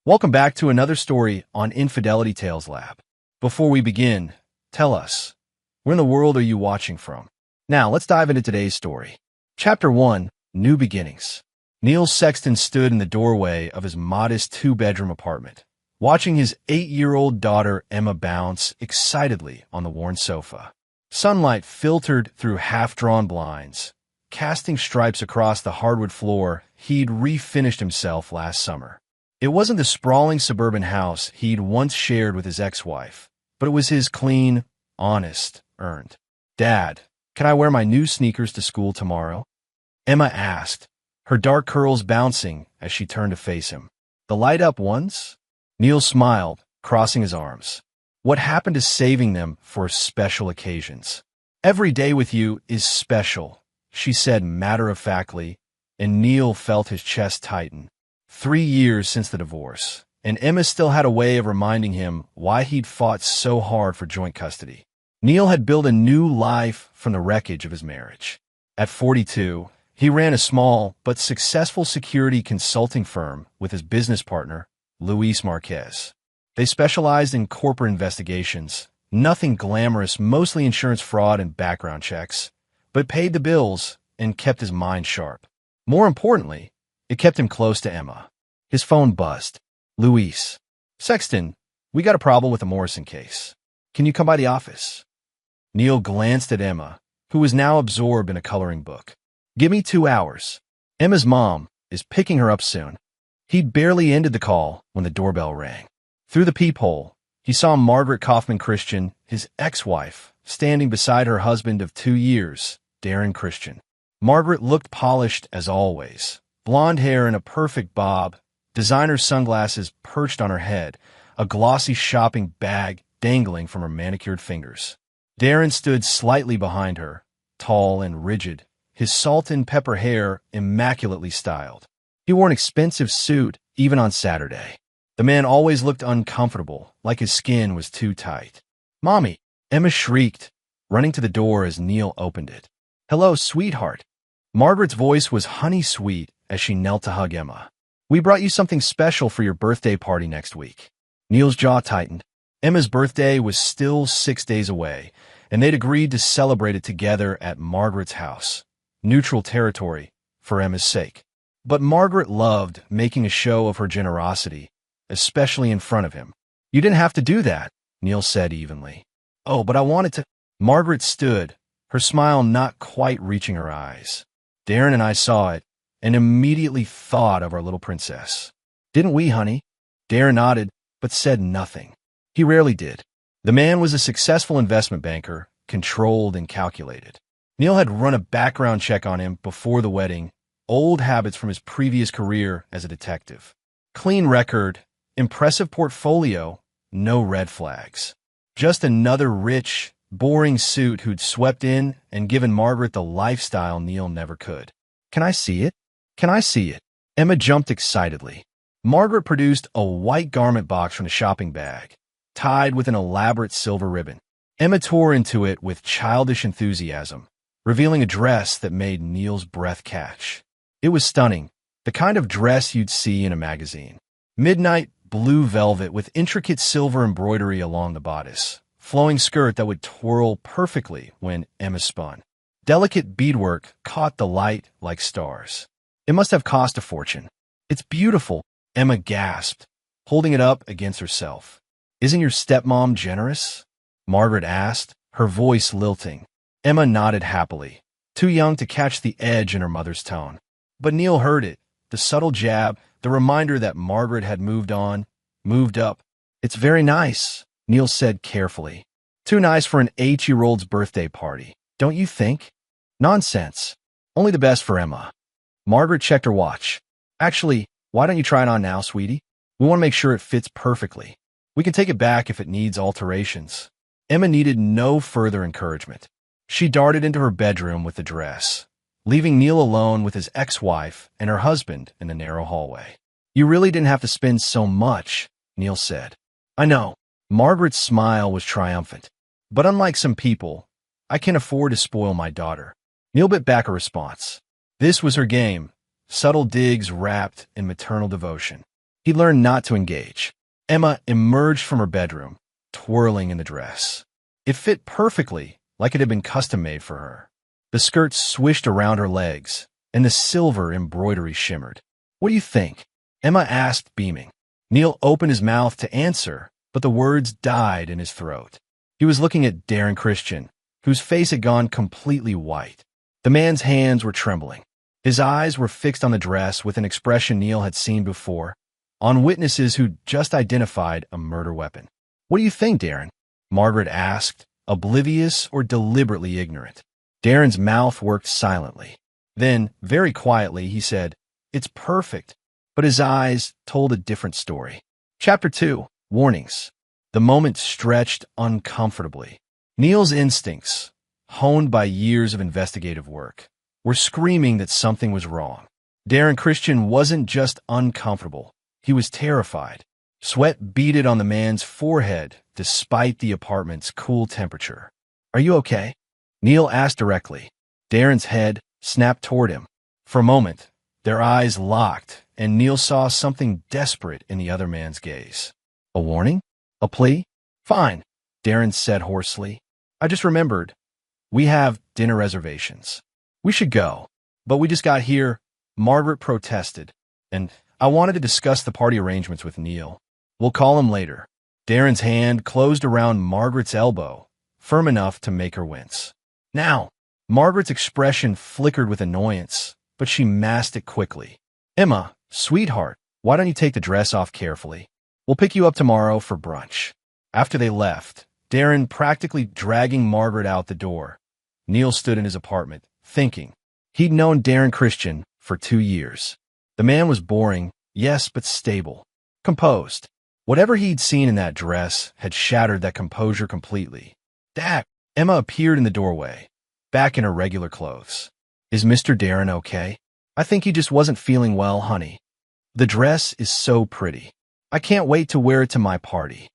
Welcome back to another story on Infidelity Tales Lab. Before we begin, tell us, where in the world are you watching from? Now, let's dive into today's story. Chapter 1, New Beginnings. Neil Sexton stood in the doorway of his modest two-bedroom apartment, watching his 8-year-old daughter Emma bounce excitedly on the worn sofa. Sunlight filtered through half-drawn blinds, casting stripes across the hardwood floor he'd refinished himself last summer. It wasn't the sprawling suburban house he'd once shared with his ex-wife, but it was his clean, honest, earned. "Dad, can I wear my new sneakers to school tomorrow?" Emma asked, her dark curls bouncing as she turned to face him. "The light-up ones?" Neil smiled, crossing his arms. What happened to saving them for special occasions? "Every day with you is special," she said matter-of-factly, and Neil felt his chest tighten. 3 years since the divorce, and Emma still had a way of reminding him why he'd fought so hard for joint custody. Neil had built a new life from the wreckage of his marriage. At 42, he ran a small but successful security consulting firm with his business partner, Luis Marquez. They specialized in corporate investigations, nothing glamorous, mostly insurance fraud and background checks, but paid the bills and kept his mind sharp. More importantly, it kept him close to Emma. His phone buzzed. "Luis. Sexton, we got a problem with the Morrison case. Can you come by the office?" Neil glanced at Emma, who was now absorbed in a coloring book. "Give me 2 hours. Emma's mom is picking her up soon." He'd barely ended the call when the doorbell rang. Through the peephole, he saw Margaret Kaufman Christian, his ex-wife, standing beside her husband of 2 years, Darren Christian. Margaret looked polished as always. Blonde hair in a perfect bob, designer sunglasses perched on her head, a glossy shopping bag dangling from her manicured fingers. Darren stood slightly behind her, tall and rigid, his salt and pepper hair immaculately styled. He wore an expensive suit even on Saturday. The man always looked uncomfortable, like his skin was too tight. "Mommy!" Emma shrieked, running to the door as Neil opened it. "Hello, sweetheart." Margaret's voice was honey-sweet as she knelt to hug Emma. "We brought you something special for your birthday party next week." Neil's jaw tightened. Emma's birthday was still 6 days away, and they'd agreed to celebrate it together at Margaret's house. Neutral territory, for Emma's sake. But Margaret loved making a show of her generosity, especially in front of him. "You didn't have to do that," Neil said evenly. "Oh, but I wanted to." Margaret stood, her smile not quite reaching her eyes. "Darren and I saw it, and immediately thought of our little princess. Didn't we, honey?" Darren nodded, but said nothing. He rarely did. The man was a successful investment banker, controlled and calculated. Neil had run a background check on him before the wedding, old habits from his previous career as a detective. Clean record, impressive portfolio, no red flags. Just another rich, boring suit who'd swept in and given Margaret the lifestyle Neil never could. "Can I see it? Can I see it?" Emma jumped excitedly. Margaret produced a white garment box from a shopping bag, tied with an elaborate silver ribbon. Emma tore into it with childish enthusiasm, revealing a dress that made Neil's breath catch. It was stunning, the kind of dress you'd see in a magazine. Midnight blue velvet with intricate silver embroidery along the bodice, flowing skirt that would twirl perfectly when Emma spun. Delicate beadwork caught the light like stars. It must have cost a fortune. "It's beautiful," Emma gasped, holding it up against herself. "Isn't your stepmom generous?" Margaret asked, her voice lilting. Emma nodded happily, too young to catch the edge in her mother's tone. But Neil heard it, the subtle jab, the reminder that Margaret had moved on, moved up. "It's very nice," Neil said carefully. "Too nice for an 8-year-old's birthday party, don't you think?" "Nonsense. Only the best for Emma." Margaret checked her watch. "Actually, why don't you try it on now, sweetie? We want to make sure it fits perfectly. We can take it back if it needs alterations." Emma needed no further encouragement. She darted into her bedroom with the dress, leaving Neil alone with his ex-wife and her husband in the narrow hallway. "You really didn't have to spend so much," Neil said. "I know." Margaret's smile was triumphant. "But unlike some people, I can afford to spoil my daughter." Neil bit back a response. This was her game, subtle digs wrapped in maternal devotion. He learned not to engage. Emma emerged from her bedroom, twirling in the dress. It fit perfectly, like it had been custom-made for her. The skirt swished around her legs, and the silver embroidery shimmered. "What do you think?" Emma asked, beaming. Neil opened his mouth to answer, but the words died in his throat. He was looking at Darren Christian, whose face had gone completely white. The man's hands were trembling. His eyes were fixed on the dress with an expression Neil had seen before, on witnesses who'd just identified a murder weapon. "What do you think, Darren?" Margaret asked, oblivious or deliberately ignorant. Darren's mouth worked silently. Then, very quietly, he said, "It's perfect," but his eyes told a different story. Chapter 2. Warnings. The moment stretched uncomfortably. Neil's instincts, honed by years of investigative work, were screaming that something was wrong. Darren Christian wasn't just uncomfortable. He was terrified. Sweat beaded on the man's forehead despite the apartment's cool temperature. "Are you okay?" Neil asked directly. Darren's head snapped toward him. For a moment, their eyes locked, and Neil saw something desperate in the other man's gaze. "A warning? A plea?" "Fine," Darren said hoarsely. "I just remembered. We have dinner reservations. We should go. But we just got here," Margaret protested, "and I wanted to discuss the party arrangements with Neil. We'll call him later." Darren's hand closed around Margaret's elbow, firm enough to make her wince. "Now!" Margaret's expression flickered with annoyance, but she masked it quickly. "Emma, sweetheart, why don't you take the dress off carefully? We'll pick you up tomorrow for brunch." After they left, Darren practically dragging Margaret out the door, Neil stood in his apartment, thinking. He'd known Darren Christian for 2 years. The man was boring, yes, but stable. Composed. Whatever he'd seen in that dress had shattered that composure completely. "Dad!" Emma appeared in the doorway, back in her regular clothes. "Is Mr. Darren okay?" "I think he just wasn't feeling well, honey. The dress is so pretty. I can't wait to wear it to my party."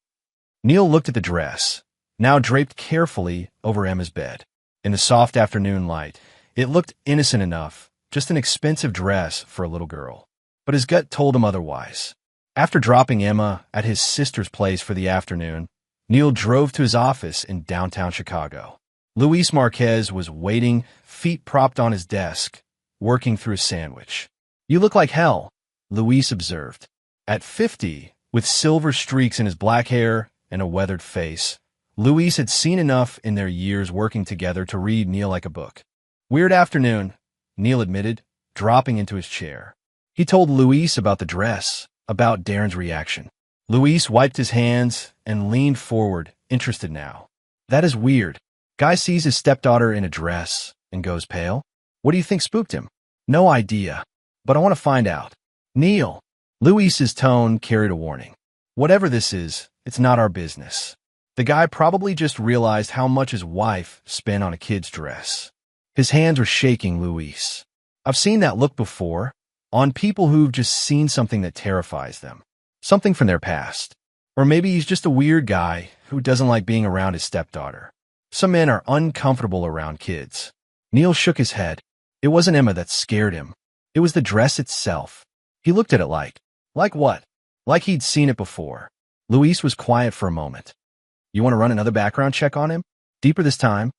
Neil looked at the dress, now draped carefully over Emma's bed. In the soft afternoon light, it looked innocent enough, just an expensive dress for a little girl. But his gut told him otherwise. After dropping Emma at his sister's place for the afternoon, Neil drove to his office in downtown Chicago. Luis Marquez was waiting, feet propped on his desk, working through a sandwich. "You look like hell," Luis observed. At 50, with silver streaks in his black hair and a weathered face, Luis had seen enough in their years working together to read Neil like a book. "Weird afternoon," Neil admitted, dropping into his chair. He told Luis about the dress, about Darren's reaction. Luis wiped his hands and leaned forward, interested now. "That is weird. Guy sees his stepdaughter in a dress and goes pale. What do you think spooked him?" "No idea, but I want to find out." "Neil." Luis's tone carried a warning. "Whatever this is, it's not our business. The guy probably just realized how much his wife spent on a kid's dress." His hands were shaking, Luis. "I've seen that look before, on people who've just seen something that terrifies them. Something from their past. Or maybe he's just a weird guy who doesn't like being around his stepdaughter. Some men are uncomfortable around kids." Neil shook his head. It wasn't Emma that scared him. It was the dress itself. He looked at it like what? Like he'd seen it before. Luis was quiet for a moment. "You want to run another background check on him? Deeper this time?"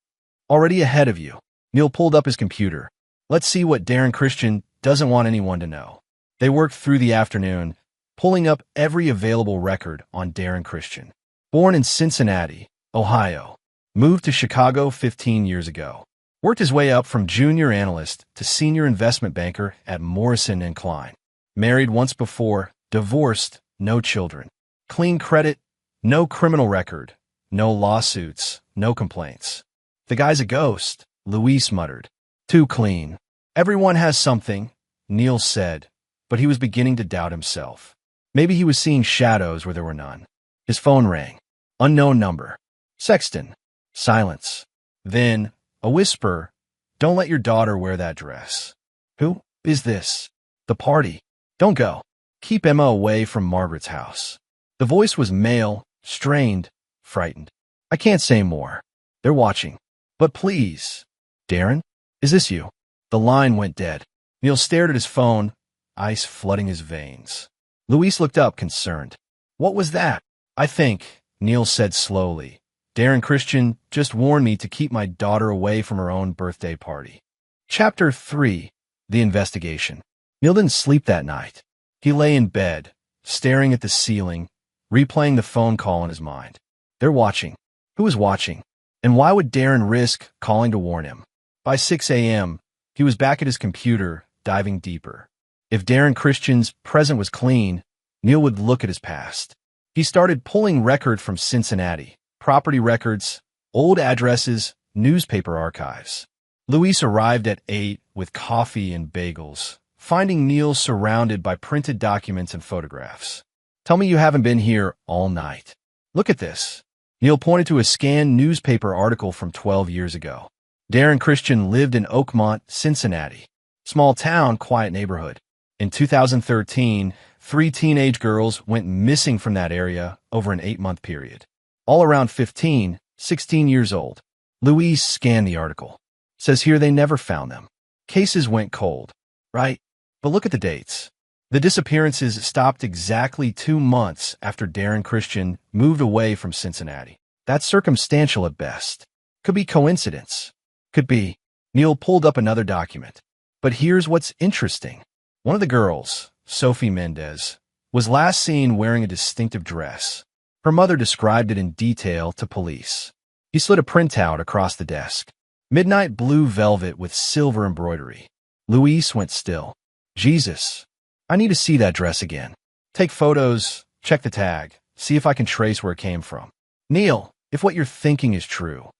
"Already ahead of you." Neil pulled up his computer. "Let's see what Darren Christian doesn't want anyone to know." They worked through the afternoon, pulling up every available record on Darren Christian. Born in Cincinnati, Ohio. Moved to Chicago 15 years ago. Worked his way up from junior analyst to senior investment banker at Morrison & Klein. Married once before, divorced, no children. Clean credit, no criminal record, no lawsuits, no complaints. "The guy's a ghost," Luis muttered. "Too clean." "Everyone has something," Neil said, but he was beginning to doubt himself. Maybe he was seeing shadows where there were none. His phone rang. Unknown number. Sexton. Silence. Then, a whisper, "Don't let your daughter wear that dress." "Who is this?" "The party. Don't go. Keep Emma away from Margaret's house." The voice was male, strained, frightened. "I can't say more. They're watching. But please." "Darren? Is this you?" The line went dead. Neil stared at his phone, ice flooding his veins. Luis looked up, concerned. What was that? I think, Neil said slowly. Darren Christian just warned me to keep my daughter away from her own birthday party. Chapter 3. The Investigation. Neil didn't sleep that night. He lay in bed, staring at the ceiling, replaying the phone call in his mind. They're watching. Who was watching? And why would Darren risk calling to warn him? By 6 a.m., he was back at his computer, diving deeper. If Darren Christian's present was clean, Neil would look at his past. He started pulling record from Cincinnati, property records, old addresses, newspaper archives. Luis arrived at 8 with coffee and bagels, finding Neil surrounded by printed documents and photographs. Tell me you haven't been here all night. Look at this. Neil pointed to a scanned newspaper article from 12 years ago. Darren Christian lived in Oakmont, Cincinnati. Small town, quiet neighborhood. In 2013, 3 teenage girls went missing from that area over an 8-month period. All around 15, 16 years old. Luis scanned the article. Says here they never found them. Cases went cold, right? But look at the dates. The disappearances stopped exactly 2 months after Darren Christian moved away from Cincinnati. That's circumstantial at best. Could be coincidence. Could be. Neil pulled up another document. But here's what's interesting. One of the girls, Sophie Mendez, was last seen wearing a distinctive dress. Her mother described it in detail to police. He slid a printout across the desk. Midnight blue velvet with silver embroidery. Luis went still. Jesus. I need to see that dress again. Take photos, check the tag, see if I can trace where it came from. Neil, if what you're thinking is true,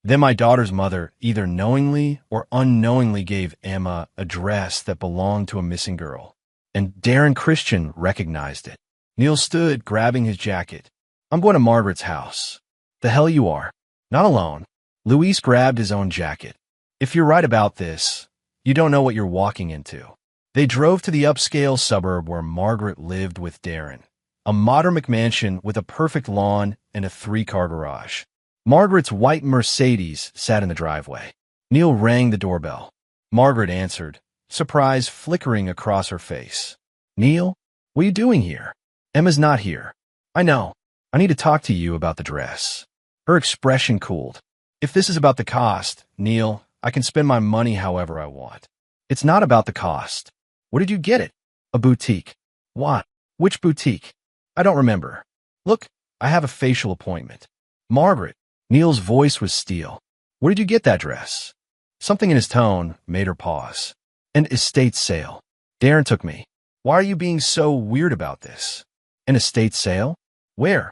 then my daughter's mother either knowingly or unknowingly gave Emma a dress that belonged to a missing girl. And Darren Christian recognized it. Neil stood, grabbing his jacket. I'm going to Margaret's house. The hell you are. Not alone. Luis grabbed his own jacket. If you're right about this, you don't know what you're walking into. They drove to the upscale suburb where Margaret lived with Darren. A modern McMansion with a perfect lawn and a 3-car garage. Margaret's white Mercedes sat in the driveway. Neil rang the doorbell. Margaret answered, surprise flickering across her face. Neil, what are you doing here? Emma's not here. I know. I need to talk to you about the dress. Her expression cooled. If this is about the cost, Neil, I can spend my money however I want. It's not about the cost. Where did you get it? A boutique. What? Which boutique? I don't remember. Look, I have a facial appointment. Margaret. Neil's voice was steel. Where did you get that dress? Something in his tone made her pause. An estate sale. Darren took me. Why are you being so weird about this? An estate sale? Where?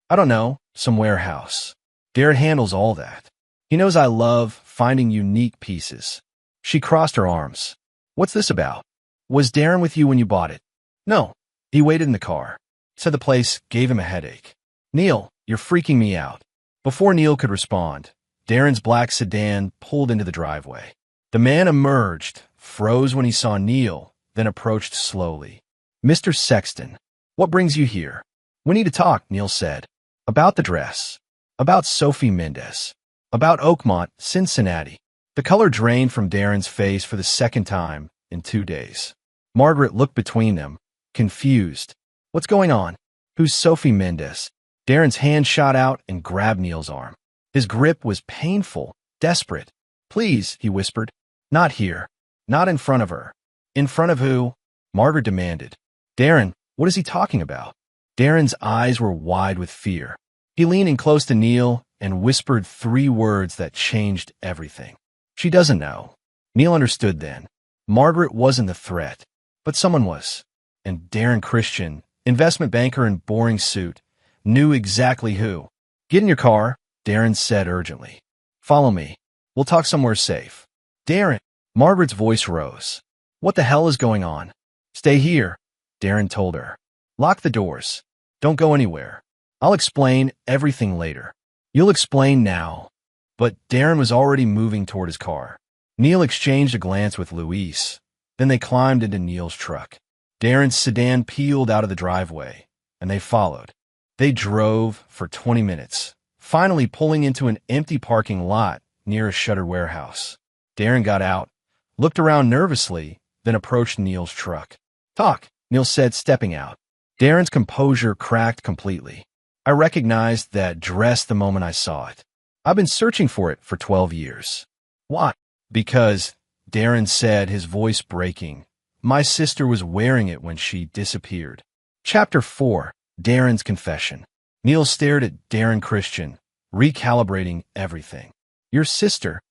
I don't know. Some warehouse. Darren handles all that. He knows I love finding unique pieces. She crossed her arms. What's this about? Was Darren with you when you bought it? No. He waited in the car. Said the place gave him a headache. Neil, you're freaking me out. Before Neil could respond, Darren's black sedan pulled into the driveway. The man emerged, froze when he saw Neil, then approached slowly. Mr. Sexton, what brings you here? We need to talk, Neil said. About the dress. About Sophie Mendez. About Oakmont, Cincinnati. The color drained from Darren's face for the second time in 2 days. Margaret looked between them, confused. What's going on? Who's Sophie Mendez? Darren's hand shot out and grabbed Neil's arm. His grip was painful, desperate. Please, he whispered. Not here. Not in front of her. In front of who? Margaret demanded. Darren, what is he talking about? Darren's eyes were wide with fear. He leaned in close to Neil and whispered 3 words that changed everything. She doesn't know. Neil understood then. Margaret wasn't the threat, but someone was. And Darren Christian, investment banker in boring suit, knew exactly who. Get in your car, Darren said urgently. Follow me. We'll talk somewhere safe. Darren. Margaret's voice rose. What the hell is going on? Stay here, Darren told her. Lock the doors. Don't go anywhere. I'll explain everything later. You'll explain now. But Darren was already moving toward his car. Neil exchanged a glance with Luis. Then they climbed into Neil's truck. Darren's sedan peeled out of the driveway, and they followed. They drove for 20 minutes, finally pulling into an empty parking lot near a shuttered warehouse. Darren got out, looked around nervously, then approached Neil's truck. Talk, Neil said, stepping out. Darren's composure cracked completely. I recognized that dress the moment I saw it. I've been searching for it for 12 years. Why? Because, Darren said, his voice breaking, my sister was wearing it when she disappeared. Chapter 4. Darren's Confession. Neil stared at Darren Christian, recalibrating everything. Your sister?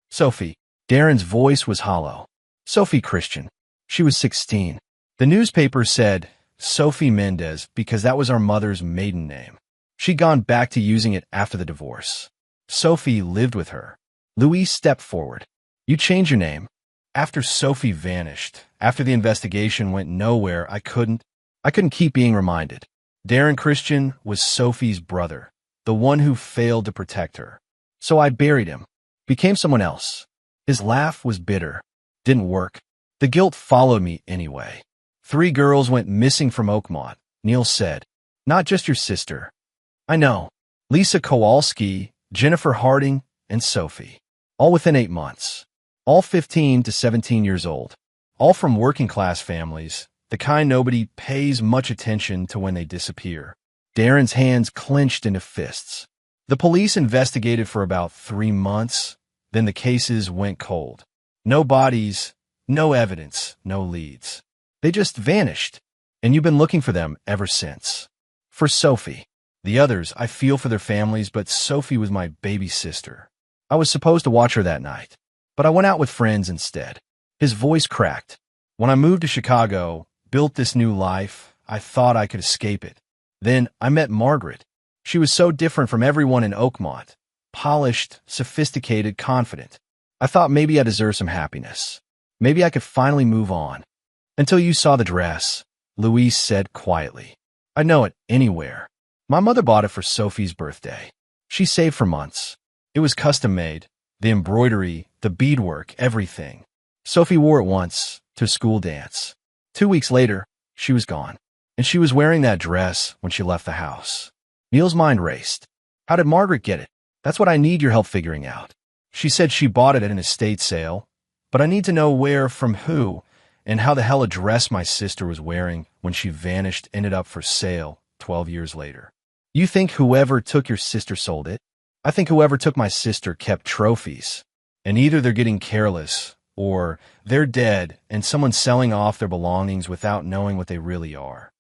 Sophie. Darren's voice was hollow. Sophie Christian. She was 16. The newspaper said Sophie Mendez because that was our mother's maiden name. She'd gone back to using it after the divorce. Sophie lived with her. Louise stepped forward. You changed your name. After Sophie vanished, after the investigation went nowhere, I couldn't keep being reminded. Darren Christian was Sophie's brother, the one who failed to protect her. So I buried him, became someone else. His laugh was bitter. Didn't work. The guilt followed me anyway. 3 girls went missing from Oakmont, Neil said. Not just your sister. I know. Lisa Kowalski, Jennifer Harding, and Sophie. All within 8 months. All 15 to 17 years old. All from working-class families, the kind nobody pays much attention to when they disappear. Darren's hands clenched into fists. The police investigated for about 3 months, then the cases went cold. No bodies, no evidence, no leads. They just vanished, and you've been looking for them ever since. For Sophie. The others, I feel for their families, but Sophie was my baby sister. I was supposed to watch her that night, but I went out with friends instead. His voice cracked. When I moved to Chicago, built this new life, I thought I could escape it. Then I met Margaret. She was so different from everyone in Oakmont. Polished, sophisticated, confident. I thought maybe I deserved some happiness. Maybe I could finally move on. Until you saw the dress, Louise said quietly. I'd know it anywhere. My mother bought it for Sophie's birthday. She saved for months. It was custom-made. The embroidery, the beadwork, everything. Sophie wore it once, to a school dance. 2 weeks later, she was gone. And she was wearing that dress when she left the house. Neil's mind raced. How did Margaret get it? That's what I need your help figuring out. She said she bought it at an estate sale, but I need to know where, from who, and how the hell a dress my sister was wearing when she vanished ended up for sale 12 years later. You think whoever took your sister sold it? I think whoever took my sister kept trophies. And either they're getting careless, or they're dead and someone's selling off their belongings without knowing what they really are.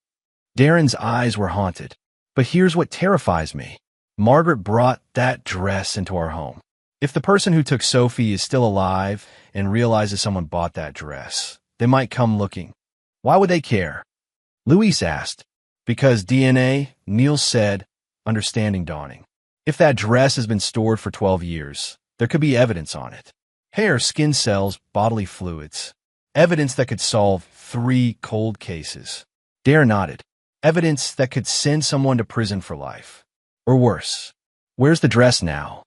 Darren's eyes were haunted. But here's what terrifies me. Margaret brought that dress into our home. If the person who took Sophie is still alive and realizes someone bought that dress, they might come looking. Why would they care? Louise asked. Because DNA, Neil said, understanding dawning. If that dress has been stored for 12 years, there could be evidence on it. Hair, skin cells, bodily fluids. Evidence that could solve 3 cold cases. Darren nodded. Evidence that could send someone to prison for life. Or worse. Where's the dress now?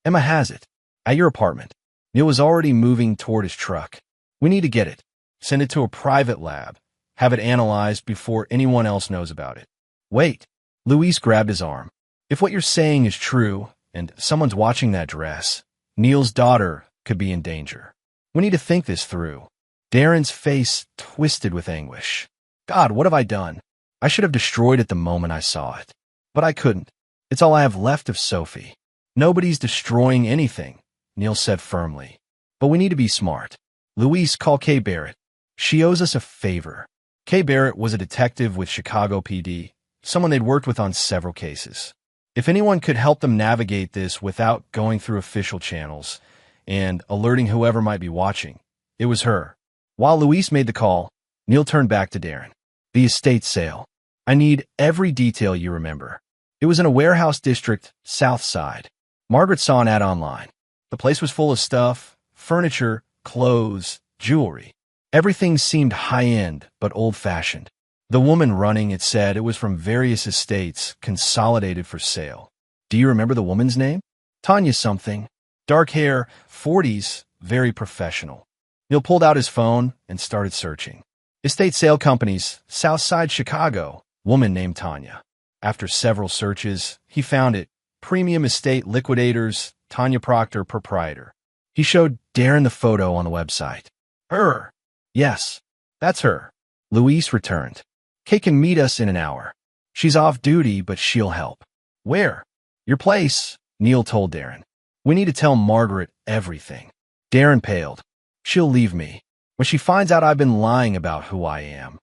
Emma has it. At your apartment. Neil was already moving toward his truck. We need to get it. Send it to a private lab. Have it analyzed before anyone else knows about it. Wait. Louise grabbed his arm. If what you're saying is true, and someone's watching that dress, Neil's daughter could be in danger. We need to think this through. Darren's face twisted with anguish. God, what have I done? I should have destroyed it the moment I saw it. But I couldn't. It's all I have left of Sophie. Nobody's destroying anything, Neil said firmly. But we need to be smart. Louise, call Kay Barrett. She owes us a favor. Kay Barrett was a detective with Chicago PD, someone they'd worked with on several cases. If anyone could help them navigate this without going through official channels and alerting whoever might be watching, it was her. While Louise made the call, Neil turned back to Darren. The estate sale. I need every detail you remember. It was in a warehouse district, south side. Margaret saw an ad online. The place was full of stuff, furniture, clothes, jewelry. Everything seemed high-end, but old-fashioned. The woman running it said it was from various estates, consolidated for sale. Do you remember the woman's name? Tanya something. Dark hair, 40s, very professional. Neil pulled out his phone and started searching. Estate sale companies, Southside Chicago, woman named Tanya. After several searches, he found it. Premium Estate Liquidators, Tanya Proctor, proprietor. He showed Darren the photo on the website. Her. Yes, that's her. Louise returned. Kay can meet us in an hour. She's off duty, but she'll help. Where? Your place, Neil told Darren. We need to tell Margaret everything. Darren paled. She'll leave me. When she finds out I've been lying about who I am.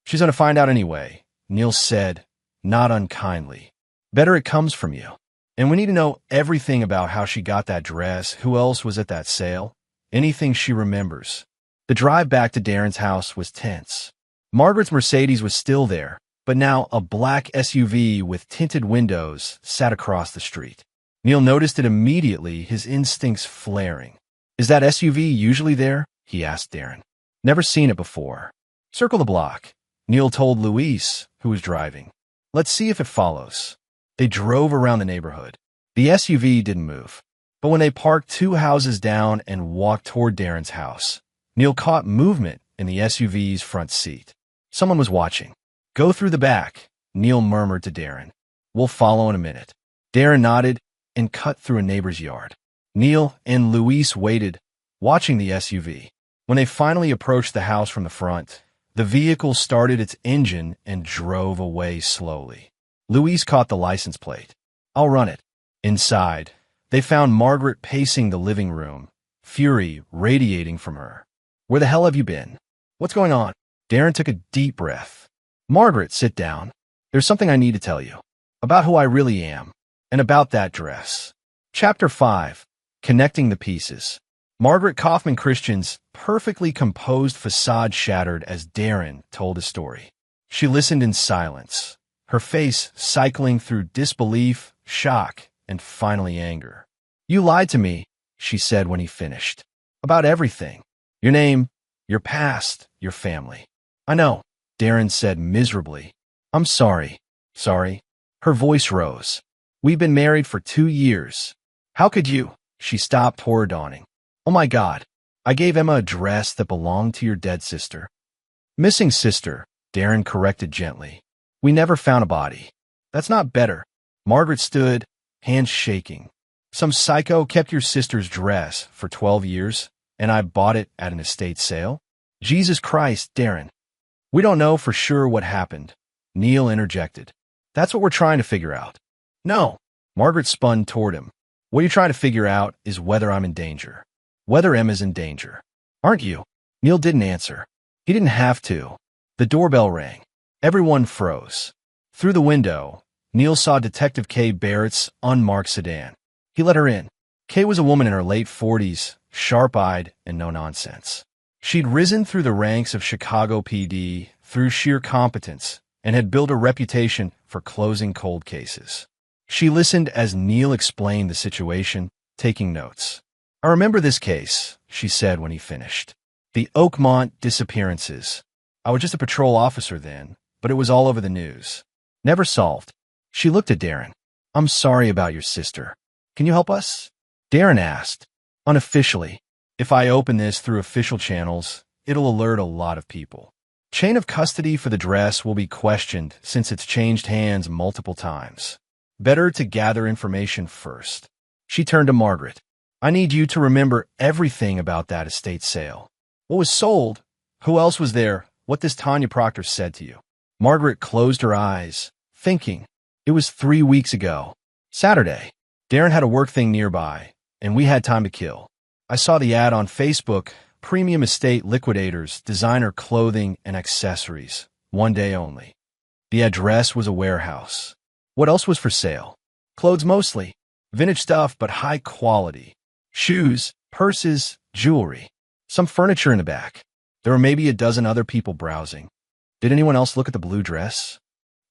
She's going to find out anyway, Neil said, not unkindly. Better it comes from you. And we need to know everything about how she got that dress, who else was at that sale, anything she remembers. The drive back to Darren's house was tense. Margaret's Mercedes was still there, but now a black SUV with tinted windows sat across the street. Neil noticed it immediately, his instincts flaring. Is that SUV usually there? He asked Darren. Never seen it before. Circle the block, Neil told Luis, who was driving. Let's see if it follows. They drove around the neighborhood. The SUV didn't move. But when they parked 2 houses down and walked toward Darren's house, Neil caught movement in the SUV's front seat. Someone was watching. Go through the back, Neil murmured to Darren. We'll follow in a minute. Darren nodded and cut through a neighbor's yard. Neil and Luis waited, watching the SUV. When they finally approached the house from the front, the vehicle started its engine and drove away slowly. Luis caught the license plate. I'll run it. Inside, they found Margaret pacing the living room, fury radiating from her. Where the hell have you been? What's going on? Darren took a deep breath. Margaret, sit down. There's something I need to tell you. About who I really am. And about that dress. Chapter 5. Connecting the Pieces. Margaret Kaufman Christian's perfectly composed facade shattered as Darren told his story. She listened in silence, her face cycling through disbelief, shock, and finally anger. You lied to me, she said when he finished. About everything. Your name, your past, your family. I know, Darren said miserably. I'm sorry. Sorry. Her voice rose. We've been married for 2 years. How could you? She stopped, horror dawning. Oh my God. I gave Emma a dress that belonged to your dead sister. Missing sister, Darren corrected gently. We never found a body. That's not better. Margaret stood, hands shaking. Some psycho kept your sister's dress for 12 years, and I bought it at an estate sale? Jesus Christ, Darren. We don't know for sure what happened, Neil interjected. That's what we're trying to figure out. No. Margaret spun toward him. What you're trying to figure out is whether I'm in danger. Whether Emma's in danger. Aren't you? Neil didn't answer. He didn't have to. The doorbell rang. Everyone froze. Through the window, Neil saw Detective Kay Barrett's unmarked sedan. He let her in. Kay was a woman in her late 40s, sharp-eyed and no-nonsense. She'd risen through the ranks of Chicago PD through sheer competence and had built a reputation for closing cold cases. She listened as Neil explained the situation, taking notes. I remember this case, she said when he finished. The Oakmont disappearances. I was just a patrol officer then, but it was all over the news. Never solved. She looked at Darren. I'm sorry about your sister. Can you help us? Darren asked. Unofficially. If I open this through official channels, it'll alert a lot of people. Chain of custody for the dress will be questioned since it's changed hands multiple times. Better to gather information first. She turned to Margaret. I need you to remember everything about that estate sale. What was sold? Who else was there? What this Tanya Proctor said to you. Margaret closed her eyes, thinking. It was 3 weeks ago. Saturday. Darren had a work thing nearby, and we had time to kill. I saw the ad on Facebook, Premium Estate Liquidators, designer clothing and accessories, 1 day only. The address was a warehouse. What else was for sale? Clothes mostly. Vintage stuff, but high quality. Shoes, purses, jewelry. Some furniture in the back. There were maybe a dozen other people browsing. Did anyone else look at the blue dress?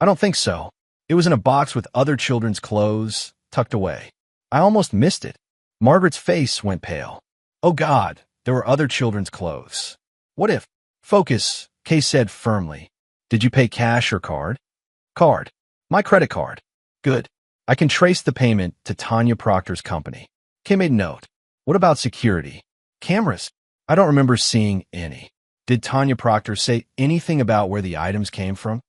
I don't think so. It was in a box with other children's clothes, tucked away. I almost missed it. Margaret's face went pale. Oh God, there were other children's clothes. What if? Focus, Kay said firmly. Did you pay cash or card? Card. My credit card. Good. I can trace the payment to Tanya Proctor's company. Kay made note. What about security? Cameras? I don't remember seeing any. Did Tanya Proctor say anything about where the items came from?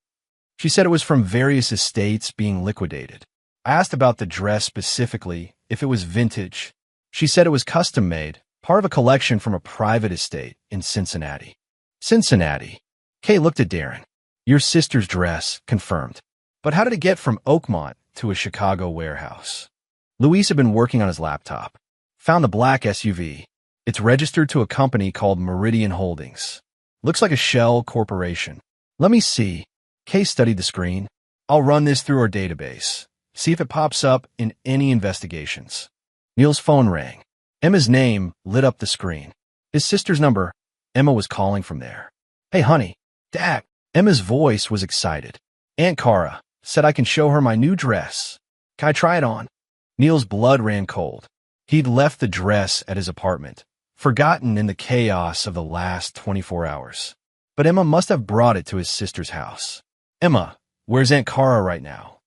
She said it was from various estates being liquidated. I asked about the dress specifically, if it was vintage. She said it was custom-made, part of a collection from a private estate in Cincinnati. Cincinnati. Kay looked at Darren. Your sister's dress, confirmed. But how did it get from Oakmont to a Chicago warehouse? Luis had been working on his laptop. Found the black SUV. It's registered to a company called Meridian Holdings. Looks like a shell corporation. Let me see. Kay studied the screen. I'll run this through our database. See if it pops up in any investigations. Neil's phone rang. Emma's name lit up the screen. His sister's number. Emma was calling from there. Hey, honey. Dad. Emma's voice was excited. Aunt Cara said I can show her my new dress. Can I try it on? Neil's blood ran cold. He'd left the dress at his apartment, forgotten in the chaos of the last 24 hours. But Emma must have brought it to his sister's house. Emma, where's Aunt Cara right now?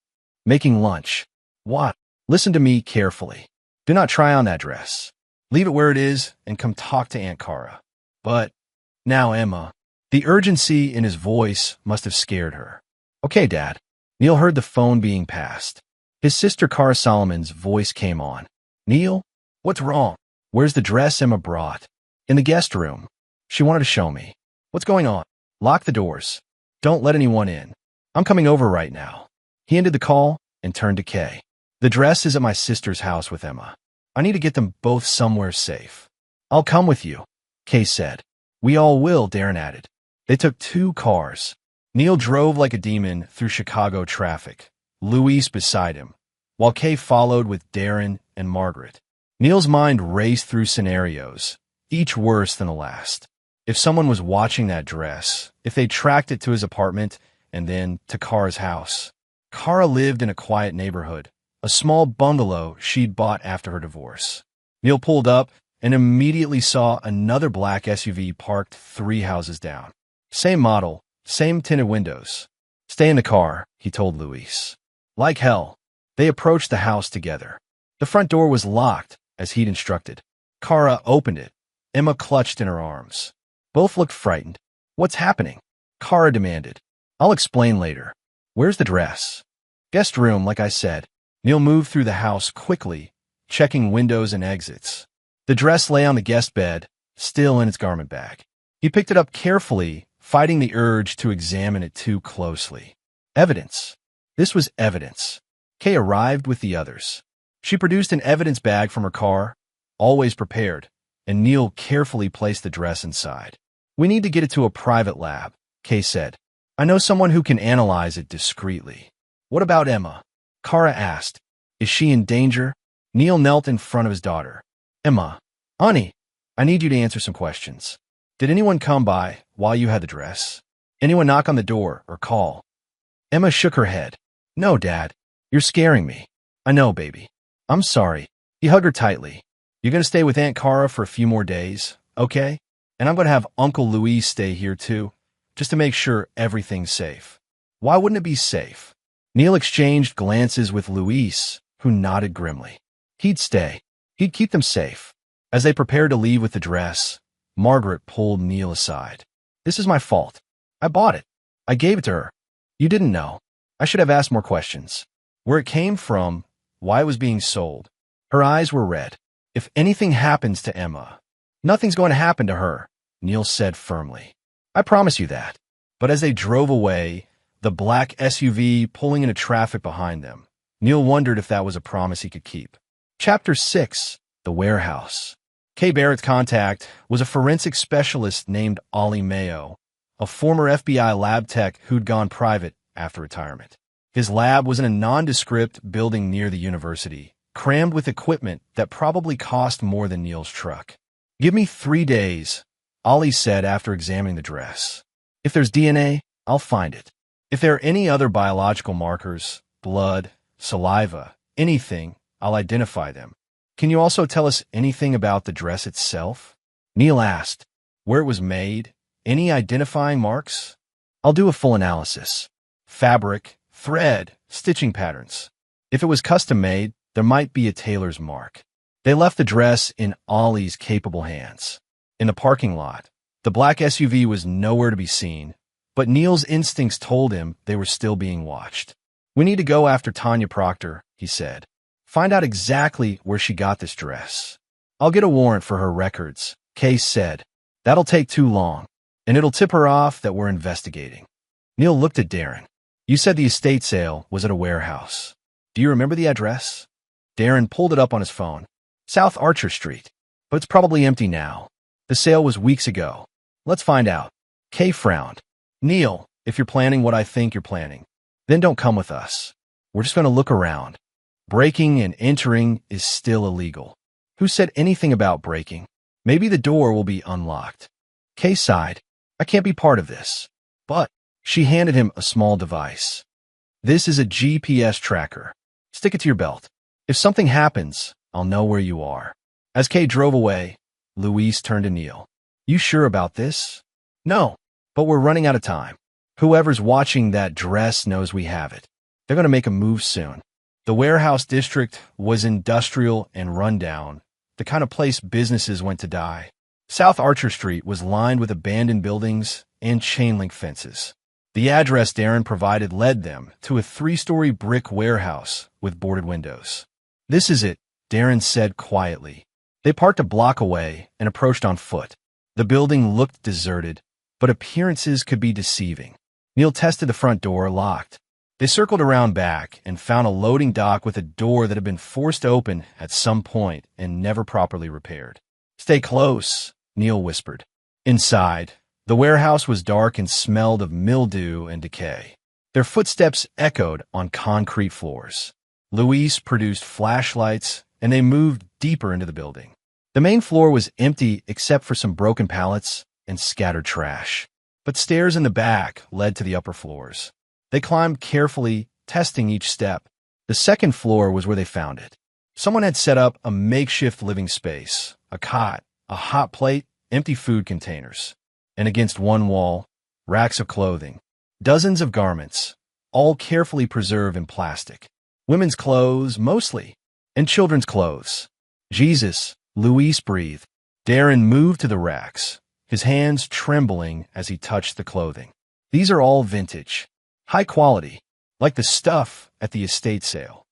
Making lunch. What? Listen to me carefully. Do not try on that dress. Leave it where it is and come talk to Aunt Cara. But now, Emma. The urgency in his voice must have scared her. Okay, Dad. Neil heard the phone being passed. His sister Cara Solomon's voice came on. Neil? What's wrong? Where's the dress Emma brought? In the guest room. She wanted to show me. What's going on? Lock the doors. Don't let anyone in. I'm coming over right now. He ended the call and turned to Kay. The dress is at my sister's house with Emma. I need to get them both somewhere safe. I'll come with you, Kay said. We all will, Darren added. They took 2 cars. Neil drove like a demon through Chicago traffic, Luis beside him, while Kay followed with Darren and Margaret. Neil's mind raced through scenarios, each worse than the last. If someone was watching that dress, if they tracked it to his apartment and then to Cara's house. Cara lived in a quiet neighborhood, a small bungalow she'd bought after her divorce. Neil pulled up and immediately saw another black SUV parked 3 houses down. Same model, same tinted windows. Stay in the car, he told Luis. Like hell. They approached the house together. The front door was locked, as he'd instructed. Cara opened it. Emma clutched in her arms. Both looked frightened. What's happening? Cara demanded. I'll explain later. Where's the dress? Guest room, like I said. Neil moved through the house quickly, checking windows and exits. The dress lay on the guest bed, still in its garment bag. He picked it up carefully, fighting the urge to examine it too closely. Evidence. This was evidence. Kay arrived with the others. She produced an evidence bag from her car, always prepared, and Neil carefully placed the dress inside. We need to get it to a private lab, Kay said. I know someone who can analyze it discreetly. What about Emma? Cara asked. Is she in danger? Neil knelt in front of his daughter. Emma, honey, I need you to answer some questions. Did anyone come by while you had the dress? Anyone knock on the door or call? Emma shook her head. No, Dad. You're scaring me. I know, baby. I'm sorry. He hugged her tightly. You're going to stay with Aunt Cara for a few more days, okay? And I'm going to have Uncle Luis stay here too, just to make sure everything's safe. Why wouldn't it be safe? Neil exchanged glances with Luis, who nodded grimly. He'd stay. He'd keep them safe. As they prepared to leave with the dress, Margaret pulled Neil aside. This is my fault. I bought it. I gave it to her. You didn't know. I should have asked more questions. Where it came from, why it was being sold. Her eyes were red. If anything happens to Emma, nothing's going to happen to her, Neil said firmly. I promise you that. But as they drove away, the black SUV pulling into traffic behind them, Neil wondered if that was a promise he could keep. Chapter 6. The Warehouse. Kay Barrett's contact was a forensic specialist named Ollie Mayo, a former FBI lab tech who'd gone private after retirement. His lab was in a nondescript building near the university, crammed with equipment that probably cost more than Neil's truck. Give me 3 days, Ollie said after examining the dress. If there's DNA, I'll find it. If there are any other biological markers, blood, saliva, anything, I'll identify them. Can you also tell us anything about the dress itself? Neil asked. Where it was made? Any identifying marks? I'll do a full analysis. Fabric, thread, stitching patterns. If it was custom made, there might be a tailor's mark. They left the dress in Ollie's capable hands. In the parking lot, the black SUV was nowhere to be seen, but Neil's instincts told him they were still being watched. We need to go after Tanya Proctor, he said. Find out exactly where she got this dress. I'll get a warrant for her records, Kay said. That'll take too long, and it'll tip her off that we're investigating. Neil looked at Darren. You said the estate sale was at a warehouse. Do you remember the address? Darren pulled it up on his phone. South Archer Street. But it's probably empty now. The sale was weeks ago. Let's find out. Kay frowned. Neil, if you're planning what I think you're planning, then don't come with us. We're just going to look around. Breaking and entering is still illegal. Who said anything about breaking? Maybe the door will be unlocked. Kay sighed. I can't be part of this. But she handed him a small device. This is a GPS tracker. Stick it to your belt. If something happens, I'll know where you are. As Kay drove away, Louise turned to Neil. You sure about this? No, but we're running out of time. Whoever's watching that dress knows we have it. They're going to make a move soon. The warehouse district was industrial and rundown, the kind of place businesses went to die. South Archer Street was lined with abandoned buildings and chain-link fences. The address Darren provided led them to a 3-story brick warehouse with boarded windows. This is it, Darren said quietly. They parked a block away and approached on foot. The building looked deserted, but appearances could be deceiving. Neil tested the front door, locked. They circled around back and found a loading dock with a door that had been forced open at some point and never properly repaired. Stay close, Neil whispered. Inside, the warehouse was dark and smelled of mildew and decay. Their footsteps echoed on concrete floors. Louise produced flashlights, and they moved deeper into the building. The main floor was empty except for some broken pallets and scattered trash. But stairs in the back led to the upper floors. They climbed carefully, testing each step. The second floor was where they found it. Someone had set up a makeshift living space, a cot, a hot plate, empty food containers. And against one wall, racks of clothing. Dozens of garments, all carefully preserved in plastic. Women's clothes, mostly, and children's clothes. Jesus, Louise breathed. Darren moved to the racks, his hands trembling as he touched the clothing. These are all vintage, high quality, like the stuff at the estate sale.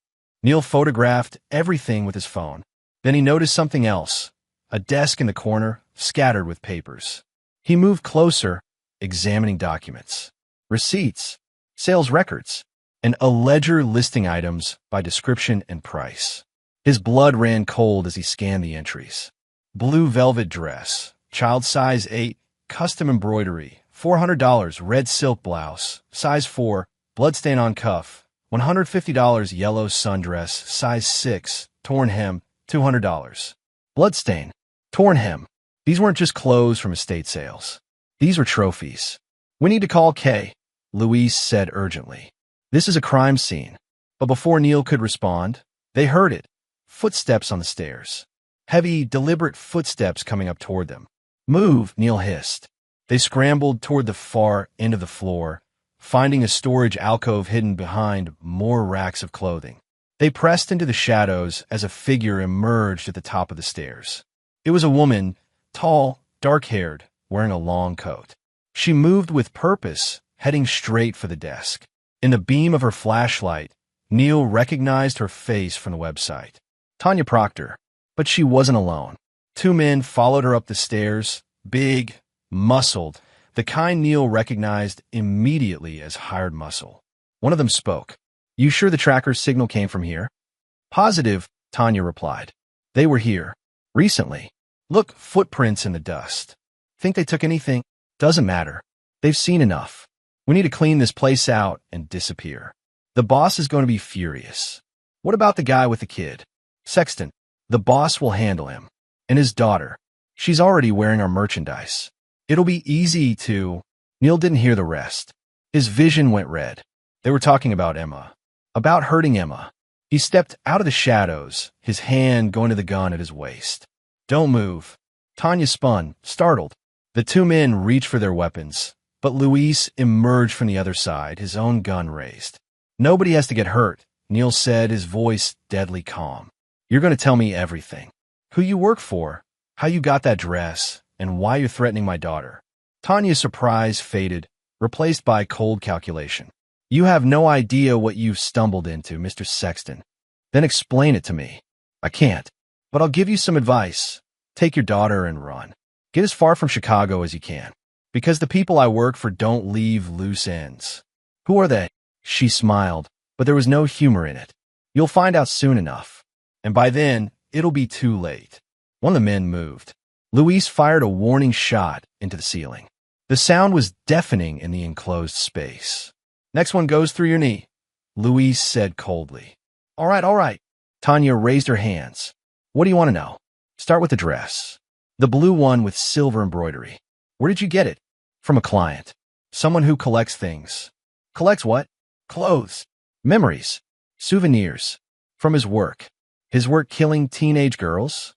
Neil photographed everything with his phone. Then he noticed something else, a desk in the corner, scattered with papers. He moved closer, examining documents, receipts, sales records, and a ledger listing items by description and price. His blood ran cold as he scanned the entries. Blue velvet dress, child size 8, custom embroidery, $400, red silk blouse, size 4, bloodstain on cuff, $150 yellow sundress, size 6, torn hem, $200. Bloodstain, torn hem. These weren't just clothes from estate sales. These were trophies. We need to call Kay, Louise said urgently. This is a crime scene. But before Neil could respond, they heard it. Footsteps on the stairs. Heavy, deliberate footsteps coming up toward them. Move, Neil hissed. They scrambled toward the far end of the floor, finding a storage alcove hidden behind more racks of clothing. They pressed into the shadows as a figure emerged at the top of the stairs. It was a woman, tall, dark-haired, wearing a long coat. She moved with purpose, heading straight for the desk. In the beam of her flashlight, Neil recognized her face from the website. Tanya Proctor. But she wasn't alone. 2 men followed her up the stairs, big, muscled, the kind Neil recognized immediately as hired muscle. One of them spoke. You sure the tracker's signal came from here? Positive, Tanya replied. They were here. Recently. Look, footprints in the dust. Think they took anything? Doesn't matter. They've seen enough. We need to clean this place out and disappear. The boss is going to be furious. What about the guy with the kid? Sexton. The boss will handle him. And his daughter. She's already wearing our merchandise. It'll be easy to... Neil didn't hear the rest. His vision went red. They were talking about Emma. About hurting Emma. He stepped out of the shadows, his hand going to the gun at his waist. Don't move. Tanya spun, startled. The 2 men reached for their weapons, but Luis emerged from the other side, his own gun raised. Nobody has to get hurt, Neil said, his voice deadly calm. You're going to tell me everything. Who you work for, how you got that dress, and why you're threatening my daughter. Tanya's surprise faded, replaced by cold calculation. You have no idea what you've stumbled into, Mr. Sexton. Then explain it to me. I can't. But I'll give you some advice. Take your daughter and run. Get as far from Chicago as you can. Because the people I work for don't leave loose ends. Who are they? She smiled, but there was no humor in it. You'll find out soon enough. And by then, it'll be too late. One of the men moved. Luis fired a warning shot into the ceiling. The sound was deafening in the enclosed space. Next one goes through your knee, Luis said coldly. All right. Tanya raised her hands. What do you want to know? Start with the dress. The blue one with silver embroidery. Where did you get it? From a client. Someone who collects things. Collects what? Clothes. Memories. Souvenirs. From his work. His work killing teenage girls?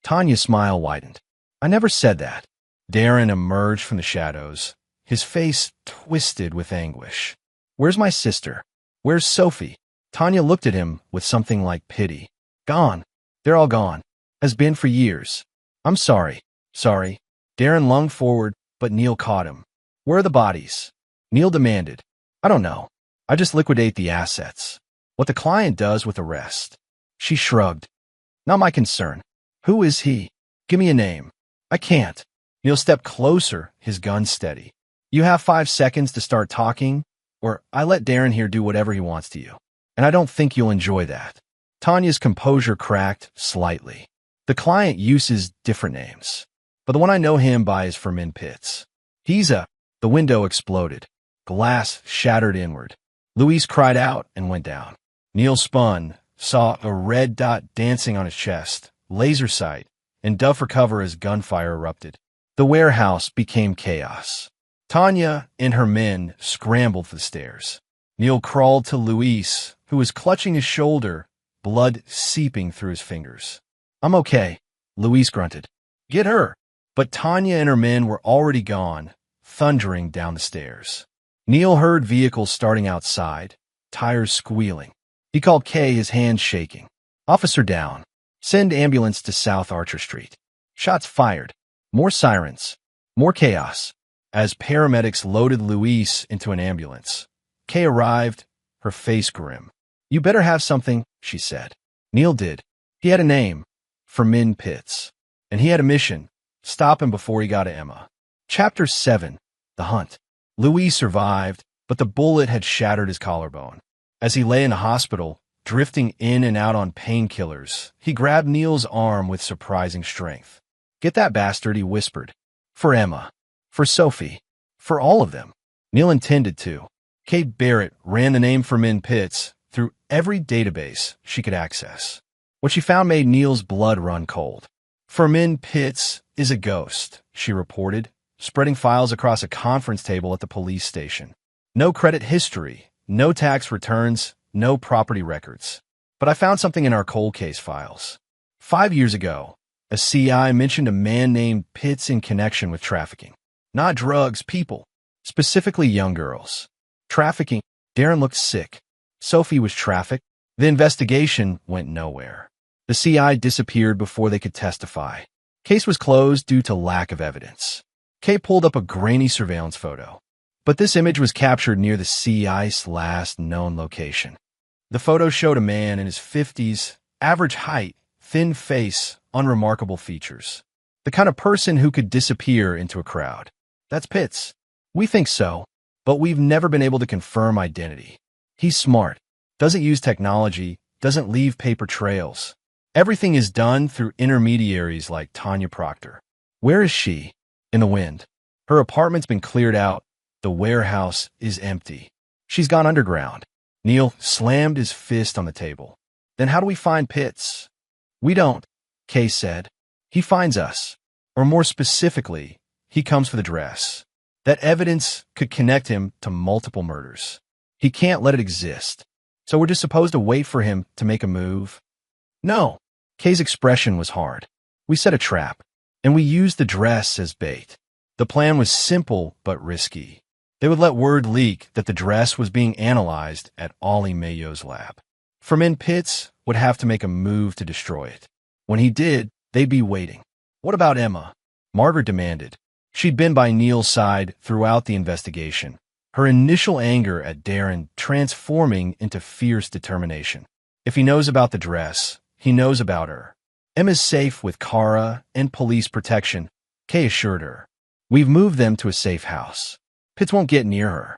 Tanya's smile widened. I never said that. Darren emerged from the shadows, his face twisted with anguish. Where's my sister? Where's Sophie? Tanya looked at him with something like pity. Gone. They're all gone. Has been for years. I'm sorry. Sorry. Darren lunged forward, but Neil caught him. Where are the bodies? Neil demanded. I don't know. I just liquidate the assets. What the client does with the rest. She shrugged. Not my concern. Who is he? Give me a name. I can't. Neil stepped closer, his gun steady. You have 5 seconds to start talking, or I let Darren here do whatever he wants to you. And I don't think you'll enjoy that. Tanya's composure cracked slightly. The client uses different names, but the one I know him by is Fermin Pitts. The window exploded. Glass shattered inward. Luis cried out and went down. Neil spun, saw a red dot dancing on his chest, laser sight, and dove for cover as gunfire erupted. The warehouse became chaos. Tanya and her men scrambled for the stairs. Neil crawled to Luis, who was clutching his shoulder, blood seeping through his fingers. I'm okay, Luis grunted. Get her. But Tanya and her men were already gone, thundering down the stairs. Neil heard vehicles starting outside, tires squealing. He called Kay, his hands shaking. Officer down. Send ambulance to South Archer Street. Shots fired. More sirens. More chaos. As paramedics loaded Luis into an ambulance, Kay arrived, her face grim. You better have something, she said. Neil did. He had a name. Fermin Pitts. And he had a mission. Stop him before he got to Emma. Chapter 7. The Hunt. Luis survived, but the bullet had shattered his collarbone. As he lay in the hospital, drifting in and out on painkillers, he grabbed Neil's arm with surprising strength. Get that bastard, he whispered. For Emma. For Sophie. For all of them. Neil intended to. Kate Barrett ran the name Fermin Pitts through every database she could access. What she found made Neil's blood run cold. Fermin Pitts is a ghost, she reported, spreading files across a conference table at the police station. No credit history, no tax returns, no property records. But I found something in our cold case files. 5 years ago, a CI mentioned a man named Pitts in connection with trafficking. Not drugs, people. Specifically young girls. Trafficking. Darren looked sick. Sophie was trafficked. The investigation went nowhere. The CI disappeared before they could testify. Case was closed due to lack of evidence. Kay pulled up a grainy surveillance photo. But this image was captured near the CI's last known location. The photo showed a man in his 50s, average height, thin face, unremarkable features. The kind of person who could disappear into a crowd. That's Pitts. We think so, but we've never been able to confirm identity. He's smart, doesn't use technology, doesn't leave paper trails. Everything is done through intermediaries like Tanya Proctor. Where is she? In the wind. Her apartment's been cleared out. The warehouse is empty. She's gone underground. Neil slammed his fist on the table. Then how do we find Pitts? We don't, Kay said. He finds us. Or more specifically, he comes for the dress. That evidence could connect him to multiple murders. He can't let it exist. So we're just supposed to wait for him to make a move? No. Kay's expression was hard. We set a trap, and we used the dress as bait. The plan was simple but risky. They would let word leak that the dress was being analyzed at Ollie Mayo's lab. Fermin Pitts would have to make a move to destroy it. When he did, they'd be waiting. What about Emma? Margaret demanded. She'd been by Neil's side throughout the investigation, her initial anger at Darren transforming into fierce determination. If he knows about the dress, he knows about her. Emma's safe with Kara and police protection, Kay assured her. We've moved them to a safe house. Pitts won't get near her.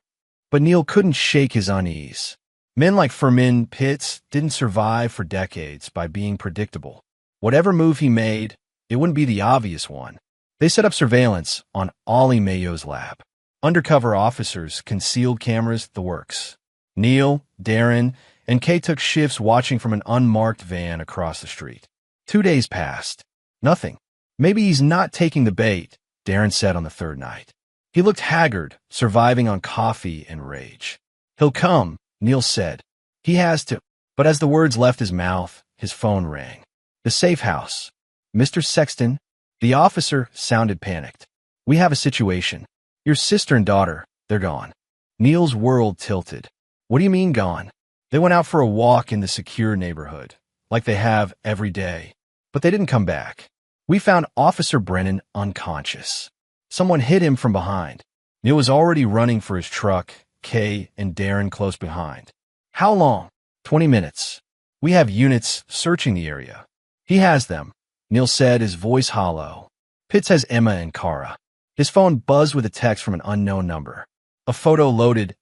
But Neil couldn't shake his unease. Men like Fermin Pitts didn't survive for decades by being predictable. Whatever move he made, it wouldn't be the obvious one. They set up surveillance on Ollie Mayo's lab. Undercover officers, concealed cameras, the works. Neil, Darren, and Kay took shifts watching from an unmarked van across the street. 2 days passed. Nothing. Maybe he's not taking the bait, Darren said on the third night. He looked haggard, surviving on coffee and rage. He'll come, Neil said. He has to. But as the words left his mouth, his phone rang. The safe house. Mr. Sexton. The officer sounded panicked. We have a situation. Your sister and daughter, they're gone. Neil's world tilted. What do you mean gone? They went out for a walk in the secure neighborhood, like they have every day. But they didn't come back. We found Officer Brennan unconscious. Someone hit him from behind. Neil was already running for his truck, Kay and Darren close behind. How long? 20 minutes. We have units searching the area. He has them, Neil said, his voice hollow. Pitts has Emma and Kara. His phone buzzed with a text from an unknown number. A photo loaded.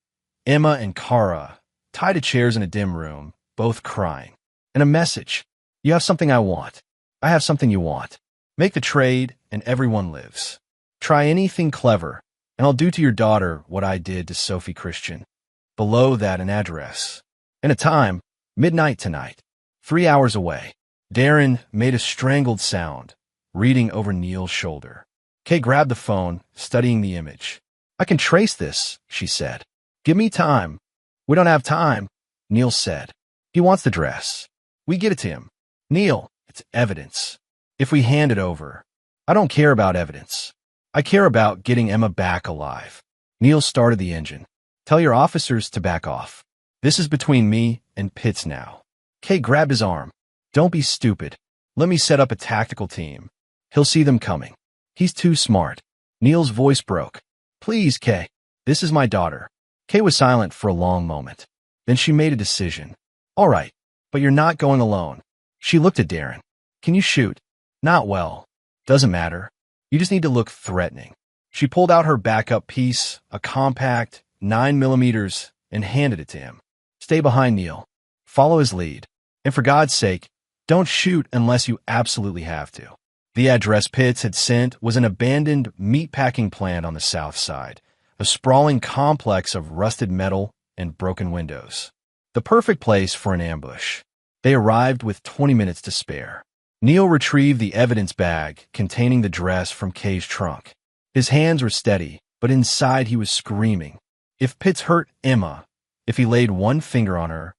Emma and Kara, tied to chairs in a dim room, both crying. And a message. You have something I want. I have something you want. Make the trade, and everyone lives. Try anything clever, and I'll do to your daughter what I did to Sophie Christian. Below that, an address. And a time, midnight tonight. 3 hours away. Darren made a strangled sound, reading over Neil's shoulder. Kay grabbed the phone, studying the image. I can trace this, she said. Give me time. We don't have time, Neil said. He wants the dress. We get it to him. Neil, it's evidence. If we hand it over. I don't care about evidence. I care about getting Emma back alive. Neil started the engine. Tell your officers to back off. This is between me and Pitts now. Kay grabbed his arm. Don't be stupid. Let me set up a tactical team. He'll see them coming. He's too smart. Neil's voice broke. Please, Kay. This is my daughter. Kay was silent for a long moment. Then she made a decision. All right, but you're not going alone. She looked at Darren. Can you shoot? Not well. Doesn't matter. You just need to look threatening. She pulled out her backup piece, a compact 9mm, and handed it to him. Stay behind Neil. Follow his lead. And for God's sake, don't shoot unless you absolutely have to. The address Pitts had sent was an abandoned meatpacking plant on the south side, a sprawling complex of rusted metal and broken windows. The perfect place for an ambush. They arrived with 20 minutes to spare. Neil retrieved the evidence bag containing the dress from Kay's trunk. His hands were steady, but inside he was screaming. If Pitts hurt Emma, if he laid one finger on her,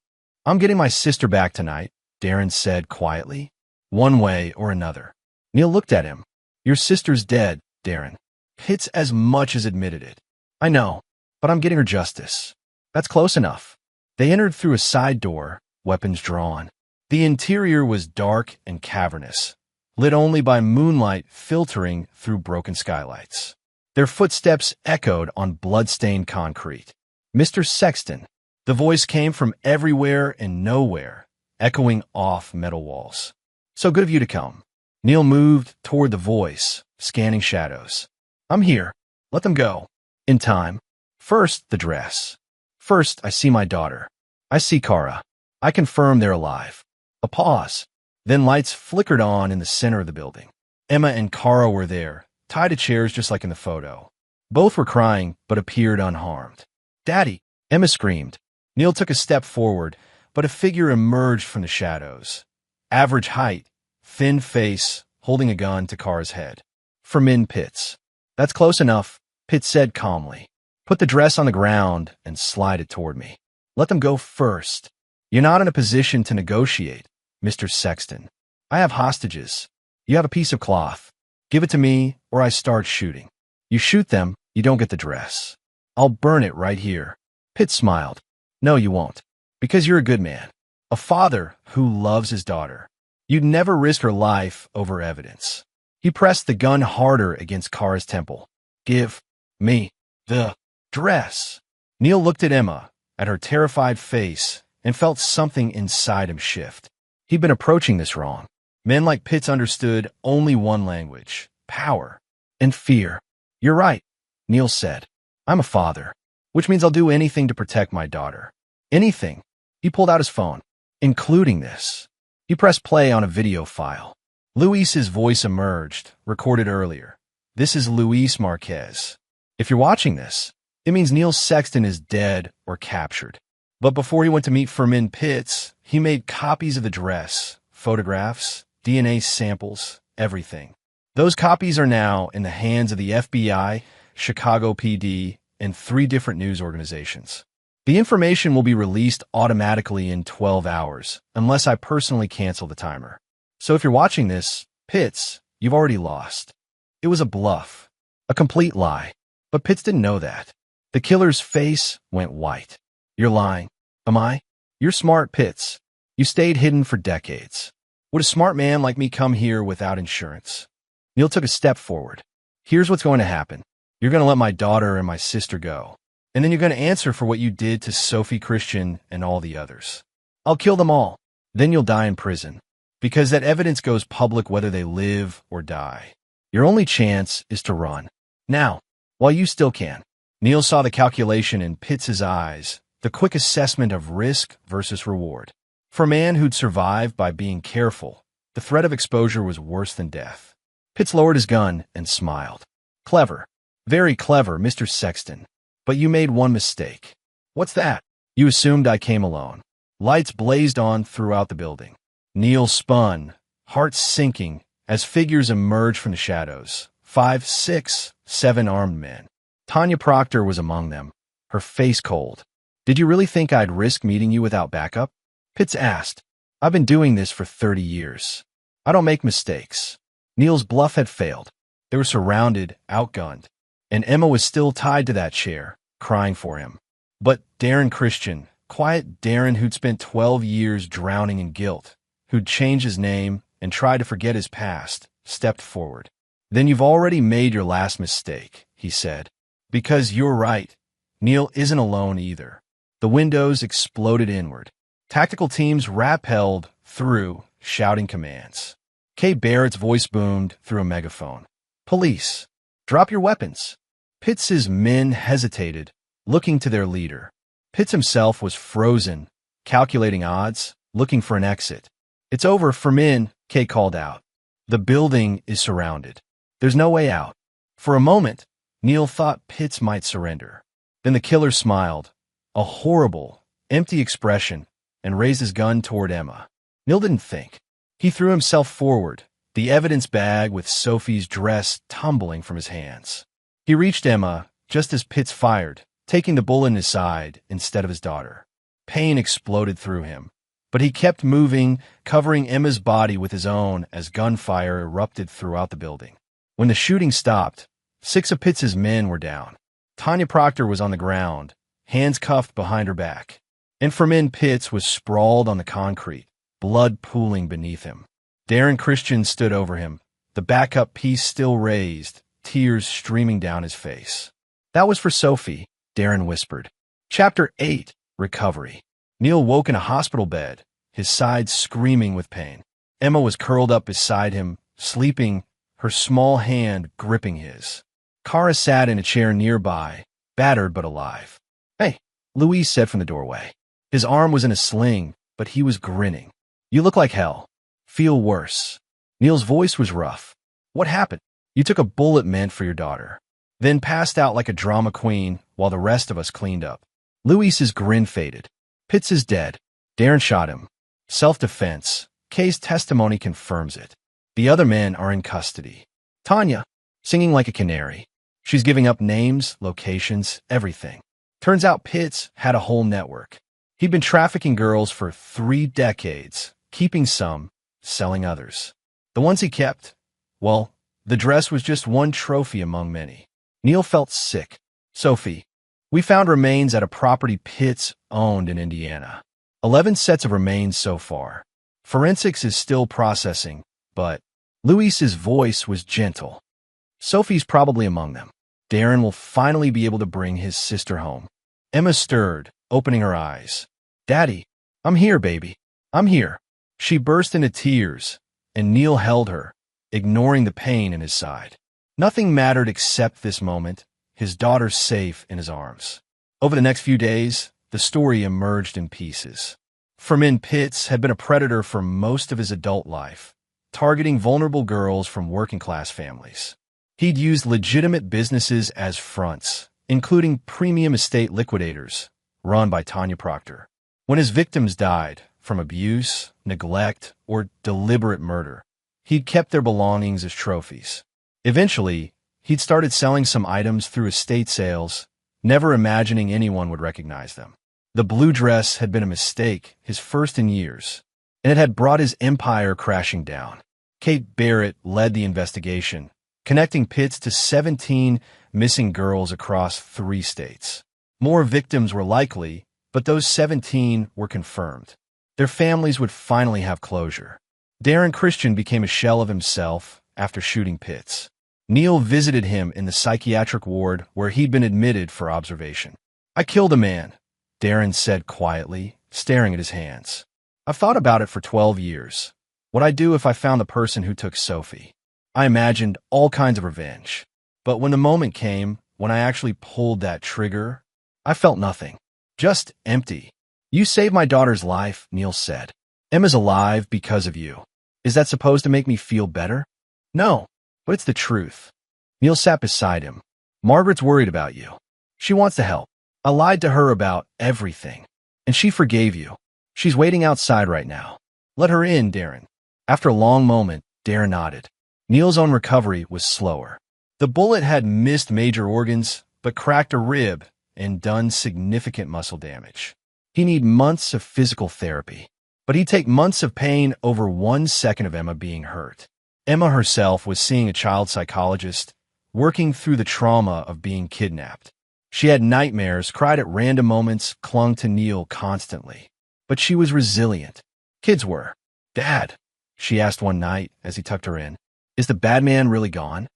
I'm getting my sister back tonight, Darren said quietly. One way or another. Neil looked at him. Your sister's dead, Darren. Pitts as much as admitted it. I know, but I'm getting her justice. That's close enough. They entered through a side door, weapons drawn. The interior was dark and cavernous, lit only by moonlight filtering through broken skylights. Their footsteps echoed on blood-stained concrete. Mr. Sexton. The voice came from everywhere and nowhere, echoing off metal walls. So good of you to come. Neil moved toward the voice, scanning shadows. I'm here. Let them go. In time. First, the dress. First, I see my daughter. I see Kara. I confirm they're alive. A pause. Then lights flickered on in the center of the building. Emma and Kara were there, tied to chairs just like in the photo. Both were crying, but appeared unharmed. Daddy! Emma screamed. Neil took a step forward, but a figure emerged from the shadows. Average height, thin face, holding a gun to Kara's head. Fermin Pitts. That's close enough, Pitts said calmly. Put the dress on the ground and slide it toward me. Let them go first. You're not in a position to negotiate, Mr. Sexton. I have hostages. You have a piece of cloth. Give it to me, or I start shooting. You shoot them, you don't get the dress. I'll burn it right here. Pitts smiled. No, you won't. Because you're a good man. A father who loves his daughter. You'd never risk her life over evidence. He pressed the gun harder against Kara's temple. Give me the dress. Neil looked at Emma, at her terrified face, and felt something inside him shift. He'd been approaching this wrong. Men like Pitts understood only one language, power and fear. You're right, Neil said. I'm a father, which means I'll do anything to protect my daughter. Anything. He pulled out his phone, including this. He pressed play on a video file. Luis's voice emerged, recorded earlier. This is Luis Marquez. If you're watching this, it means Neil Sexton is dead or captured. But before he went to meet Fermin Pitts, he made copies of the dress, photographs, DNA samples, everything. Those copies are now in the hands of the FBI, Chicago PD, and 3 different news organizations. The information will be released automatically in 12 hours, unless I personally cancel the timer. So if you're watching this, Pitts, you've already lost. It was a bluff, a complete lie. But Pitts didn't know that. The killer's face went white. You're lying. Am I? You're smart, Pitts. You stayed hidden for decades. Would a smart man like me come here without insurance? Neil took a step forward. Here's what's going to happen. You're going to let my daughter and my sister go. And then you're going to answer for what you did to Sophie Christian and all the others. I'll kill them all. Then you'll die in prison. Because that evidence goes public whether they live or die. Your only chance is to run. Now, while you still can. Neil saw the calculation in Pitts' eyes, the quick assessment of risk versus reward. For a man who'd survived by being careful, the threat of exposure was worse than death. Pitts lowered his gun and smiled. Clever. Very clever, Mr. Sexton. But you made one mistake. What's that? You assumed I came alone. Lights blazed on throughout the building. Neil spun, heart sinking, as figures emerged from the shadows. 5, 6, 7 armed men. Tanya Proctor was among them, her face cold. Did you really think I'd risk meeting you without backup? Pitts asked. I've been doing this for 30 years. I don't make mistakes. Neil's bluff had failed. They were surrounded, outgunned. And Emma was still tied to that chair, crying for him. But Darren Christian, quiet Darren who'd spent 12 years drowning in guilt, who'd changed his name and tried to forget his past, stepped forward. Then you've already made your last mistake, he said. Because you're right. Neil isn't alone either. The windows exploded inward. Tactical teams rappelled through, shouting commands. Kay Barrett's voice boomed through a megaphone. Police, drop your weapons. Pitts' men hesitated, looking to their leader. Pitts himself was frozen, calculating odds, looking for an exit. It's over for men, Kay called out. The building is surrounded. There's no way out. For a moment, Neil thought Pitts might surrender. Then the killer smiled, a horrible, empty expression, and raised his gun toward Emma. Neil didn't think. He threw himself forward, the evidence bag with Sophie's dress tumbling from his hands. He reached Emma just as Pitts fired, taking the bullet in his side instead of his daughter. Pain exploded through him, but he kept moving, covering Emma's body with his own as gunfire erupted throughout the building. When the shooting stopped, 6 of Pitts' men were down. Tanya Proctor was on the ground, hands cuffed behind her back. And Fermin Pitts was sprawled on the concrete, blood pooling beneath him. Darren Christian stood over him, the backup piece still raised, tears streaming down his face. That was for Sophie, Darren whispered. Chapter 8, Recovery. Neil woke in a hospital bed, his sides screaming with pain. Emma was curled up beside him, sleeping, her small hand gripping his. Kara sat in a chair nearby, battered but alive. Hey, Luis said from the doorway. His arm was in a sling, but he was grinning. You look like hell. Feel worse. Neil's voice was rough. What happened? You took a bullet meant for your daughter, then passed out like a drama queen while the rest of us cleaned up. Luis's grin faded. Pitts is dead. Darren shot him. Self-defense. Kay's testimony confirms it. The other men are in custody. Tanya, singing like a canary. She's giving up names, locations, everything. Turns out Pitts had a whole network. He'd been trafficking girls for 3 decades, keeping some, selling others. The ones he kept, well, the dress was just one trophy among many. Neil felt sick. Sophie, we found remains at a property Pitts owned in Indiana. 11 sets of remains so far. Forensics is still processing, but Luis's voice was gentle. Sophie's probably among them. Darren will finally be able to bring his sister home. Emma stirred, opening her eyes. Daddy, I'm here, baby. I'm here. She burst into tears, and Neil held her, ignoring the pain in his side. Nothing mattered except this moment, his daughter safe in his arms. Over the next few days, the story emerged in pieces. Fermin Pitts had been a predator for most of his adult life, targeting vulnerable girls from working-class families. He'd used legitimate businesses as fronts, including premium estate liquidators, run by Tanya Proctor. When his victims died from abuse, neglect, or deliberate murder, he'd kept their belongings as trophies. Eventually, he'd started selling some items through estate sales, never imagining anyone would recognize them. The blue dress had been a mistake, his first in years, and it had brought his empire crashing down. Kate Barrett led the investigation, connecting Pitts to 17 missing girls across 3 states. More victims were likely, but those 17 were confirmed. Their families would finally have closure. Darren Christian became a shell of himself after shooting Pitts. Neil visited him in the psychiatric ward where he'd been admitted for observation. "I killed a man," Darren said quietly, staring at his hands. "I've thought about it for 12 years. What I'd do if I found the person who took Sophie. I imagined all kinds of revenge. But when the moment came, when I actually pulled that trigger, I felt nothing. Just empty." "You saved my daughter's life," Neil said. "Emma's alive because of you. Is that supposed to make me feel better?" "No, but it's the truth." Neil sat beside him. "Margaret's worried about you. She wants to help. I lied to her about everything, and she forgave you. She's waiting outside right now. Let her in, Darren." After a long moment, Darren nodded. Neil's own recovery was slower. The bullet had missed major organs, but cracked a rib and done significant muscle damage. He needed months of physical therapy, but he'd take months of pain over 1 second of Emma being hurt. Emma herself was seeing a child psychologist, working through the trauma of being kidnapped. She had nightmares, cried at random moments, clung to Neil constantly. But she was resilient. Kids were. "Dad," she asked one night as he tucked her in, "is the bad man really gone?"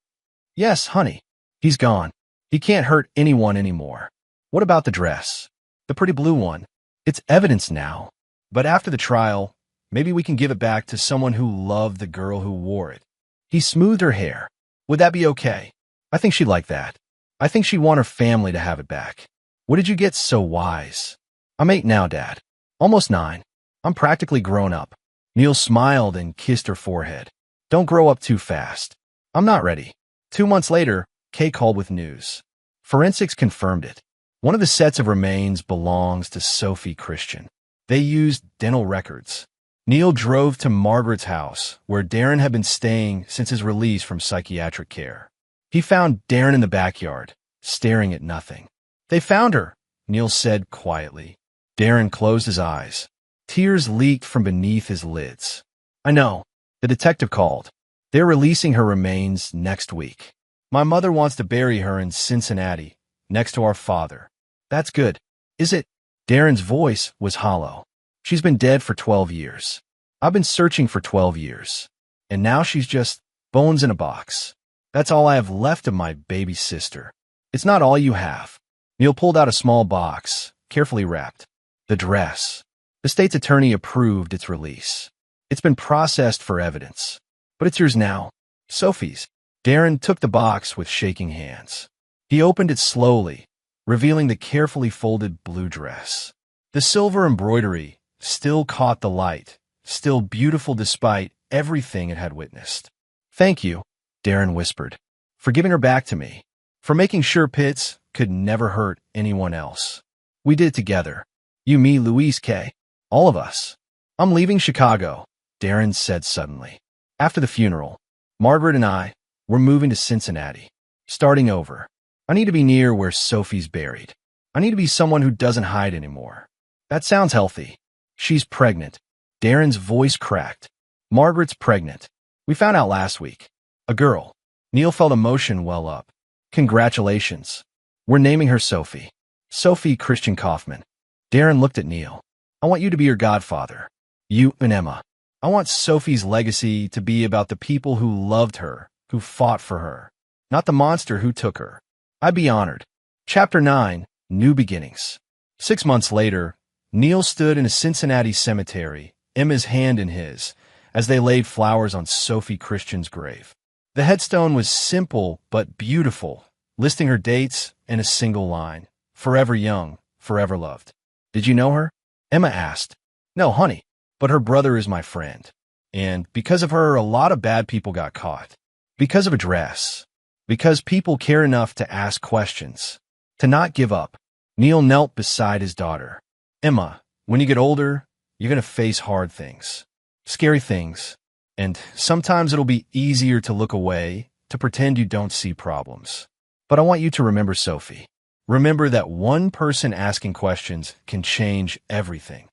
"Yes, honey. He's gone. He can't hurt anyone anymore." "What about the dress? The pretty blue one? It's evidence now. But after the trial, maybe we can give it back to someone who loved the girl who wore it." He smoothed her hair. "Would that be okay? I think she'd like that. I think she'd want her family to have it back." "What did you get so wise?" "I'm 8 now, Dad. Almost 9. I'm practically grown up." Neil smiled and kissed her forehead. "Don't grow up too fast." "I'm not ready." 2 months later, Kay called with news. Forensics confirmed it. One of the sets of remains belongs to Sophie Christian. They used dental records. Neil drove to Margaret's house, where Darren had been staying since his release from psychiatric care. He found Darren in the backyard, staring at nothing. "They found her," Neil said quietly. Darren closed his eyes. Tears leaked from beneath his lids. "I know. The detective called. They're releasing her remains next week. My mother wants to bury her in Cincinnati, next to our father." "That's good. Is it?" Darren's voice was hollow. "She's been dead for 12 years. I've been searching for 12 years. And now she's just bones in a box. That's all I have left of my baby sister." "It's not all you have." Neil pulled out a small box, carefully wrapped. "The dress. The state's attorney approved its release. It's been processed for evidence. But it's yours now. Sophie's." Darren took the box with shaking hands. He opened it slowly, revealing the carefully folded blue dress. The silver embroidery still caught the light, still beautiful despite everything it had witnessed. "Thank you," Darren whispered, "for giving her back to me, for making sure Pitts could never hurt anyone else. We did it together. You, me, Louise, Kay. All of us. I'm leaving Chicago," Darren said suddenly. "After the funeral, Margaret and I, we're moving to Cincinnati. Starting over. I need to be near where Sophie's buried. I need to be someone who doesn't hide anymore." "That sounds healthy." "She's pregnant." Darren's voice cracked. "Margaret's pregnant. We found out last week. A girl." Neil felt emotion well up. "Congratulations. We're naming her Sophie. Sophie Christian Kaufman." Darren looked at Neil. "I want you to be your godfather. You and Emma. I want Sophie's legacy to be about the people who loved her, who fought for her, not the monster who took her. I'd be honored." Chapter 9, New Beginnings. 6 months later, Neil stood in a Cincinnati cemetery, Emma's hand in his, as they laid flowers on Sophie Christian's grave. The headstone was simple but beautiful, listing her dates in a single line. Forever young, forever loved. Did you know her? Emma asked. No, honey, but her brother is my friend. And because of her, a lot of bad people got caught. Because of a dress. Because people care enough to ask questions. To not give up. Neil knelt beside his daughter. Emma, when you get older, you're going to face hard things. Scary things. And sometimes it'll be easier to look away, to pretend you don't see problems. But I want you to remember Sophie. Remember that one person asking questions can change everything.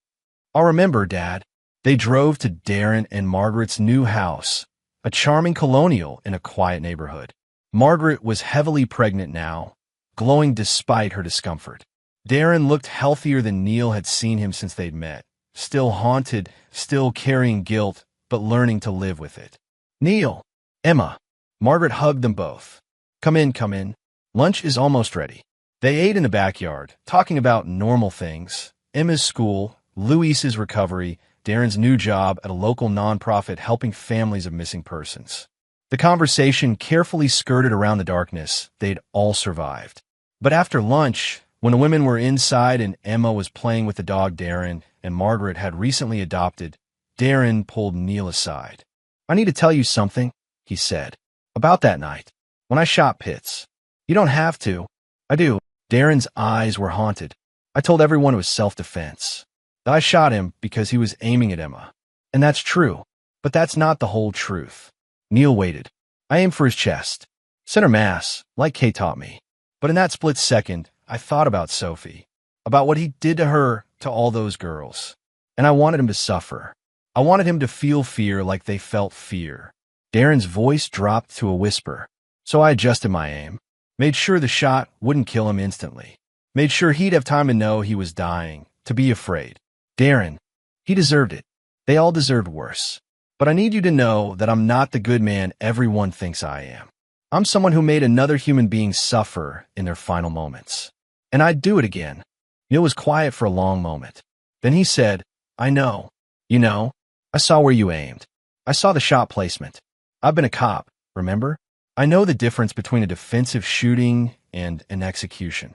I'll remember, Dad. They drove to Darren and Margaret's new house, a charming colonial in a quiet neighborhood. Margaret was heavily pregnant now, glowing despite her discomfort. Darren looked healthier than Neil had seen him since they'd met, still haunted, still carrying guilt, but learning to live with it. Neil, Emma, Margaret hugged them both. Come in, come in. Lunch is almost ready. They ate in the backyard, talking about normal things, Emma's school, Luis's recovery, Darren's new job at a local nonprofit helping families of missing persons. The conversation carefully skirted around the darkness they'd all survived. But after lunch, when the women were inside and Emma was playing with the dog Darren and Margaret had recently adopted, Darren pulled Neil aside. I need to tell you something, he said, about that night, when I shot Pitts. You don't have to. I do. Darren's eyes were haunted. I told everyone it was self-defense. That I shot him because he was aiming at Emma. And that's true. But that's not the whole truth. Neil waited. I aimed for his chest. Center mass, like Kay taught me. But in that split second, I thought about Sophie. About what he did to her, to all those girls. And I wanted him to suffer. I wanted him to feel fear like they felt fear. Darren's voice dropped to a whisper. So I adjusted my aim. Made sure the shot wouldn't kill him instantly. Made sure he'd have time to know he was dying, to be afraid. Darren, he deserved it. They all deserved worse. But I need you to know that I'm not the good man everyone thinks I am. I'm someone who made another human being suffer in their final moments. And I'd do it again. Neil was quiet for a long moment. Then he said, I know. You know, I saw where you aimed. I saw the shot placement. I've been a cop, remember? I know the difference between a defensive shooting and an execution.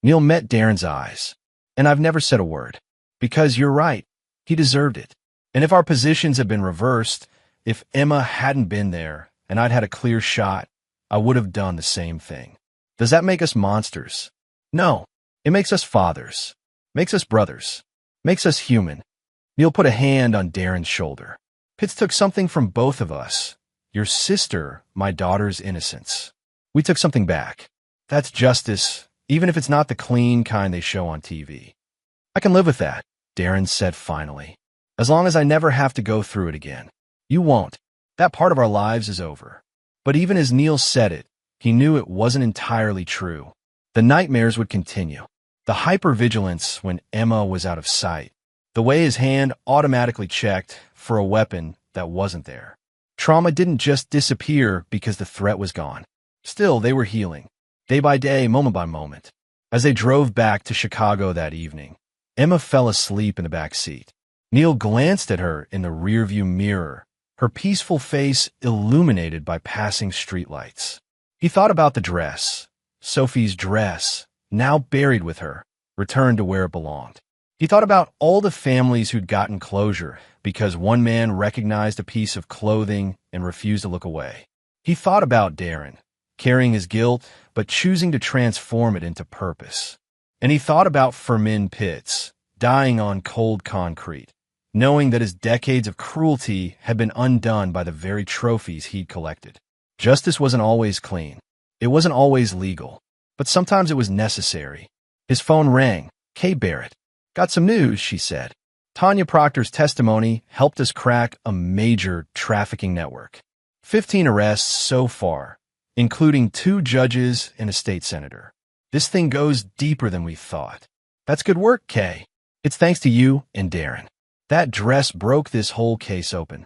Neil met Darren's eyes. And I've never said a word. Because you're right. He deserved it. And if our positions had been reversed, if Emma hadn't been there and I'd had a clear shot, I would have done the same thing. Does that make us monsters? No. It makes us fathers. Makes us brothers. Makes us human. Neil put a hand on Darren's shoulder. Pitts took something from both of us. Your sister, my daughter's innocence. We took something back. That's justice, even if it's not the clean kind they show on TV. I can live with that, Darren said finally. As long as I never have to go through it again. You won't. That part of our lives is over. But even as Neil said it, he knew it wasn't entirely true. The nightmares would continue. The hypervigilance when Emma was out of sight. The way his hand automatically checked for a weapon that wasn't there. Trauma didn't just disappear because the threat was gone. Still, they were healing. Day by day, moment by moment. As they drove back to Chicago that evening, Emma fell asleep in the back seat. Neil glanced at her in the rearview mirror, her peaceful face illuminated by passing streetlights. He thought about the dress, Sophie's dress, now buried with her, returned to where it belonged. He thought about all the families who'd gotten closure because one man recognized a piece of clothing and refused to look away. He thought about Darren, carrying his guilt but choosing to transform it into purpose. And he thought about Fermin Pitts, dying on cold concrete, knowing that his decades of cruelty had been undone by the very trophies he'd collected. Justice wasn't always clean. It wasn't always legal. But sometimes it was necessary. His phone rang. Kay Barrett. Got some news, she said. Tanya Proctor's testimony helped us crack a major trafficking network. 15 arrests so far, including 2 judges and a state senator. This thing goes deeper than we thought. That's good work, Kay. It's thanks to you and Darren. That dress broke this whole case open.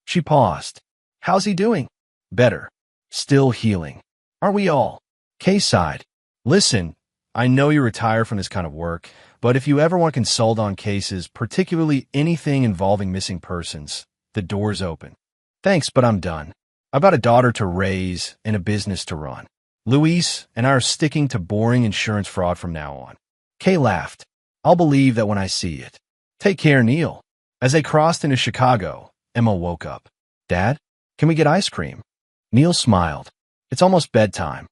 She paused. How's he doing? Better. Still healing. Aren't we all? Kay sighed. Listen, I know you're retired from this kind of work, but if you ever want to consult on cases, particularly anything involving missing persons, the door's open. Thanks, but I'm done. I've got a daughter to raise and a business to run. Luis and I are sticking to boring insurance fraud from now on. Kay laughed. I'll believe that when I see it. Take care, Neil. As they crossed into Chicago, Emma woke up. Dad, can we get ice cream? Neil smiled. It's almost bedtime.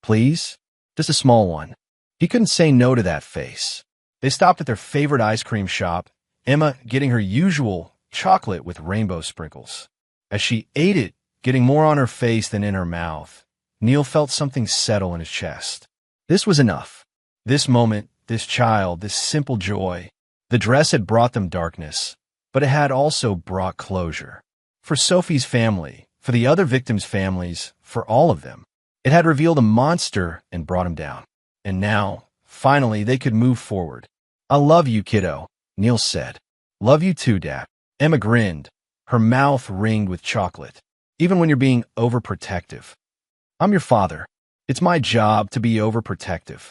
Please? Just a small one. He couldn't say no to that face. They stopped at their favorite ice cream shop, Emma getting her usual chocolate with rainbow sprinkles. As she ate it, getting more on her face than in her mouth, Neil felt something settle in his chest. This was enough. This moment, this child, this simple joy. The dress had brought them darkness, but it had also brought closure. For Sophie's family, for the other victims' families, for all of them. It had revealed a monster and brought him down. And now, finally, they could move forward. I love you, kiddo, Neil said. Love you too, Dad. Emma grinned, her mouth ringed with chocolate. Even when you're being overprotective. I'm your father. It's my job to be overprotective.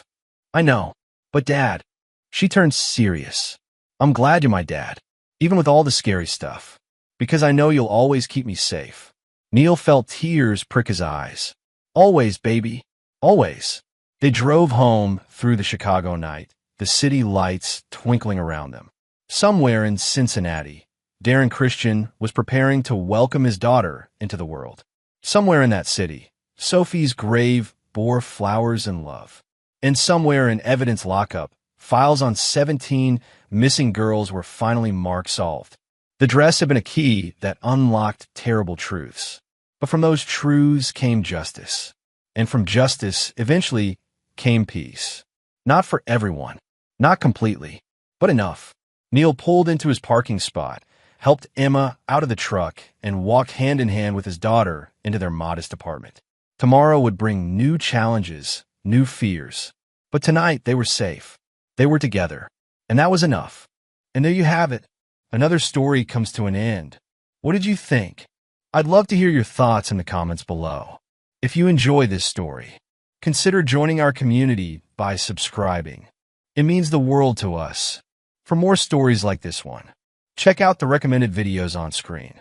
I know, but Dad, she turned serious. I'm glad you're my dad, even with all the scary stuff, because I know you'll always keep me safe. Neil felt tears prick his eyes. Always, baby, always. They drove home through the Chicago night, the city lights twinkling around them. Somewhere in Cincinnati, Darren Christian was preparing to welcome his daughter into the world. Somewhere in that city, Sophie's grave bore flowers and love. And somewhere in evidence lockup, files on 17 missing girls were finally marked solved. The dress had been a key that unlocked terrible truths. But from those truths came justice. And from justice, eventually, came peace. Not for everyone. Not completely. But enough. Neil pulled into his parking spot, helped Emma out of the truck, and walked hand in hand with his daughter into their modest apartment. Tomorrow would bring new challenges, new fears. But tonight they were safe. They were together. And that was enough. And there you have it. Another story comes to an end. What did you think? I'd love to hear your thoughts in the comments below. If you enjoy this story, consider joining our community by subscribing. It means the world to us. For more stories like this one, check out the recommended videos on screen.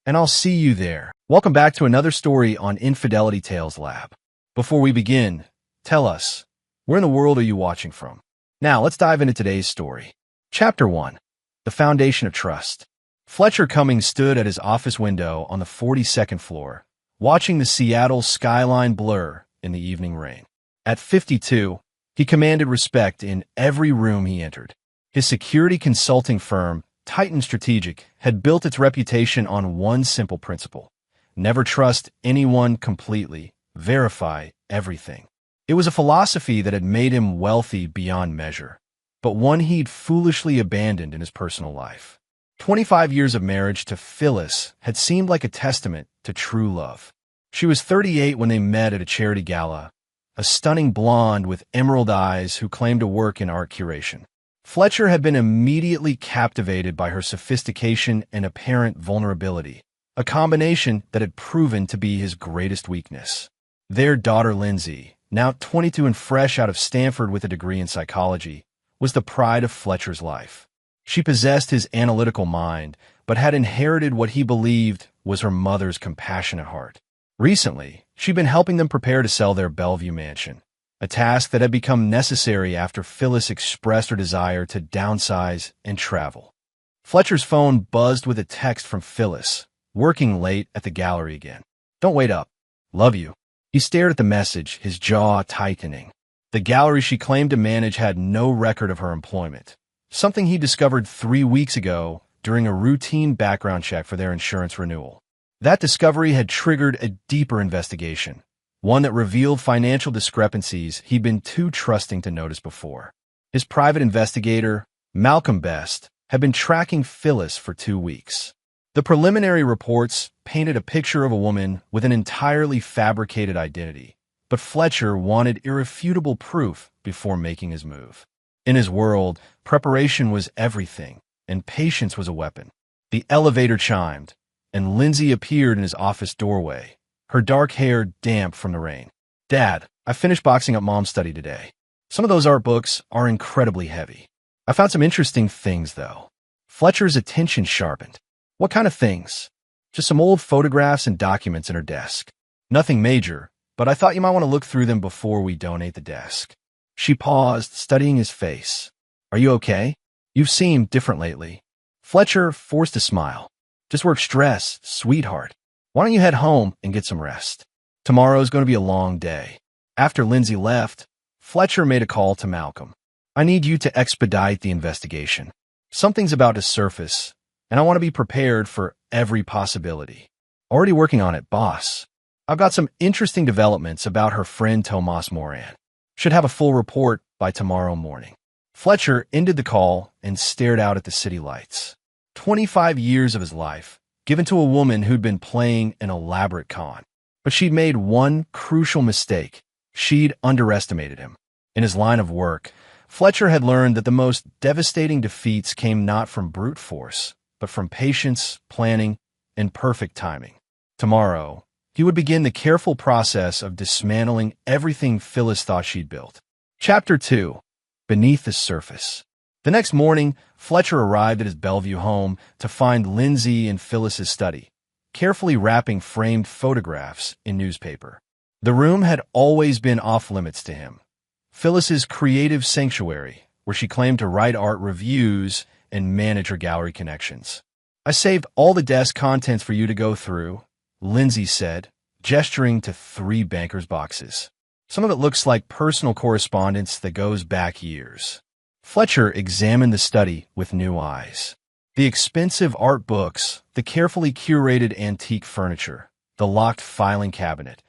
And I'll see you there. Welcome back to another story on Infidelity Tales Lab. Before we begin, tell us, where in the world are you watching from? Now, let's dive into today's story. Chapter 1. The Foundation of Trust. Fletcher Cummings stood at his office window on the 42nd floor, watching the Seattle skyline blur in the evening rain. At 52, he commanded respect in every room he entered. His security consulting firm, Titan Strategic, had built its reputation on one simple principle: never trust anyone completely, verify everything. It was a philosophy that had made him wealthy beyond measure, but one he'd foolishly abandoned in his personal life. 25 years of marriage to Phyllis had seemed like a testament to true love. She was 38 when they met at a charity gala, a stunning blonde with emerald eyes who claimed to work in art curation. Fletcher had been immediately captivated by her sophistication and apparent vulnerability, a combination that had proven to be his greatest weakness. Their daughter Lindsay, now 22 and fresh out of Stanford with a degree in psychology, was the pride of Fletcher's life. She possessed his analytical mind, but had inherited what he believed was her mother's compassionate heart. Recently, she'd been helping them prepare to sell their Bellevue mansion, a task that had become necessary after Phyllis expressed her desire to downsize and travel. Fletcher's phone buzzed with a text from Phyllis, working late at the gallery again. Don't wait up. Love you. He stared at the message, his jaw tightening. The gallery she claimed to manage had no record of her employment, something he discovered 3 weeks ago during a routine background check for their insurance renewal. That discovery had triggered a deeper investigation, one that revealed financial discrepancies he'd been too trusting to notice before. His private investigator, Malcolm Best, had been tracking Phyllis for 2 weeks. The preliminary reports painted a picture of a woman with an entirely fabricated identity, but Fletcher wanted irrefutable proof before making his move. In his world, preparation was everything, and patience was a weapon. The elevator chimed, and Lindsay appeared in his office doorway, her dark hair damp from the rain. Dad, I finished boxing up Mom's study today. Some of those art books are incredibly heavy. I found some interesting things, though. Fletcher's attention sharpened. What kind of things? Just some old photographs and documents in her desk. Nothing major, but I thought you might want to look through them before we donate the desk. She paused, studying his face. Are you okay? You've seemed different lately. Fletcher forced a smile. Just work stress, sweetheart. Why don't you head home and get some rest? Tomorrow's going to be a long day. After Lindsay left, Fletcher made a call to Malcolm. I need you to expedite the investigation. Something's about to surface, and I want to be prepared for every possibility. Already working on it, boss. I've got some interesting developments about her friend Tomas Moran. Should have a full report by tomorrow morning. Fletcher ended the call and stared out at the city lights. 25 years of his life, given to a woman who'd been playing an elaborate con. But she'd made one crucial mistake. She'd underestimated him. In his line of work, Fletcher had learned that the most devastating defeats came not from brute force, but from patience, planning, and perfect timing. Tomorrow, he would begin the careful process of dismantling everything Phyllis thought she'd built. Chapter 2. Beneath the Surface. The next morning, Fletcher arrived at his Bellevue home to find Lindsay in Phyllis's study, carefully wrapping framed photographs in newspaper. The room had always been off-limits to him. Phyllis's creative sanctuary, where she claimed to write art reviews and manage her gallery connections. I saved all the desk contents for you to go through, Lindsay said, gesturing to 3 bankers' boxes. Some of it looks like personal correspondence that goes back years. Fletcher examined the study with new eyes. The expensive art books, the carefully curated antique furniture, the locked filing cabinet,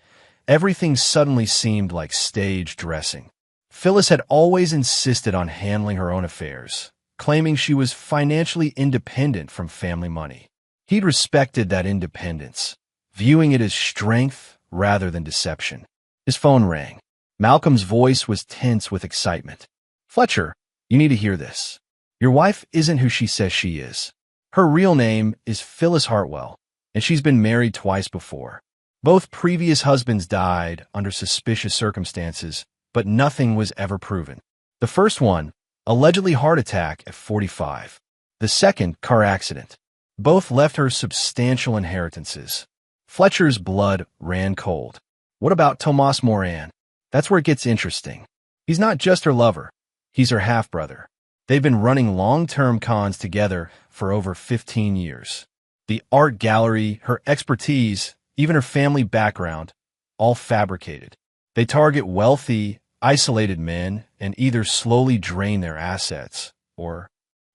everything suddenly seemed like stage dressing. Phyllis had always insisted on handling her own affairs, claiming she was financially independent from family money. He'd respected that independence, viewing it as strength rather than deception. His phone rang. Malcolm's voice was tense with excitement. Fletcher, you need to hear this. Your wife isn't who she says she is. Her real name is Phyllis Hartwell, and she's been married twice before. Both previous husbands died under suspicious circumstances, but nothing was ever proven. The first one, allegedly heart attack at 45. The second, car accident. Both left her substantial inheritances. Fletcher's blood ran cold. What about Tomas Moran? That's where it gets interesting. He's not just her lover. He's her half-brother. They've been running long-term cons together for over 15 years. The art gallery, her expertise, even her family background, all fabricated. They target wealthy, isolated men and either slowly drain their assets, or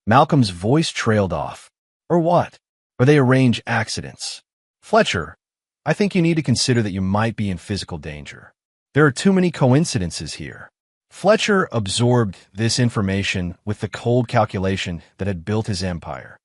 Malcolm's voice trailed off. Or what? Or they arrange accidents. Fletcher, I think you need to consider that you might be in physical danger. There are too many coincidences here. Fletcher absorbed this information with the cold calculation that had built his empire.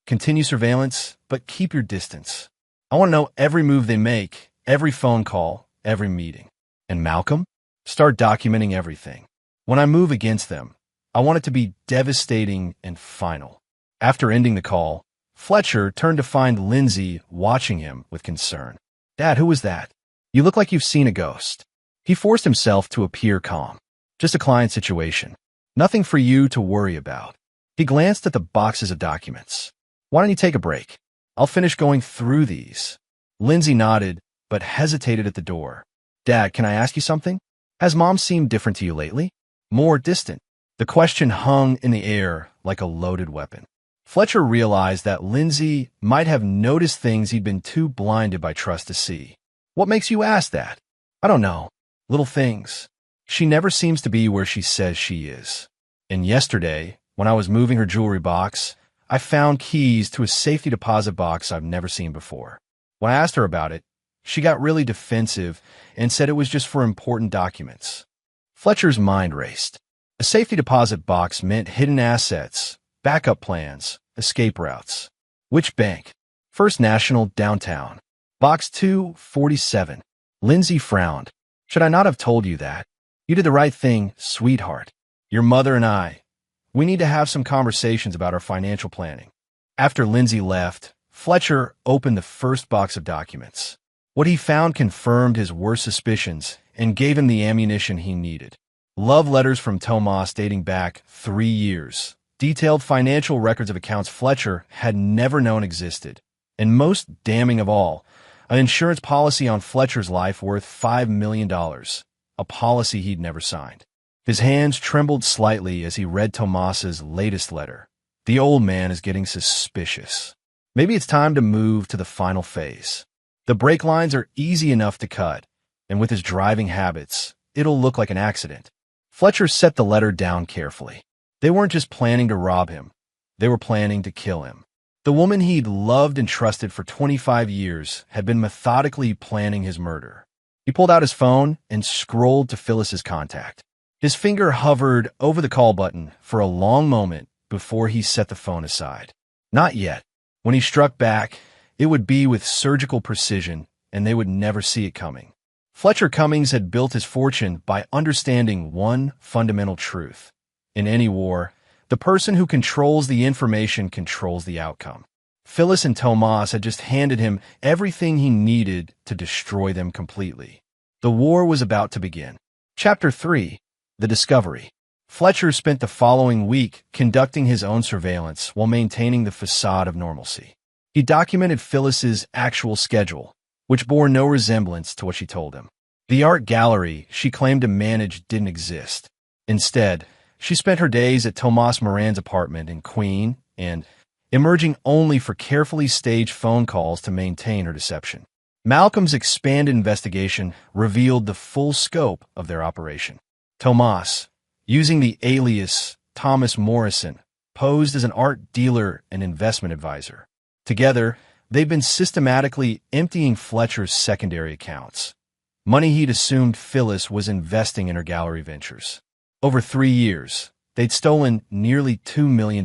Continue surveillance, but keep your distance. I want to know every move they make, every phone call, every meeting. And Malcolm? Start documenting everything. When I move against them, I want it to be devastating and final. After ending the call, Fletcher turned to find Lindsay watching him with concern. Dad, who was that? You look like you've seen a ghost. He forced himself to appear calm. Just a client situation. Nothing for you to worry about. He glanced at the boxes of documents. Why don't you take a break? I'll finish going through these. Lindsay nodded, but hesitated at the door. Dad, can I ask you something? Has Mom seemed different to you lately? More distant. The question hung in the air like a loaded weapon. Fletcher realized that Lindsay might have noticed things he'd been too blinded by trust to see. What makes you ask that? I don't know. Little things. She never seems to be where she says she is. And yesterday, when I was moving her jewelry box, I found keys to a safety deposit box I've never seen before. When I asked her about it, she got really defensive and said it was just for important documents. Fletcher's mind raced. A safety deposit box meant hidden assets, backup plans, escape routes. Which bank? First National, downtown. Box 247. Lindsay frowned. Should I not have told you that? You did the right thing, sweetheart. Your mother and I. We need to have some conversations about our financial planning. After Lindsay left, Fletcher opened the first box of documents. What he found confirmed his worst suspicions and gave him the ammunition he needed. Love letters from Tomas dating back 3 years. Detailed financial records of accounts Fletcher had never known existed. And most damning of all, an insurance policy on Fletcher's life worth $5 million, a policy he'd never signed. His hands trembled slightly as he read Tomas's latest letter. The old man is getting suspicious. Maybe it's time to move to the final phase. The brake lines are easy enough to cut, and with his driving habits, it'll look like an accident. Fletcher set the letter down carefully. They weren't just planning to rob him. They were planning to kill him. The woman he'd loved and trusted for 25 years had been methodically planning his murder. He pulled out his phone and scrolled to Phyllis's contact. His finger hovered over the call button for a long moment before he set the phone aside. Not yet. When he struck back, it would be with surgical precision, and they would never see it coming. Fletcher Cummings had built his fortune by understanding one fundamental truth. In any war, the person who controls the information controls the outcome. Phyllis and Tomas had just handed him everything he needed to destroy them completely. The war was about to begin. Chapter 3. The Discovery. Fletcher spent the following week conducting his own surveillance while maintaining the facade of normalcy. He documented Phyllis's actual schedule, which bore no resemblance to what she told him. The art gallery she claimed to manage didn't exist. Instead, she spent her days at Tomas Moran's apartment in Queen and emerging only for carefully staged phone calls to maintain her deception. Malcolm's expanded investigation revealed the full scope of their operation. Tomas, using the alias Thomas Morrison, posed as an art dealer and investment advisor. Together, they've been systematically emptying Fletcher's secondary accounts, money he'd assumed Phyllis was investing in her gallery ventures. Over 3 years, they'd stolen nearly $2 million.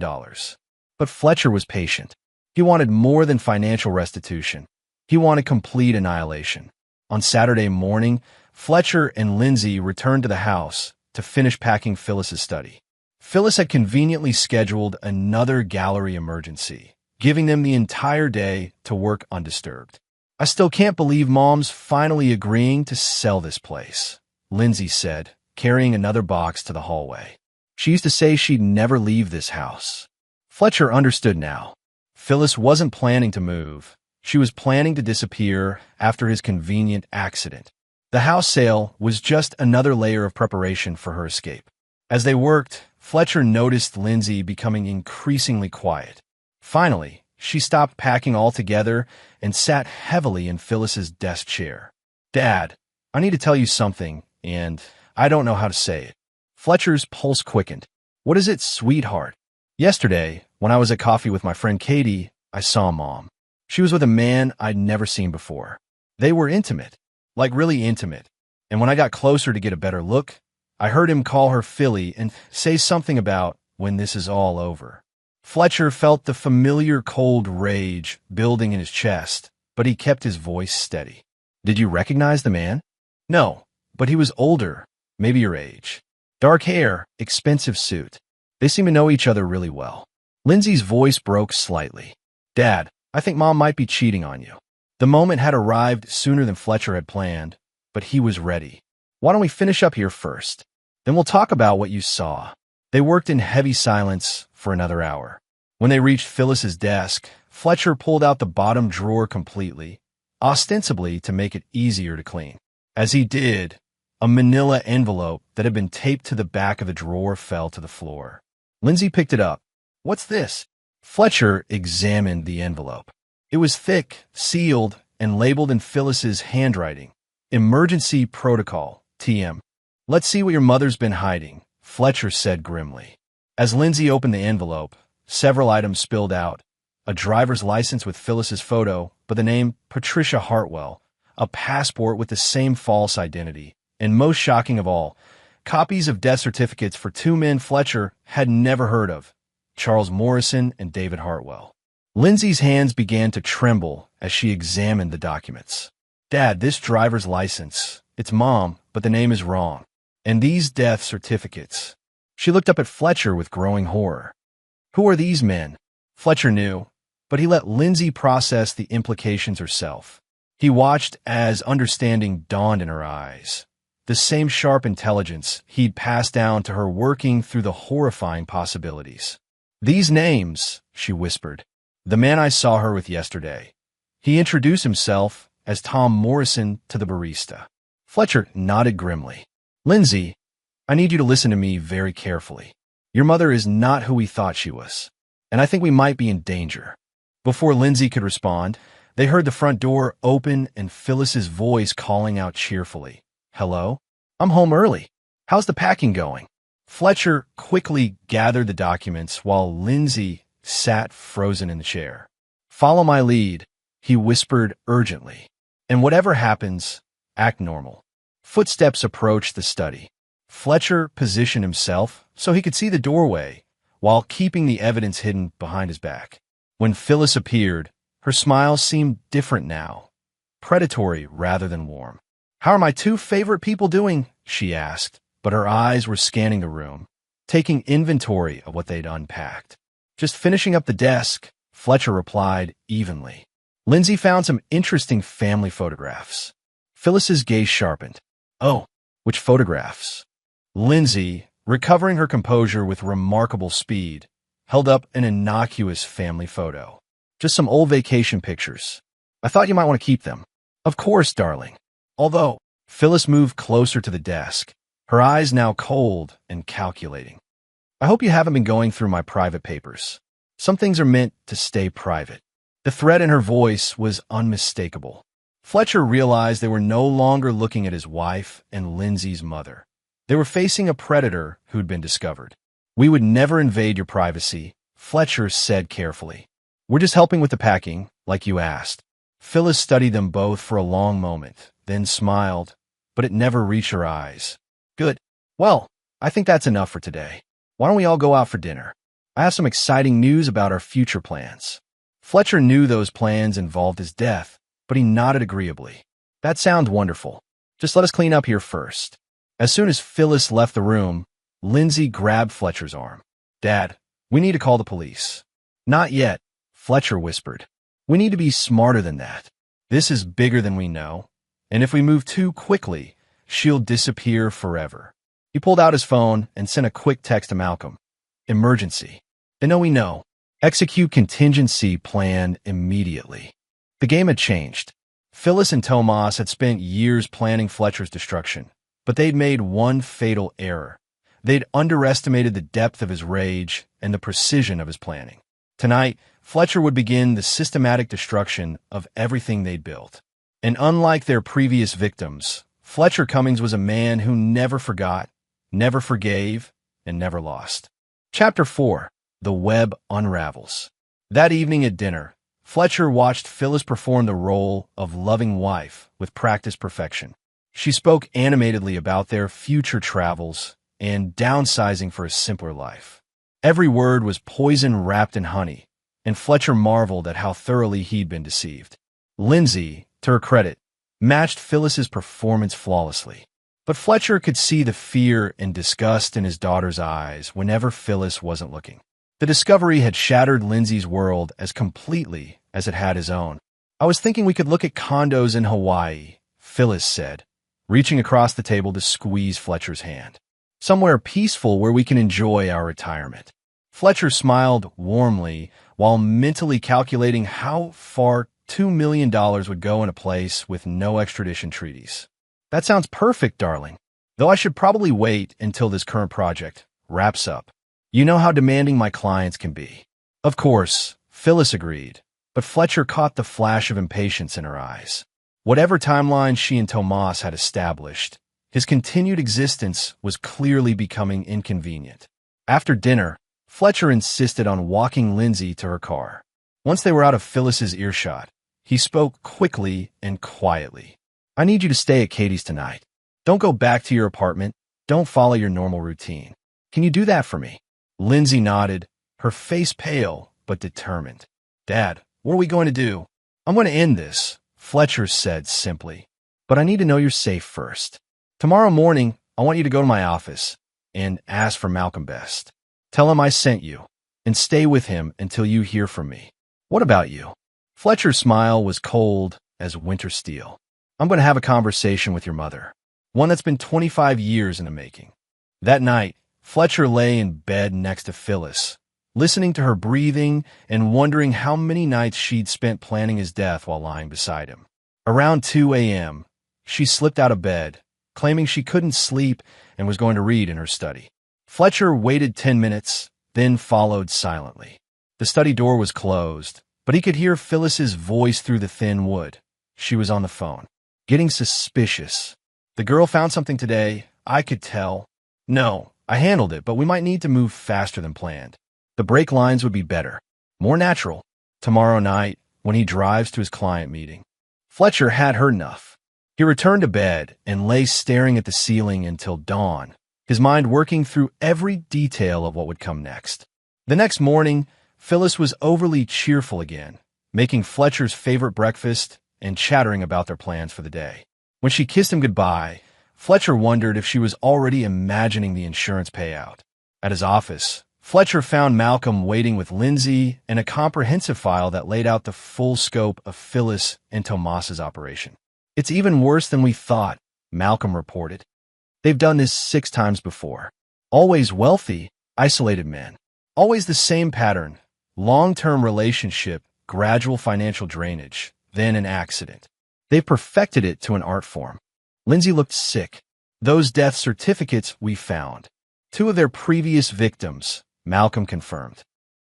But Fletcher was patient. He wanted more than financial restitution. He wanted complete annihilation. On Saturday morning, Fletcher and Lindsay returned to the house to finish packing Phyllis's study. Phyllis had conveniently scheduled another gallery emergency, giving them the entire day to work undisturbed. "I still can't believe Mom's finally agreeing to sell this place," Lindsay said, carrying another box to the hallway. "She used to say she'd never leave this house." Fletcher understood now. Phyllis wasn't planning to move. She was planning to disappear after his convenient accident. The house sale was just another layer of preparation for her escape. As they worked, Fletcher noticed Lindsay becoming increasingly quiet. Finally, she stopped packing altogether and sat heavily in Phyllis's desk chair. "Dad, I need to tell you something, and I don't know how to say it." Fletcher's pulse quickened. "What is it, sweetheart?" "Yesterday, when I was at coffee with my friend Katie, I saw Mom. She was with a man I'd never seen before. They were intimate, like really intimate. And when I got closer to get a better look, I heard him call her Philly and say something about when this is all over." Fletcher felt the familiar cold rage building in his chest, but he kept his voice steady. "Did you recognize the man?" "No, but he was older, maybe your age. Dark hair, expensive suit. They seem to know each other really well." Lindsay's voice broke slightly. "Dad, I think Mom might be cheating on you." The moment had arrived sooner than Fletcher had planned, but he was ready. "Why don't we finish up here first? Then we'll talk about what you saw." They worked in heavy silence for another hour. When they reached Phyllis's desk, Fletcher pulled out the bottom drawer completely, ostensibly to make it easier to clean. As he did, a manila envelope that had been taped to the back of the drawer fell to the floor. Lindsay picked it up. "What's this?" Fletcher examined the envelope. It was thick, sealed, and labeled in Phyllis's handwriting. "Emergency Protocol, TM. Let's see what your mother's been hiding," Fletcher said grimly. As Lindsay opened the envelope, several items spilled out. A driver's license with Phyllis's photo, but the name Patricia Hartwell, a passport with the same false identity, and most shocking of all, copies of death certificates for 2 men Fletcher had never heard of, Charles Morrison and David Hartwell. Lindsay's hands began to tremble as she examined the documents. "Dad, this driver's license, it's Mom, but the name is wrong. And these death certificates." She looked up at Fletcher with growing horror. Who are these men? Fletcher knew, but he let Lindsay process the implications herself. He watched as understanding dawned in her eyes. The same sharp intelligence he'd passed down to her working through the horrifying possibilities. "These names," she whispered. "The man I saw her with yesterday, He introduced himself as Tom Morrison to the barista. Fletcher nodded grimly. Lindsay, I need you to listen to me very carefully. Your mother is not who we thought she was, and I think we might be in danger. Before Lindsay could respond, they heard the front door open and Phyllis's voice calling out cheerfully. Hello? I'm home early. How's the packing going? Fletcher quickly gathered the documents while Lindsay sat frozen in the chair. Follow my lead, he whispered urgently. And whatever happens, act normal. Footsteps approached the study. Fletcher positioned himself so he could see the doorway while keeping the evidence hidden behind his back. When Phyllis appeared, her smile seemed different now, predatory rather than warm. How are my two favorite people doing? She asked, but her eyes were scanning the room, taking inventory of what they'd unpacked. Just finishing up the desk, Fletcher replied evenly. Lindsay found some interesting family photographs. Phyllis's gaze sharpened. Oh, which photographs? Lindsay, recovering her composure with remarkable speed, held up an innocuous family photo. Just some old vacation pictures. I thought you might want to keep them. Of course, darling. Although, Phyllis moved closer to the desk, her eyes now cold and calculating. I hope you haven't been going through my private papers. Some things are meant to stay private. The threat in her voice was unmistakable. Fletcher realized they were no longer looking at his wife and Lindsay's mother. They were facing a predator who'd been discovered. We would never invade your privacy, Fletcher said carefully. We're just helping with the packing, like you asked. Phyllis studied them both for a long moment, then smiled, but it never reached her eyes. Good. Well, I think that's enough for today. Why don't we all go out for dinner? I have some exciting news about our future plans. Fletcher knew those plans involved his death, but he nodded agreeably. That sounds wonderful. Just let us clean up here first. As soon as Phyllis left the room, Lindsay grabbed Fletcher's arm. Dad, we need to call the police. Not yet, Fletcher whispered. We need to be smarter than that. This is bigger than we know, and if we move too quickly, she'll disappear forever. He pulled out his phone and sent a quick text to Malcolm. Emergency. They know we know. Execute contingency plan immediately. The game had changed. Phyllis and Tomas had spent years planning Fletcher's destruction, but they'd made one fatal error. They'd underestimated the depth of his rage and the precision of his planning. Tonight, Fletcher would begin the systematic destruction of everything they'd built. And unlike their previous victims, Fletcher Cummings was a man who never forgot, never forgave, and never lost. Chapter 4. The Web Unravels. That evening at dinner, Fletcher watched Phyllis perform the role of loving wife with practiced perfection. She spoke animatedly about their future travels and downsizing for a simpler life. Every word was poison wrapped in honey, and Fletcher marveled at how thoroughly he'd been deceived. Lindsay, to her credit, matched Phyllis's performance flawlessly. But Fletcher could see the fear and disgust in his daughter's eyes whenever Phyllis wasn't looking. The discovery had shattered Lindsay's world as completely as it had his own. I was thinking we could look at condos in Hawaii, Phyllis said, reaching across the table to squeeze Fletcher's hand. Somewhere peaceful where we can enjoy our retirement. Fletcher smiled warmly while mentally calculating how far $2 million would go in a place with no extradition treaties. That sounds perfect, darling. Though I should probably wait until this current project wraps up. You know how demanding my clients can be. Of course, Phyllis agreed, but Fletcher caught the flash of impatience in her eyes. Whatever timeline she and Tomas had established, his continued existence was clearly becoming inconvenient. After dinner, Fletcher insisted on walking Lindsay to her car. Once they were out of Phyllis's earshot, he spoke quickly and quietly. I need you to stay at Katie's tonight. Don't go back to your apartment. Don't follow your normal routine. Can you do that for me? Lindsay nodded, her face pale but determined. Dad, what are we going to do? I'm going to end this, Fletcher said simply. But I need to know you're safe first. Tomorrow morning, I want you to go to my office and ask for Malcolm Best. Tell him I sent you, and stay with him until you hear from me. What about you? Fletcher's smile was cold as winter steel. I'm going to have a conversation with your mother, one that's been 25 years in the making. That night, Fletcher lay in bed next to Phyllis, listening to her breathing and wondering how many nights she'd spent planning his death while lying beside him. Around 2 a.m., she slipped out of bed, claiming she couldn't sleep and was going to read in her study. Fletcher waited 10 minutes, then followed silently. The study door was closed, but he could hear Phyllis's voice through the thin wood. She was on the phone, getting suspicious. "The girl found something today, I could tell." "No, I handled it, but we might need to move faster than planned. The brake lines would be better, more natural, tomorrow night when he drives to his client meeting." Fletcher had heard enough. He returned to bed and lay staring at the ceiling until dawn, his mind working through every detail of what would come next. The next morning, Phyllis was overly cheerful again, making Fletcher's favorite breakfast and chattering about their plans for the day. When she kissed him goodbye, Fletcher wondered if she was already imagining the insurance payout. At his office, Fletcher found Malcolm waiting with Lindsay and a comprehensive file that laid out the full scope of Phyllis and Tomas's operation. "It's even worse than we thought," Malcolm reported. "They've done this 6 times before. Always wealthy, isolated men. Always the same pattern. Long-term relationship, gradual financial drainage, then an accident. They've perfected it to an art form." Lindsay looked sick. "Those death certificates we found. 2 of their previous victims," Malcolm confirmed.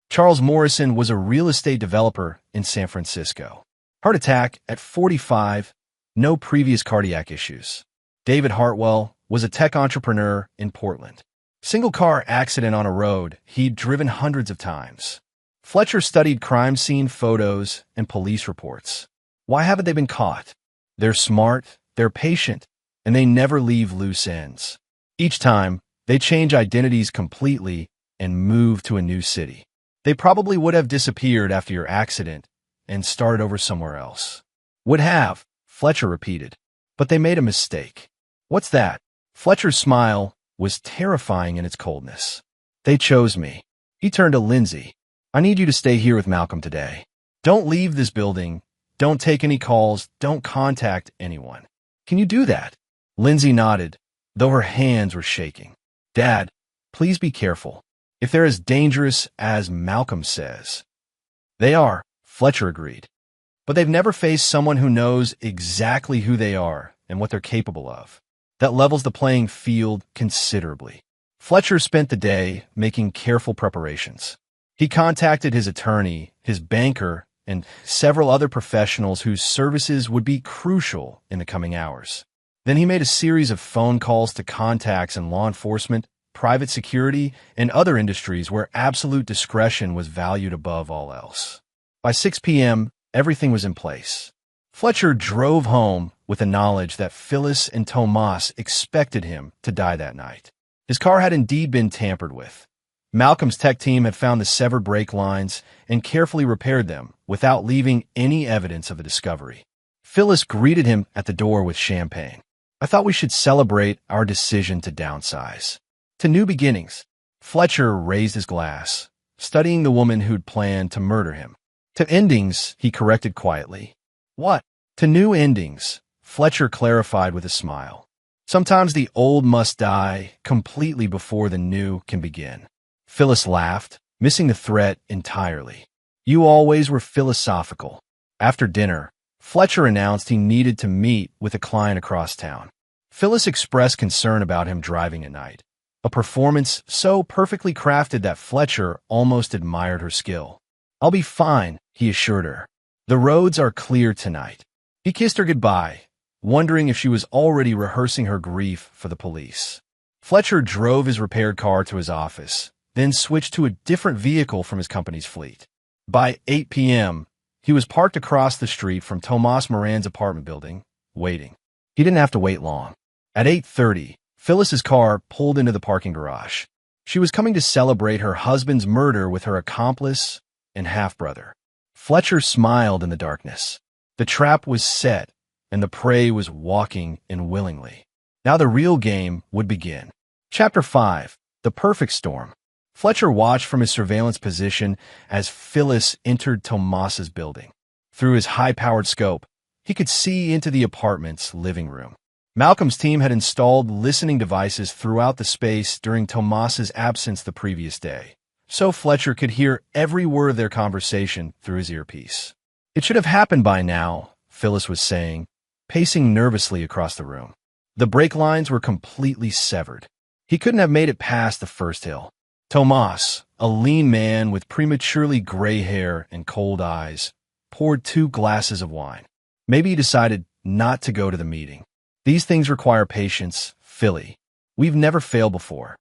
Charles Morrison was a real estate developer in San Francisco. Heart attack at 45, no previous cardiac issues. David Hartwell was a tech entrepreneur in Portland. Single car accident on a road he'd driven hundreds of times. Fletcher studied crime scene photos and police reports. Why haven't they been caught? They're smart, they're patient, and they never leave loose ends. Each time, they change identities completely and move to a new city. They probably would have disappeared after your accident and started over somewhere else. "Would have," Fletcher repeated. "But they made a mistake." "What's that?" Fletcher's smile was terrifying in its coldness. "They chose me." He turned to Lindsay. "I need you to stay here with Malcolm today. Don't leave this building. Don't take any calls. Don't contact anyone. Can you do that?" Lindsay nodded, though her hands were shaking. "Dad, please be careful. If they're as dangerous as Malcolm says." "They are," Fletcher agreed. "But they've never faced someone who knows exactly who they are and what they're capable of. That levels the playing field considerably." Fletcher spent the day making careful preparations. He contacted his attorney, his banker, and several other professionals whose services would be crucial in the coming hours. Then he made a series of phone calls to contacts in law enforcement, private security, and other industries where absolute discretion was valued above all else. By 6 p.m., everything was in place. Fletcher drove home with the knowledge that Phyllis and Tomas expected him to die that night. His car had indeed been tampered with. Malcolm's tech team had found the severed brake lines and carefully repaired them without leaving any evidence of a discovery. Phyllis greeted him at the door with champagne. "I thought we should celebrate our decision to downsize. To new beginnings." Fletcher raised his glass, studying the woman who'd planned to murder him. "To endings," he corrected quietly. "What?" "To new endings," Fletcher clarified with a smile. "Sometimes the old must die completely before the new can begin." Phyllis laughed, missing the threat entirely. "You always were philosophical." After dinner, Fletcher announced he needed to meet with a client across town. Phyllis expressed concern about him driving at night, a performance so perfectly crafted that Fletcher almost admired her skill. "I'll be fine," he assured her. "The roads are clear tonight." He kissed her goodbye, wondering if she was already rehearsing her grief for the police. Fletcher drove his repaired car to his office, then switched to a different vehicle from his company's fleet. By 8 p.m., he was parked across the street from Tomas Moran's apartment building, waiting. He didn't have to wait long. At 8:30, Phyllis's car pulled into the parking garage. She was coming to celebrate her husband's murder with her accomplice and half-brother. Fletcher smiled in the darkness. The trap was set, and the prey was walking in willingly. Now the real game would begin. Chapter 5. The Perfect Storm. Fletcher watched from his surveillance position as Phyllis entered Tomas's building. Through his high-powered scope, he could see into the apartment's living room. Malcolm's team had installed listening devices throughout the space during Tomas's absence the previous day, so Fletcher could hear every word of their conversation through his earpiece. It should have happened by now, Phyllis was saying, pacing nervously across the room. The brake lines were completely severed. He couldn't have made it past the first hill. Tomas, a lean man with prematurely gray hair and cold eyes, poured 2 glasses of wine. Maybe he decided not to go to the meeting. These things require patience, Philly. We've never failed before.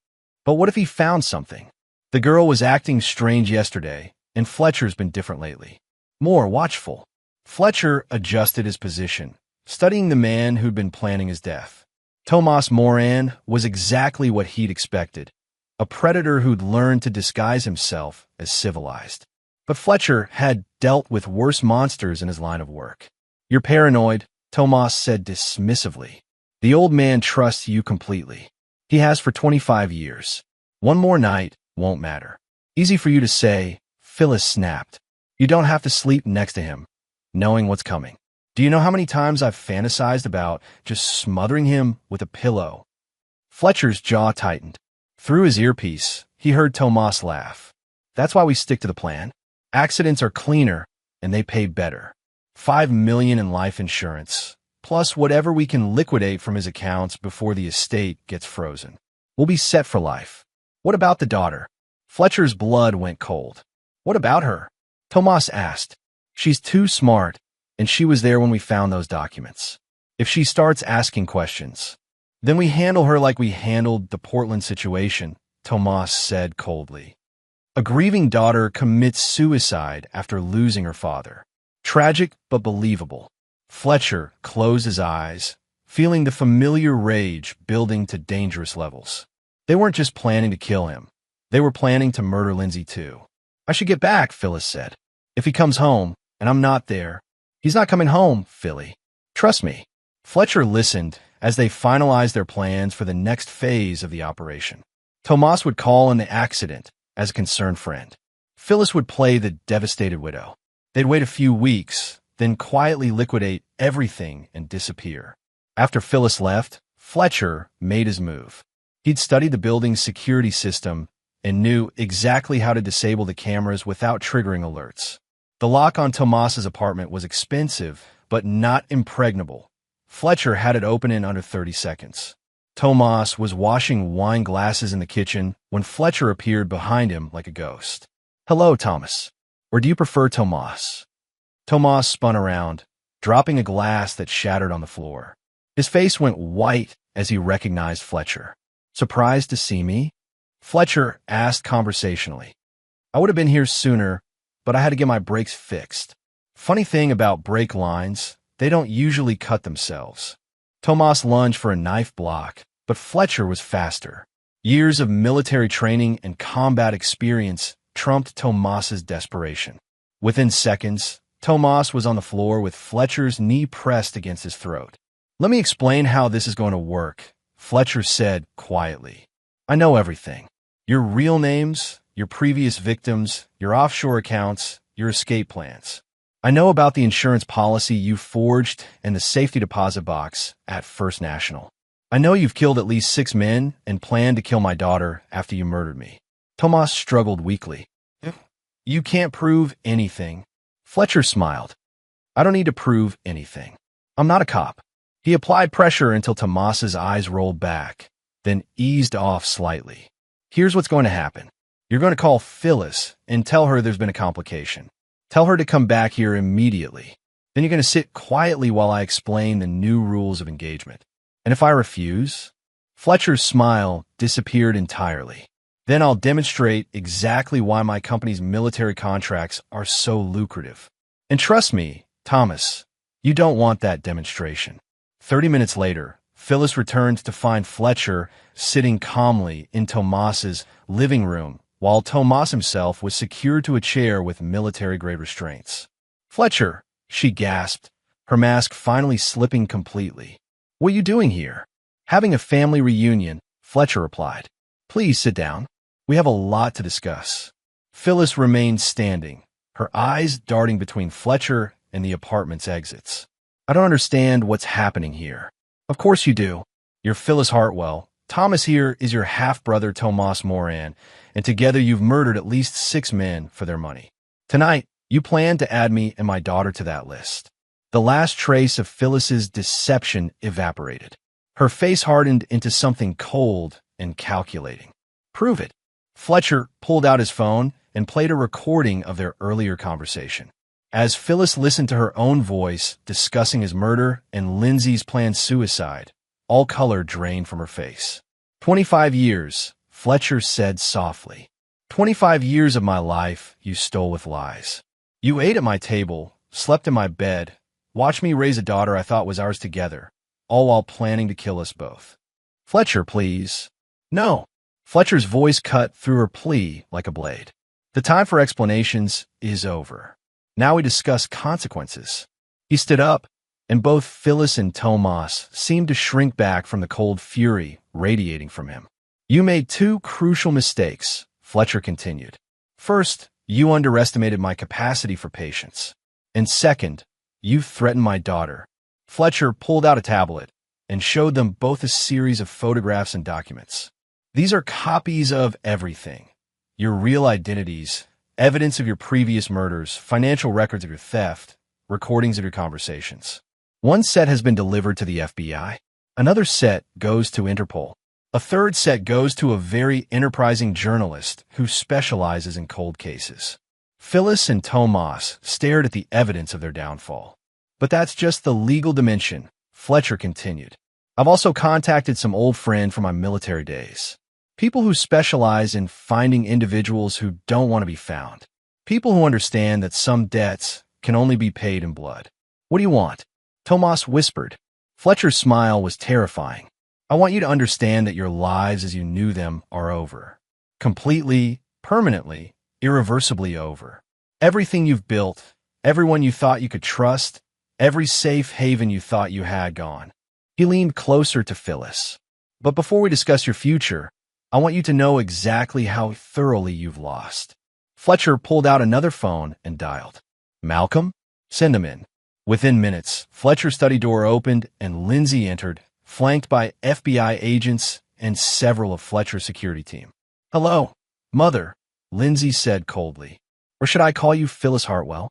But what if he found something? The girl was acting strange yesterday, and Fletcher's been different lately. More watchful. Fletcher adjusted his position, studying the man who'd been planning his death. Tomas Moran was exactly what he'd expected, a predator who'd learned to disguise himself as civilized. But Fletcher had dealt with worse monsters in his line of work. "You're paranoid," Tomas said dismissively. "The old man trusts you completely. He has for 25 years. One more night won't matter." "Easy for you to say," Phyllis snapped. "You don't have to sleep next to him, knowing what's coming. Do you know how many times I've fantasized about just smothering him with a pillow?" Fletcher's jaw tightened. Through his earpiece, he heard Tomas laugh. "That's why we stick to the plan. Accidents are cleaner, and they pay better. $5 million in life insurance, plus whatever we can liquidate from his accounts before the estate gets frozen. We'll be set for life." "What about the daughter?" Fletcher's blood went cold. "What about her?" Tomas asked. "She's too smart, and she was there when we found those documents. If she starts asking questions, then we handle her like we handled the Portland situation," Tomas said coldly. "A grieving daughter commits suicide after losing her father. Tragic but believable." Fletcher closed his eyes, feeling the familiar rage building to dangerous levels. They weren't just planning to kill him. They were planning to murder Lindsay too. "I should get back," Phyllis said. "If he comes home, and I'm not there." "He's not coming home, Philly. Trust me." Fletcher listened as they finalized their plans for the next phase of the operation. Tomas would call in the accident as a concerned friend. Phyllis would play the devastated widow. They'd wait a few weeks, then quietly liquidate everything and disappear. After Phyllis left, Fletcher made his move. He'd studied the building's security system and knew exactly how to disable the cameras without triggering alerts. The lock on Tomas's apartment was expensive, but not impregnable. Fletcher had it open in under 30 seconds. Tomas was washing wine glasses in the kitchen when Fletcher appeared behind him like a ghost. "Hello, Thomas. Or do you prefer Tomas?" Tomas spun around, dropping a glass that shattered on the floor. His face went white as he recognized Fletcher. "Surprised to see me?" Fletcher asked conversationally. "I would have been here sooner, but I had to get my brakes fixed. Funny thing about brake lines, they don't usually cut themselves." Tomas lunged for a knife block, but Fletcher was faster. Years of military training and combat experience trumped Tomas's desperation. Within seconds, Tomas was on the floor with Fletcher's knee pressed against his throat. "Let me explain how this is going to work," Fletcher said quietly. "I know everything. Your real names, your previous victims, your offshore accounts, your escape plans. I know about the insurance policy you forged and the safety deposit box at First National. I know you've killed at least 6 men and planned to kill my daughter after you murdered me." Tomas struggled weakly. "You can't prove anything." Fletcher smiled. "I don't need to prove anything. I'm not a cop." He applied pressure until Tomas's eyes rolled back, then eased off slightly. "Here's what's going to happen. You're going to call Phyllis and tell her there's been a complication. Tell her to come back here immediately. Then you're going to sit quietly while I explain the new rules of engagement. And if I refuse?" Fletcher's smile disappeared entirely. "Then I'll demonstrate exactly why my company's military contracts are so lucrative. And trust me, Thomas, you don't want that demonstration." 30 minutes later, Phyllis returned to find Fletcher sitting calmly in Tomas's living room, while Tomas himself was secured to a chair with military-grade restraints. "Fletcher," she gasped, her mask finally slipping completely. "What are you doing here?" "Having a family reunion," Fletcher replied. "Please sit down. We have a lot to discuss." Phyllis remained standing, her eyes darting between Fletcher and the apartment's exits. "I don't understand what's happening here." "Of course you do. You're Phyllis Hartwell, Thomas here is your half-brother Tomas Moran, and together you've murdered at least 6 men for their money. Tonight, you plan to add me and my daughter to that list." The last trace of Phyllis's deception evaporated. Her face hardened into something cold and calculating. "Prove it." Fletcher pulled out his phone and played a recording of their earlier conversation. As Phyllis listened to her own voice discussing his murder and Lindsay's planned suicide, all color drained from her face. 25 years, Fletcher said softly. 25 years of my life you stole with lies. You ate at my table, slept in my bed, watched me raise a daughter I thought was ours together, all while planning to kill us both. Fletcher, please. No. Fletcher's voice cut through her plea like a blade. The time for explanations is over. Now we discuss consequences. He stood up, and both Phyllis and Tomas seemed to shrink back from the cold fury radiating from him. You made 2 crucial mistakes, Fletcher continued. First, you underestimated my capacity for patience. And second, you threatened my daughter. Fletcher pulled out a tablet and showed them both a series of photographs and documents. These are copies of everything. Your real identities, evidence of your previous murders, financial records of your theft, recordings of your conversations. One set has been delivered to the FBI. Another set goes to Interpol. A third set goes to a very enterprising journalist who specializes in cold cases. Phyllis and Tomas stared at the evidence of their downfall. But that's just the legal dimension, Fletcher continued. I've also contacted some old friends from my military days. People who specialize in finding individuals who don't want to be found. People who understand that some debts can only be paid in blood. What do you want? Tomas whispered. Fletcher's smile was terrifying. I want you to understand that your lives as you knew them are over. Completely, permanently, irreversibly over. Everything you've built, everyone you thought you could trust, every safe haven you thought you had gone. He leaned closer to Phyllis. But before we discuss your future, I want you to know exactly how thoroughly you've lost. Fletcher pulled out another phone and dialed. Malcolm? Send him in. Within minutes, Fletcher's study door opened and Lindsay entered, flanked by FBI agents and several of Fletcher's security team. Hello, Mother, Lindsay said coldly. Or should I call you Phyllis Hartwell?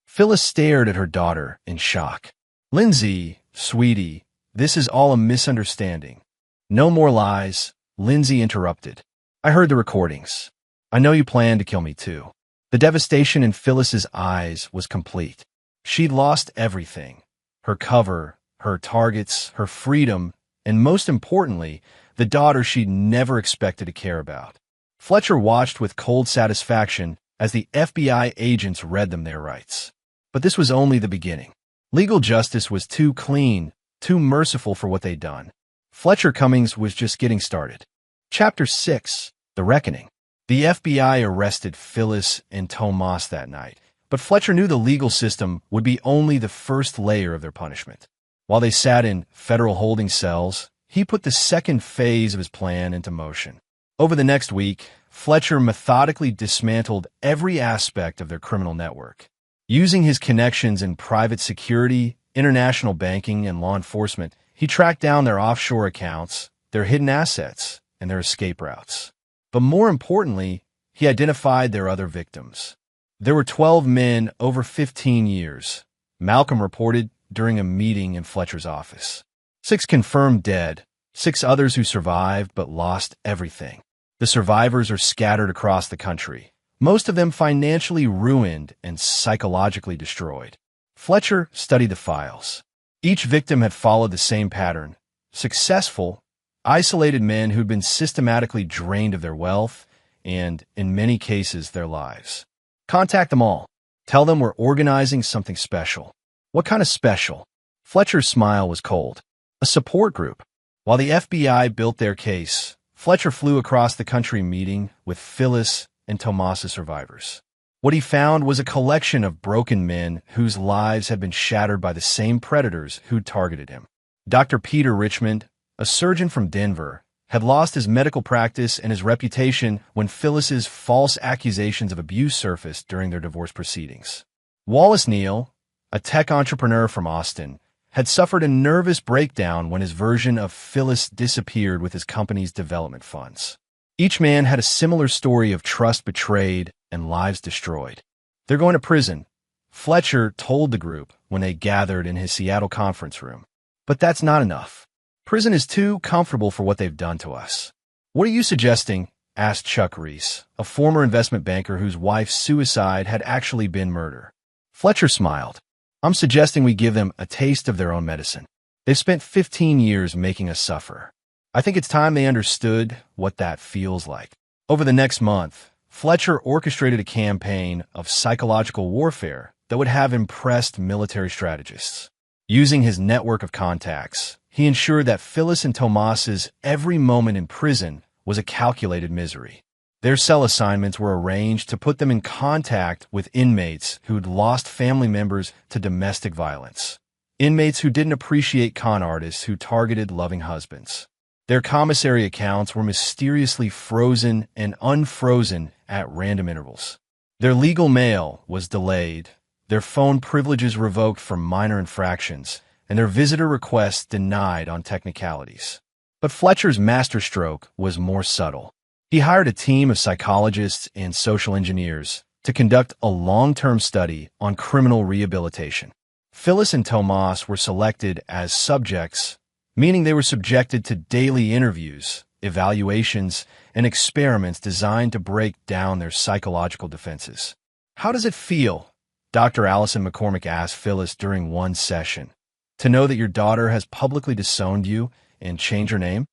Phyllis stared at her daughter in shock. Lindsay, sweetie, this is all a misunderstanding. No more lies. Lindsay interrupted. I heard the recordings. I know you planned to kill me too. The devastation in Phyllis's eyes was complete. She'd lost everything. Her cover, her targets, her freedom, and most importantly, the daughter she'd never expected to care about. Fletcher watched with cold satisfaction as the FBI agents read them their rights. But this was only the beginning. Legal justice was too clean, too merciful for what they'd done. Fletcher Cummings was just getting started. Chapter 6, The Reckoning. The FBI arrested Phyllis and Tomas that night, but Fletcher knew the legal system would be only the first layer of their punishment. While they sat in federal holding cells, he put the second phase of his plan into motion. Over the next week, Fletcher methodically dismantled every aspect of their criminal network. Using his connections in private security, international banking, and law enforcement, he tracked down their offshore accounts, their hidden assets, and their escape routes. But more importantly, he identified their other victims. There were 12 men over 15 years, Malcolm reported during a meeting in Fletcher's office. 6 confirmed dead, 6 others who survived but lost everything. The survivors are scattered across the country, most of them financially ruined and psychologically destroyed. Fletcher studied the files. Each victim had followed the same pattern: successful, isolated men who'd been systematically drained of their wealth and, in many cases, their lives. Contact them all. Tell them we're organizing something special. What kind of special? Fletcher's smile was cold. A support group. While the FBI built their case, Fletcher flew across the country meeting with Phyllis and Tomas's survivors. What he found was a collection of broken men whose lives had been shattered by the same predators who'd targeted him. Dr. Peter Richmond, a surgeon from Denver, had lost his medical practice and his reputation when Phyllis's false accusations of abuse surfaced during their divorce proceedings. Wallace Neal, a tech entrepreneur from Austin, had suffered a nervous breakdown when his version of Phyllis disappeared with his company's development funds. Each man had a similar story of trust betrayed and lives destroyed. "They're going to prison," Fletcher told the group when they gathered in his Seattle conference room. "But that's not enough. Prison is too comfortable for what they've done to us." "What are you suggesting?" asked Chuck Reese, a former investment banker whose wife's suicide had actually been murder. Fletcher smiled. "I'm suggesting we give them a taste of their own medicine. They've spent 15 years making us suffer. I think it's time they understood what that feels like." Over the next month, Fletcher orchestrated a campaign of psychological warfare that would have impressed military strategists. Using his network of contacts, he ensured that Phyllis and Tomas's every moment in prison was a calculated misery. Their cell assignments were arranged to put them in contact with inmates who'd lost family members to domestic violence, inmates who didn't appreciate con artists who targeted loving husbands. Their commissary accounts were mysteriously frozen and unfrozen at random intervals. Their legal mail was delayed, their phone privileges revoked for minor infractions, and their visitor requests denied on technicalities. But Fletcher's masterstroke was more subtle. He hired a team of psychologists and social engineers to conduct a long-term study on criminal rehabilitation. Phyllis and Tomas were selected as subjects, meaning they were subjected to daily interviews, evaluations, and experiments designed to break down their psychological defenses. "How does it feel?" Dr. Allison McCormick asked Phyllis during one session. "To know that your daughter has publicly disowned you and changed her name?"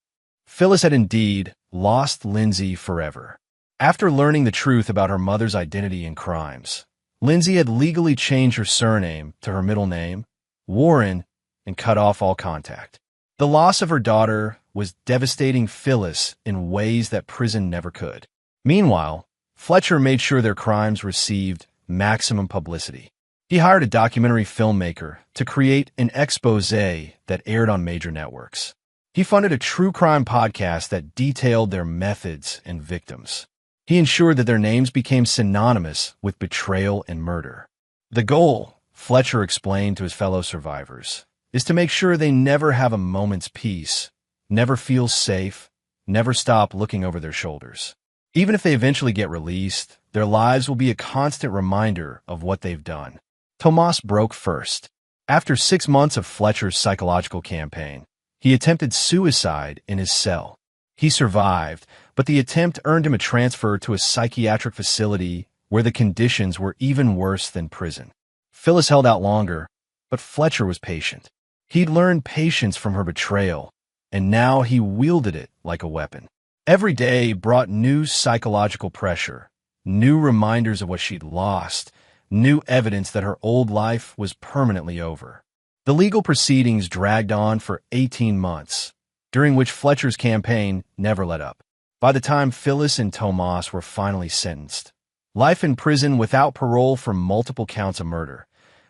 Phyllis had indeed lost Lindsay forever. After learning the truth about her mother's identity and crimes, Lindsay had legally changed her surname to her middle name, Warren, and cut off all contact. The loss of her daughter was devastating Phyllis in ways that prison never could. Meanwhile, Fletcher made sure their crimes received maximum publicity. He hired a documentary filmmaker to create an expose that aired on major networks. He funded a true crime podcast that detailed their methods and victims. He ensured that their names became synonymous with betrayal and murder. The goal, Fletcher explained to his fellow survivors, is to make sure they never have a moment's peace, never feel safe, never stop looking over their shoulders. Even if they eventually get released, their lives will be a constant reminder of what they've done. Tomas broke first. After 6 months of Fletcher's psychological campaign, he attempted suicide in his cell. He survived, but the attempt earned him a transfer to a psychiatric facility where the conditions were even worse than prison. Phyllis held out longer, but Fletcher was patient. He'd learned patience from her betrayal, and now he wielded it like a weapon. Every day brought new psychological pressure, new reminders of what she'd lost, new evidence that her old life was permanently over. The legal proceedings dragged on for 18 months, during which Fletcher's campaign never let up. By the time Phyllis and Tomas were finally sentenced, life in prison without parole for multiple counts of murder,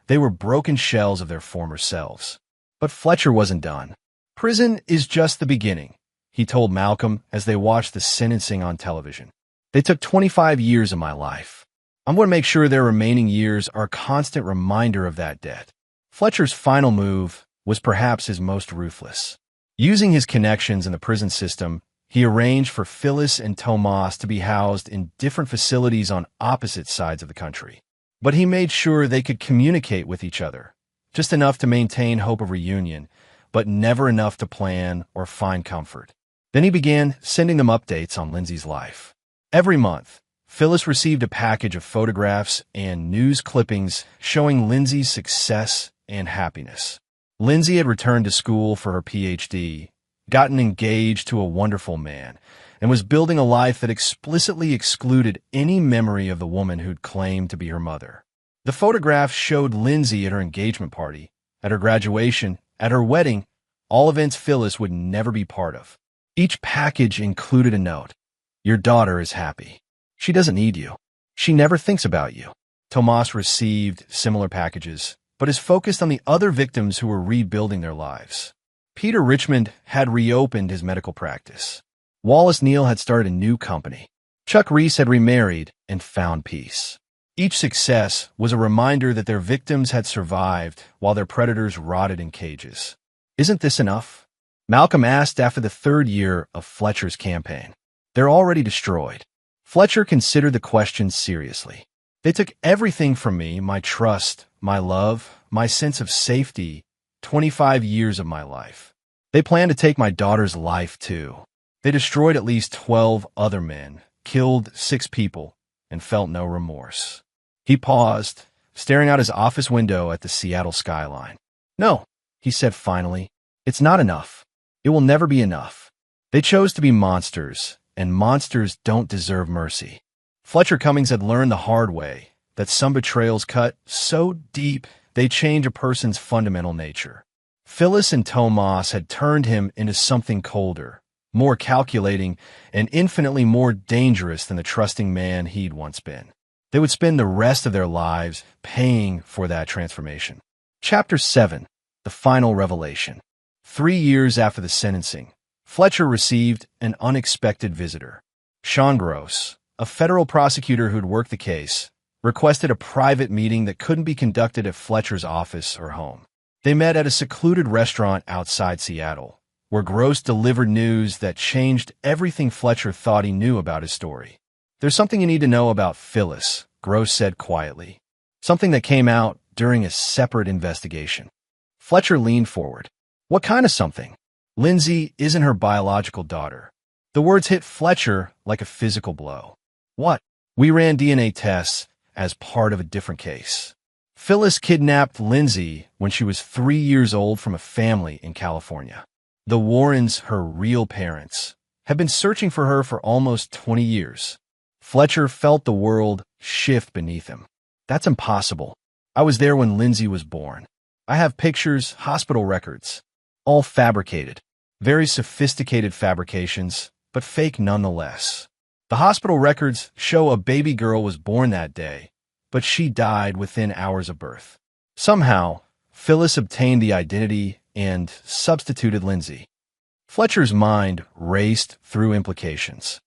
they were broken shells of their former selves. But Fletcher wasn't done. "Prison is just the beginning," he told Malcolm as they watched the sentencing on television. "They took 25 years of my life. I'm going to make sure their remaining years are a constant reminder of that debt." Fletcher's final move was perhaps his most ruthless. Using his connections in the prison system, he arranged for Phyllis and Tomas to be housed in different facilities on opposite sides of the country. But he made sure they could communicate with each other, just enough to maintain hope of reunion, but never enough to plan or find comfort. Then he began sending them updates on Lindsay's life. Every month, Phyllis received a package of photographs and news clippings showing Lindsay's success and happiness. Lindsay had returned to school for her PhD, gotten engaged to a wonderful man, and was building a life that explicitly excluded any memory of the woman who'd claimed to be her mother. The photographs showed Lindsay at her engagement party, at her graduation, at her wedding, all events Phyllis would never be part of. Each package included a note. "Your daughter is happy. She doesn't need you. She never thinks about you." Tomas received similar packages, but is focused on the other victims who were rebuilding their lives. Peter Richmond had reopened his medical practice. Wallace Neal had started a new company. Chuck Reese had remarried and found peace. Each success was a reminder that their victims had survived while their predators rotted in cages. Isn't this enough? Malcolm asked after the third year of Fletcher's campaign. They're already destroyed. Fletcher considered the question seriously. They took everything from me, my trust, my love, my sense of safety, 25 years of my life. They planned to take my daughter's life, too. They destroyed at least 12 other men, killed 6 people, and felt no remorse. He paused, staring out his office window at the Seattle skyline. No, he said finally, it's not enough. It will never be enough. They chose to be monsters, and monsters don't deserve mercy. Fletcher Cummings had learned the hard way that some betrayals cut so deep they change a person's fundamental nature. Phyllis and Tomas had turned him into something colder, more calculating, and infinitely more dangerous than the trusting man he'd once been. They would spend the rest of their lives paying for that transformation. Chapter 7. The Final Revelation. 3 years after the sentencing, Fletcher received an unexpected visitor. Sean Gross, a federal prosecutor who'd worked the case, requested a private meeting that couldn't be conducted at Fletcher's office or home. They met at a secluded restaurant outside Seattle, where Gross delivered news that changed everything Fletcher thought he knew about his story. There's something you need to know about Phyllis, Gross said quietly. Something that came out during a separate investigation. Fletcher leaned forward. What kind of something? Lindsay isn't her biological daughter. The words hit Fletcher like a physical blow. What? We ran DNA tests as part of a different case. Phyllis kidnapped Lindsay when she was 3 years old from a family in California. The Warrens, her real parents, have been searching for her for almost 20 years. Fletcher felt the world shift beneath him. That's impossible. I was there when Lindsay was born. I have pictures, hospital records, all fabricated. Very sophisticated fabrications, but fake nonetheless. The hospital records show a baby girl was born that day, but she died within hours of birth. Somehow, Phyllis obtained the identity and substituted Lindsay. Fletcher's mind raced through implications.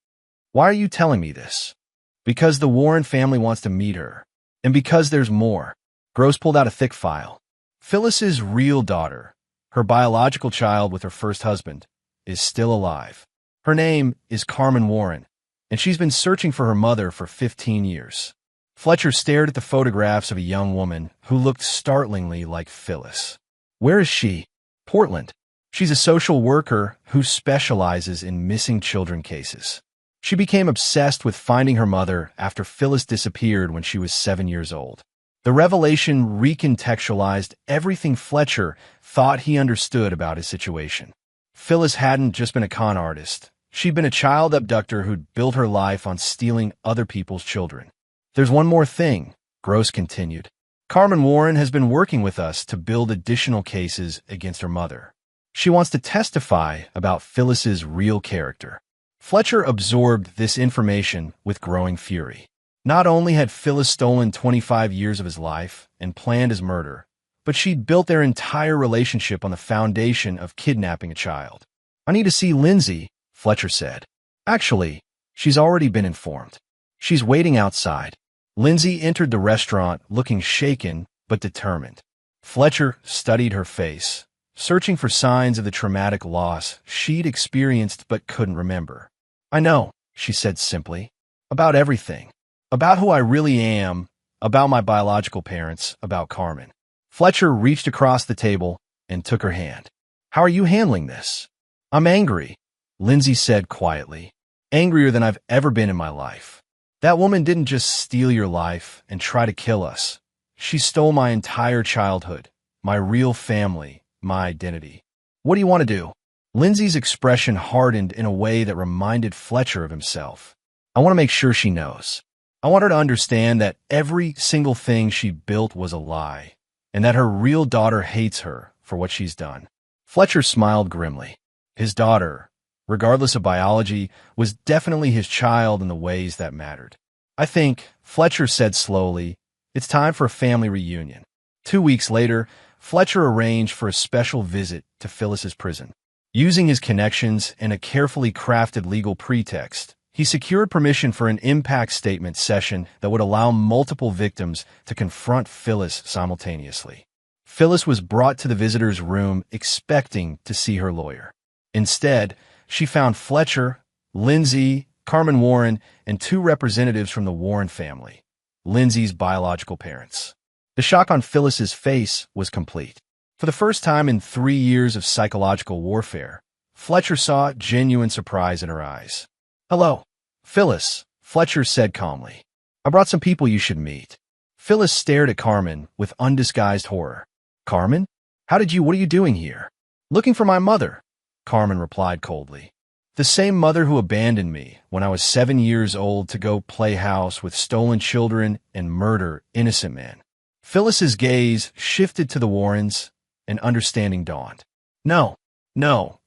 Why are you telling me this? Because the Warren family wants to meet her. And because there's more. Gross pulled out a thick file. Phyllis's real daughter, her biological child with her first husband, is still alive. Her name is Carmen Warren, and she's been searching for her mother for 15 years. Fletcher stared at the photographs of a young woman who looked startlingly like Phyllis. Where is she? Portland. She's a social worker who specializes in missing children cases. She became obsessed with finding her mother after Phyllis disappeared when she was 7 years old. The revelation recontextualized everything Fletcher thought he understood about his situation. Phyllis hadn't just been a con artist. She'd been a child abductor who'd built her life on stealing other people's children. There's one more thing, Gross continued. Carmen Warren has been working with us to build additional cases against her mother. She wants to testify about Phyllis's real character. Fletcher absorbed this information with growing fury. Not only had Phyllis stolen 25 years of his life and planned his murder, but she'd built their entire relationship on the foundation of kidnapping a child. I need to see Lindsay, Fletcher said. Actually, she's already been informed. She's waiting outside. Lindsay entered the restaurant looking shaken but determined. Fletcher studied her face, searching for signs of the traumatic loss she'd experienced but couldn't remember. I know, she said simply. About everything. About who I really am, about my biological parents, about Carmen. Fletcher reached across the table and took her hand. How are you handling this? I'm angry, Lindsay said quietly. Angrier than I've ever been in my life. That woman didn't just steal your life and try to kill us. She stole my entire childhood, my real family, my identity. What do you want to do? Lindsay's expression hardened in a way that reminded Fletcher of himself. I want to make sure she knows. I want her to understand that every single thing she built was a lie, and that her real daughter hates her for what she's done. Fletcher smiled grimly. His daughter, regardless of biology, was definitely his child in the ways that mattered. I think, Fletcher said slowly, it's time for a family reunion. 2 weeks later, Fletcher arranged for a special visit to Phyllis's prison. Using his connections and a carefully crafted legal pretext, He secured permission for an impact statement session that would allow multiple victims to confront Phyllis simultaneously. Phyllis was brought to the visitor's room expecting to see her lawyer. Instead, she found Fletcher, Lindsay, Carmen Warren, and two representatives from the Warren family, Lindsay's biological parents. The shock on Phyllis's face was complete. For the first time in 3 years of psychological warfare, Fletcher saw genuine surprise in her eyes. "Hello, Phyllis," Fletcher said calmly. "I brought some people you should meet." Phyllis stared at Carmen with undisguised horror. "Carmen? What are you doing here?" "Looking for my mother," Carmen replied coldly. "The same mother who abandoned me when I was 7 years old to go play house with stolen children and murder innocent men." Phyllis's gaze shifted to the Warrens, and understanding dawned. No,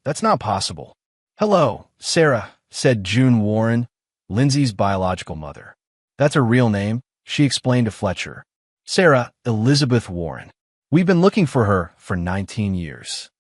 that's not possible." "Hello, Sarah," said June Warren, Lindsay's biological mother. "That's her real name," she explained to Fletcher. "Sarah Elizabeth Warren. We've been looking for her for 19 years.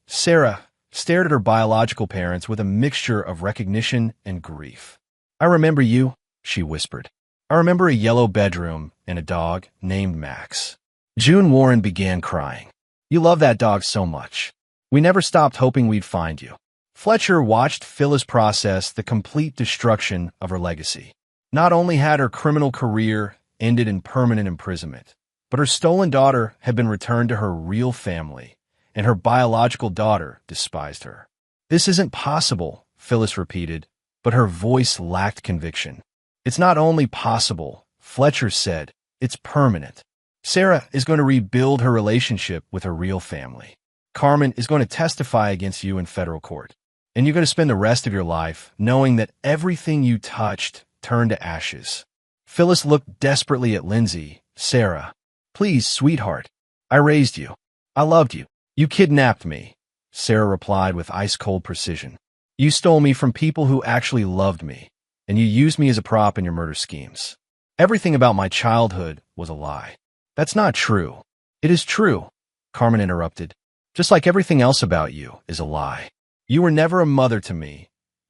Sarah stared at her biological parents with a mixture of recognition and grief. "I remember you," she whispered. "I remember a yellow bedroom and a dog named Max." June Warren began crying. "You love that dog so much. We never stopped hoping we'd find you." Fletcher watched Phyllis process the complete destruction of her legacy. Not only had her criminal career ended in permanent imprisonment, but her stolen daughter had been returned to her real family, and her biological daughter despised her. "This isn't possible," Phyllis repeated, but her voice lacked conviction. "It's not only possible," Fletcher said, "it's permanent. Sarah is going to rebuild her relationship with her real family. Carmen is going to testify against you in federal court. And you're going to spend the rest of your life knowing that everything you touched turned to ashes." Phyllis looked desperately at Lindsay. "Sarah, please, sweetheart. I raised you. I loved you. You kidnapped me," Sarah replied with ice-cold precision. "You stole me from people who actually loved me, and you used me as a prop in your murder schemes. Everything about my childhood was a lie." "That's not true." "It is true," Carmen interrupted. "Just like everything else about you is a lie. You were never a mother to me,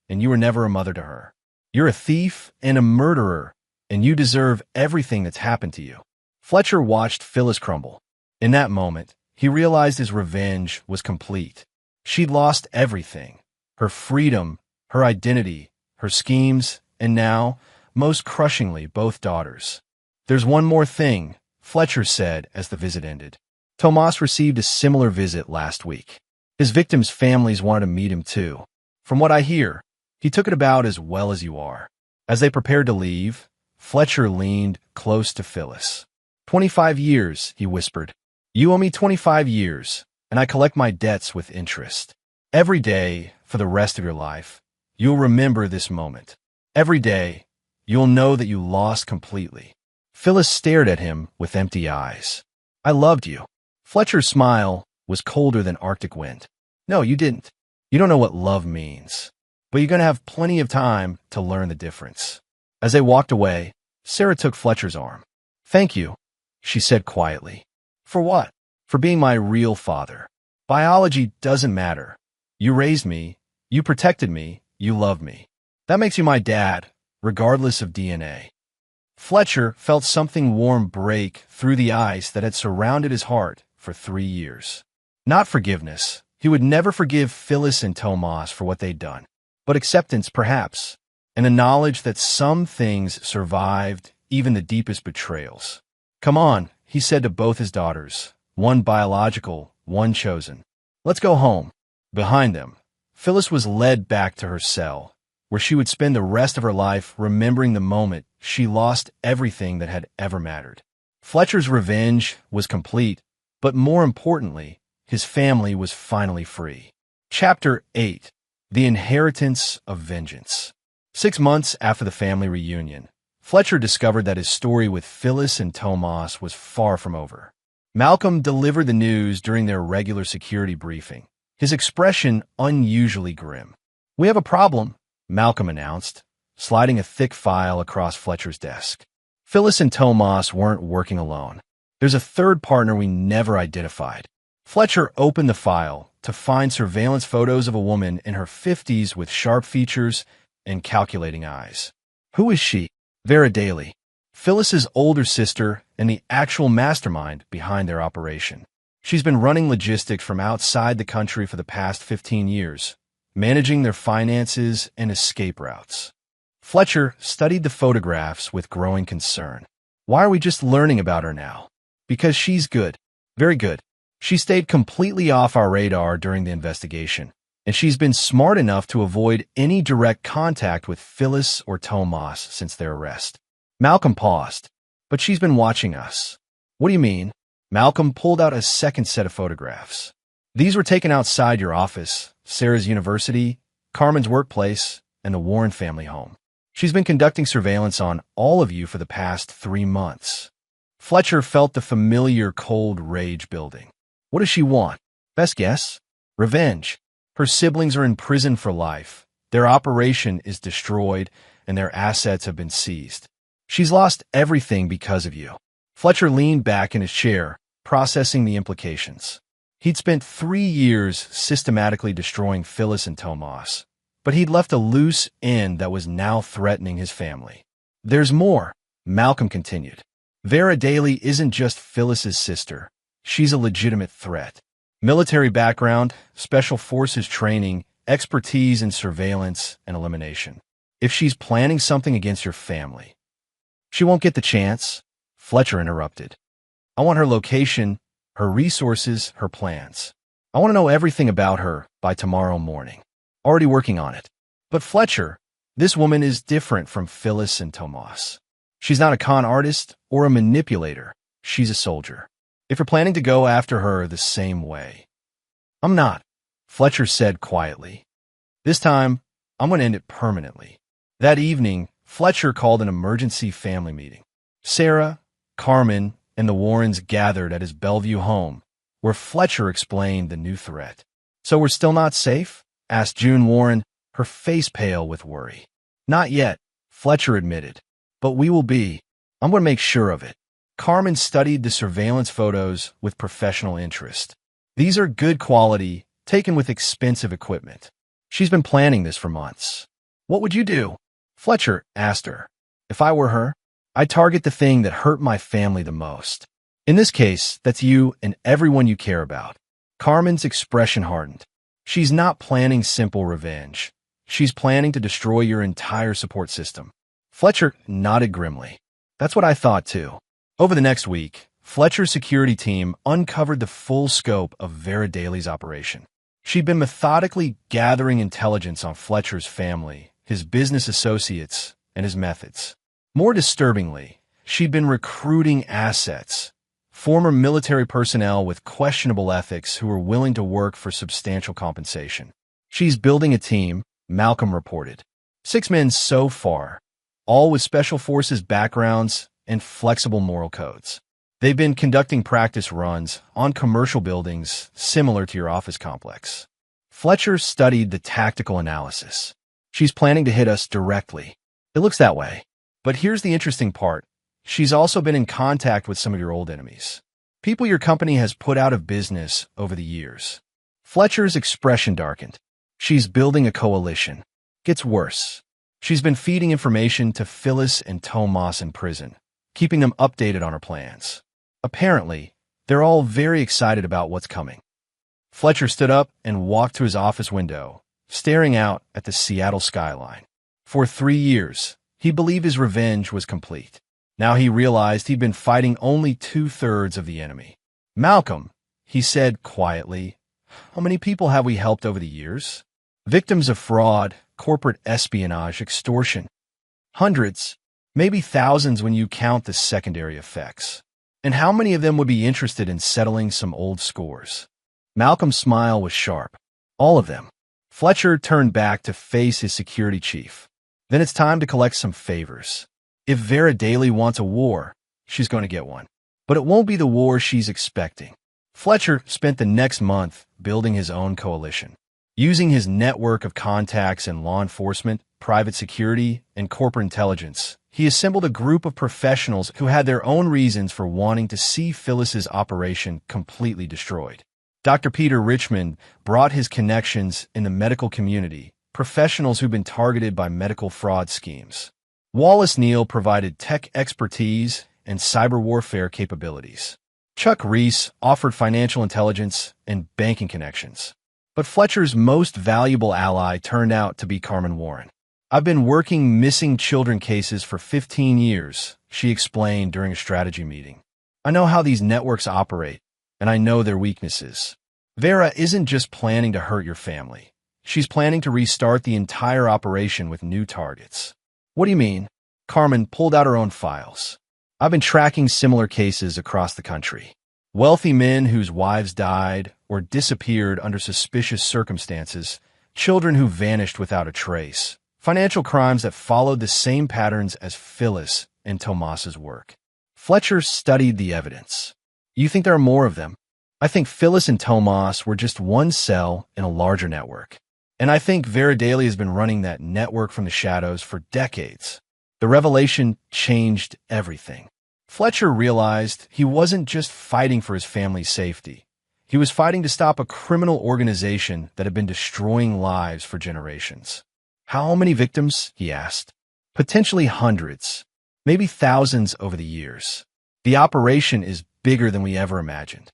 and you were never a mother to her. You're a thief and a murderer, and you deserve everything that's happened to you." Fletcher watched Phyllis crumble. In that moment, he realized his revenge was complete. She'd lost everything: her freedom, her identity, her schemes, and now, most crushingly, both daughters. "There's one more thing," Fletcher said as the visit ended. "Tomas received a similar visit last week. His victims' families wanted to meet him too. From what I hear, he took it about as well as you are." As they prepared to leave, Fletcher leaned close to Phyllis. 25 years, he whispered. "You owe me 25 years, and I collect my debts with interest. Every day, for the rest of your life, you'll remember this moment. Every day, you'll know that you lost completely." Phyllis stared at him with empty eyes. "I loved you." Fletcher's smile was colder than Arctic wind. "No, you didn't. You don't know what love means. But you're going to have plenty of time to learn the difference." As they walked away, Sarah took Fletcher's arm. "Thank you," she said quietly. "For what?" "For being my real father. Biology doesn't matter. You raised me, you protected me, you loved me. That makes you my dad, regardless of DNA." Fletcher felt something warm break through the ice that had surrounded his heart for 3 years. Not forgiveness. He would never forgive Phyllis and Tomas for what they'd done. But acceptance, perhaps, and the knowledge that some things survived even the deepest betrayals. "Come on," he said to both his daughters, one biological, one chosen. "Let's go home." Behind them, Phyllis was led back to her cell, where she would spend the rest of her life remembering the moment she lost everything that had ever mattered. Fletcher's revenge was complete, but more importantly, his family was finally free. Chapter 8. The Inheritance of Vengeance. 6 months after the family reunion, Fletcher discovered that his story with Phyllis and Tomas was far from over. Malcolm delivered the news during their regular security briefing, his expression unusually grim. "We have a problem," Malcolm announced, sliding a thick file across Fletcher's desk. "Phyllis and Tomas weren't working alone. There's a third partner we never identified." Fletcher opened the file to find surveillance photos of a woman in her 50s with sharp features, and calculating eyes. Who is she? Vera Daly, Phyllis's older sister and the actual mastermind behind their operation. She's been running logistics from outside the country for the past 15 years, managing their finances and escape routes. Fletcher studied the photographs with growing concern. Why are we just learning about her now? Because she's good. Very good. She stayed completely off our radar during the investigation, and she's been smart enough to avoid any direct contact with Phyllis or Tomas since their arrest. Malcolm paused. But she's been watching us. What do you mean? Malcolm pulled out a second set of photographs. These were taken outside your office, Sarah's university, Carmen's workplace, and the Warren family home. She's been conducting surveillance on all of you for the past 3 months. Fletcher felt the familiar cold rage building. What does she want? Best guess? Revenge. Her siblings are in prison for life. Their operation is destroyed, and their assets have been seized. She's lost everything because of you. Fletcher leaned back in his chair, processing the implications. He'd spent 3 years systematically destroying Phyllis and Tomas, but he'd left a loose end that was now threatening his family. There's more, Malcolm continued. Vera Daly isn't just Phyllis's sister. She's a legitimate threat. Military background, special forces training, expertise in surveillance and elimination. If she's planning something against your family, she won't get the chance, Fletcher interrupted. I want her location, her resources, her plans. I want to know everything about her by tomorrow morning. Already working on it. But Fletcher, this woman is different from Phyllis and Tomas. She's not a con artist or a manipulator. She's a soldier. If you're planning to go after her the same way. I'm not, Fletcher said quietly. This time, I'm going to end it permanently. That evening, Fletcher called an emergency family meeting. Sarah, Carmen, and the Warrens gathered at his Bellevue home, where Fletcher explained the new threat. So we're still not safe? Asked June Warren, her face pale with worry. Not yet, Fletcher admitted. But we will be. I'm going to make sure of it. Carmen studied the surveillance photos with professional interest. These are good quality, taken with expensive equipment. She's been planning this for months. What would you do? Fletcher asked her. If I were her, I'd target the thing that hurt my family the most. In this case, that's you and everyone you care about. Carmen's expression hardened. She's not planning simple revenge. She's planning to destroy your entire support system. Fletcher nodded grimly. That's what I thought too. Over the next week, Fletcher's security team uncovered the full scope of Vera Daly's operation. She'd been methodically gathering intelligence on Fletcher's family, his business associates, and his methods. More disturbingly, she'd been recruiting assets, former military personnel with questionable ethics who were willing to work for substantial compensation. She's building a team, Malcolm reported. 6 men so far, all with special forces backgrounds and flexible moral codes. They've been conducting practice runs on commercial buildings similar to your office complex. Fletcher studied the tactical analysis. She's planning to hit us directly. It looks that way. But here's the interesting part. She's also been in contact with some of your old enemies. People your company has put out of business over the years. Fletcher's expression darkened. She's building a coalition. Gets worse. She's been feeding information to Phyllis and Tomas in prison, keeping them updated on her plans. Apparently, they're all very excited about what's coming. Fletcher stood up and walked to his office window, staring out at the Seattle skyline. For 3 years, he believed his revenge was complete. Now he realized he'd been fighting only 2/3 of the enemy. Malcolm, he said quietly, how many people have we helped over the years? Victims of fraud, corporate espionage, extortion. Hundreds, maybe thousands when you count the secondary effects. And how many of them would be interested in settling some old scores? Malcolm's smile was sharp. All of them. Fletcher turned back to face his security chief. Then it's time to collect some favors. If Vera Daly wants a war, she's going to get one. But it won't be the war she's expecting. Fletcher spent the next month building his own coalition. Using his network of contacts in law enforcement, private security, and corporate intelligence, he assembled a group of professionals who had their own reasons for wanting to see Phyllis's operation completely destroyed. Dr. Peter Richmond brought his connections in the medical community, professionals who've been targeted by medical fraud schemes. Wallace Neal provided tech expertise and cyber warfare capabilities. Chuck Reese offered financial intelligence and banking connections. But Fletcher's most valuable ally turned out to be Carmen Warren. "I've been working missing children cases for 15 years, she explained during a strategy meeting. "I know how these networks operate, and I know their weaknesses. Vera isn't just planning to hurt your family. She's planning to restart the entire operation with new targets." "What do you mean?" Carmen pulled out her own files. "I've been tracking similar cases across the country. Wealthy men whose wives died or disappeared under suspicious circumstances, children who vanished without a trace, financial crimes that followed the same patterns as Phyllis and Tomas's work." Fletcher studied the evidence. "You think there are more of them?" "I think Phyllis and Tomas were just one cell in a larger network. And I think Vera Daly has been running that network from the shadows for decades." The revelation changed everything. Fletcher realized he wasn't just fighting for his family's safety. He was fighting to stop a criminal organization that had been destroying lives for generations. "How many victims?" he asked. "Potentially hundreds, maybe thousands over the years. The operation is bigger than we ever imagined."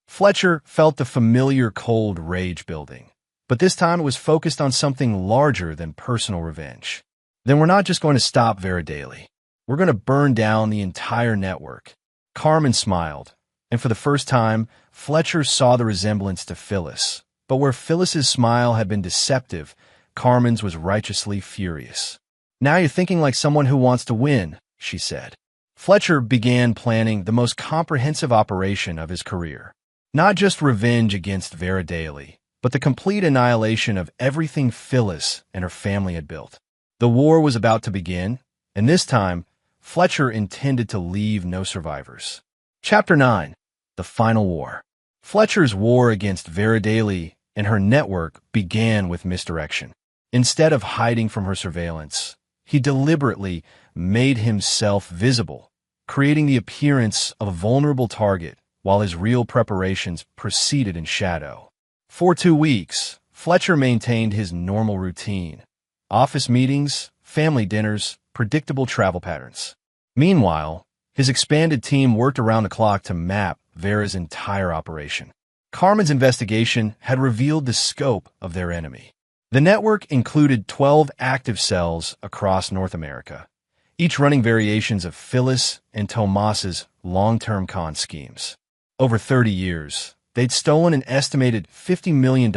Fletcher felt the familiar cold rage building, but this time it was focused on something larger than personal revenge. "Then we're not just going to stop Vera Daly. We're going to burn down the entire network." Carmen smiled, and for the first time, Fletcher saw the resemblance to Phyllis. But where Phyllis's smile had been deceptive, Carmen's was righteously furious. "Now you're thinking like someone who wants to win," she said. Fletcher began planning the most comprehensive operation of his career. Not just revenge against Vera Daly, but the complete annihilation of everything Phyllis and her family had built. The war was about to begin, and this time, Fletcher intended to leave no survivors. Chapter 9. The Final War. Fletcher's war against Vera Daly and her network began with misdirection. Instead of hiding from her surveillance, he deliberately made himself visible, creating the appearance of a vulnerable target while his real preparations proceeded in shadow. For 2 weeks, Fletcher maintained his normal routine: office meetings, family dinners, predictable travel patterns. Meanwhile, his expanded team worked around the clock to map Vera's entire operation. Carmen's investigation had revealed the scope of their enemy. The network included 12 active cells across North America, each running variations of Phyllis and Tomas's long-term con schemes. Over 30 years, they'd stolen an estimated $50 million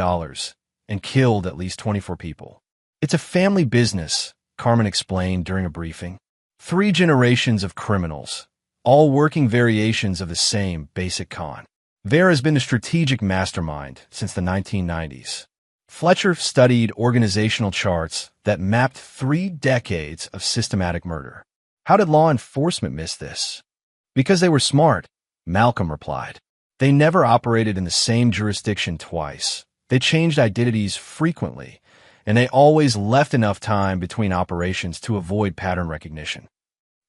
and killed at least 24 people. "It's a family business," Carmen explained during a briefing. 3 generations of criminals, all working variations of the same basic con. Vera has been a strategic mastermind since the 1990s. Fletcher studied organizational charts that mapped 3 decades of systematic murder. "How did law enforcement miss this?" "Because they were smart," Malcolm replied. "They never operated in the same jurisdiction twice. They changed identities frequently, and they always left enough time between operations to avoid pattern recognition."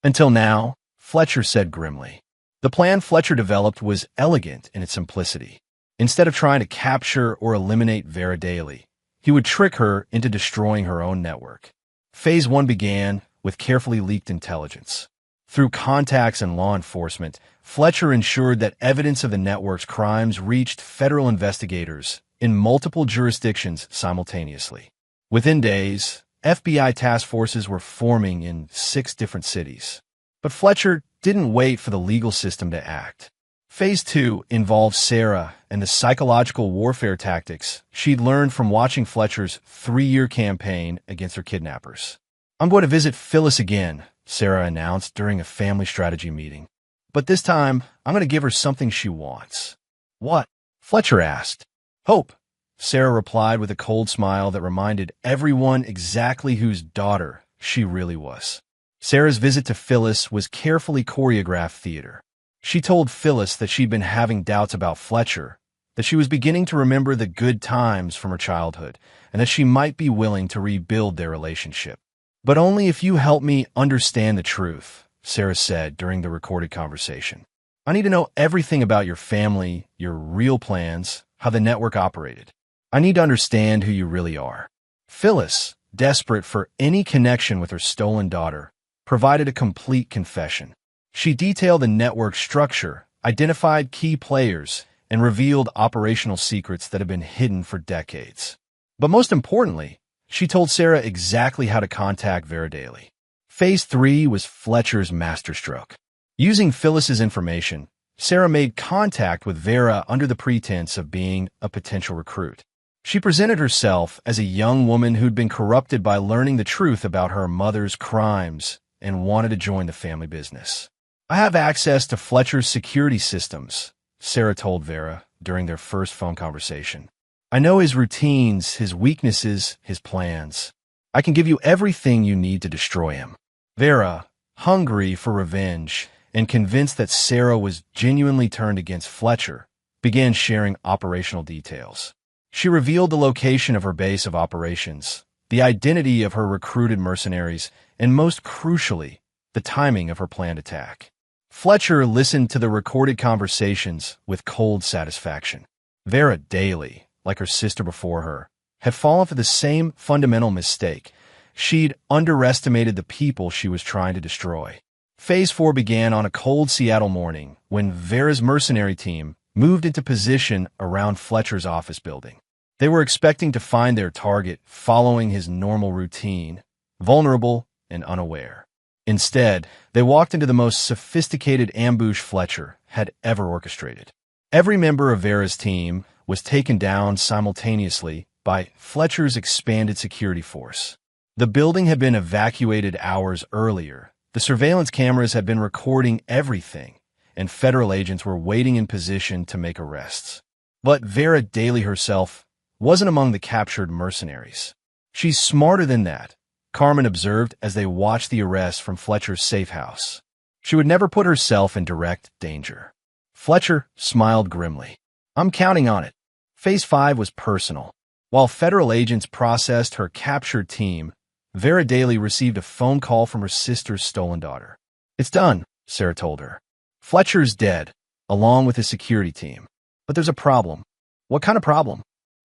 "Until now," Fletcher said grimly. The plan Fletcher developed was elegant in its simplicity. Instead of trying to capture or eliminate Vera Daly, he would trick her into destroying her own network. Phase 1 began with carefully leaked intelligence. Through contacts and law enforcement, Fletcher ensured that evidence of the network's crimes reached federal investigators in multiple jurisdictions simultaneously. Within days, FBI task forces were forming in 6 different cities. But Fletcher didn't wait for the legal system to act. Phase 2 involved Sarah and the psychological warfare tactics she'd learned from watching Fletcher's 3-year campaign against her kidnappers. "I'm going to visit Phyllis again," Sarah announced during a family strategy meeting. "But this time, I'm going to give her something she wants." "What?" Fletcher asked. "Hope," Sarah replied with a cold smile that reminded everyone exactly whose daughter she really was. Sarah's visit to Phyllis was carefully choreographed theater. She told Phyllis that she'd been having doubts about Fletcher, that she was beginning to remember the good times from her childhood, and that she might be willing to rebuild their relationship. "But only if you help me understand the truth," Sarah said during the recorded conversation. "I need to know everything about your family, your real plans, how the network operated. I need to understand who you really are." Phyllis, desperate for any connection with her stolen daughter, provided a complete confession. She detailed the network structure, identified key players, and revealed operational secrets that had been hidden for decades. But most importantly, she told Sarah exactly how to contact Vera Daly. Phase 3 was Fletcher's masterstroke. Using Phyllis's information, Sarah made contact with Vera under the pretense of being a potential recruit. She presented herself as a young woman who'd been corrupted by learning the truth about her mother's crimes and wanted to join the family business. "I have access to Fletcher's security systems," Sarah told Vera during their first phone conversation. "I know his routines, his weaknesses, his plans. I can give you everything you need to destroy him." Vera, hungry for revenge and convinced that Sarah was genuinely turned against Fletcher, began sharing operational details. She revealed the location of her base of operations, the identity of her recruited mercenaries, and most crucially, the timing of her planned attack. Fletcher listened to the recorded conversations with cold satisfaction. Vera Daly, like her sister before her, had fallen for the same fundamental mistake. She'd underestimated the people she was trying to destroy. Phase 4 began on a cold Seattle morning when Vera's mercenary team moved into position around Fletcher's office building. They were expecting to find their target following his normal routine, vulnerable and unaware. Instead, they walked into the most sophisticated ambush Fletcher had ever orchestrated. Every member of Vera's team was taken down simultaneously by Fletcher's expanded security force. The building had been evacuated hours earlier. The surveillance cameras had been recording everything, and federal agents were waiting in position to make arrests. But Vera Daly herself wasn't among the captured mercenaries. "She's smarter than that," Carmen observed as they watched the arrest from Fletcher's safe house. "She would never put herself in direct danger." Fletcher smiled grimly. "I'm counting on it." Phase 5 was personal. While federal agents processed her captured team, Vera Daly received a phone call from her sister's stolen daughter. "It's done," Sarah told her. "Fletcher's dead, along with his security team. But there's a problem." "What kind of problem?"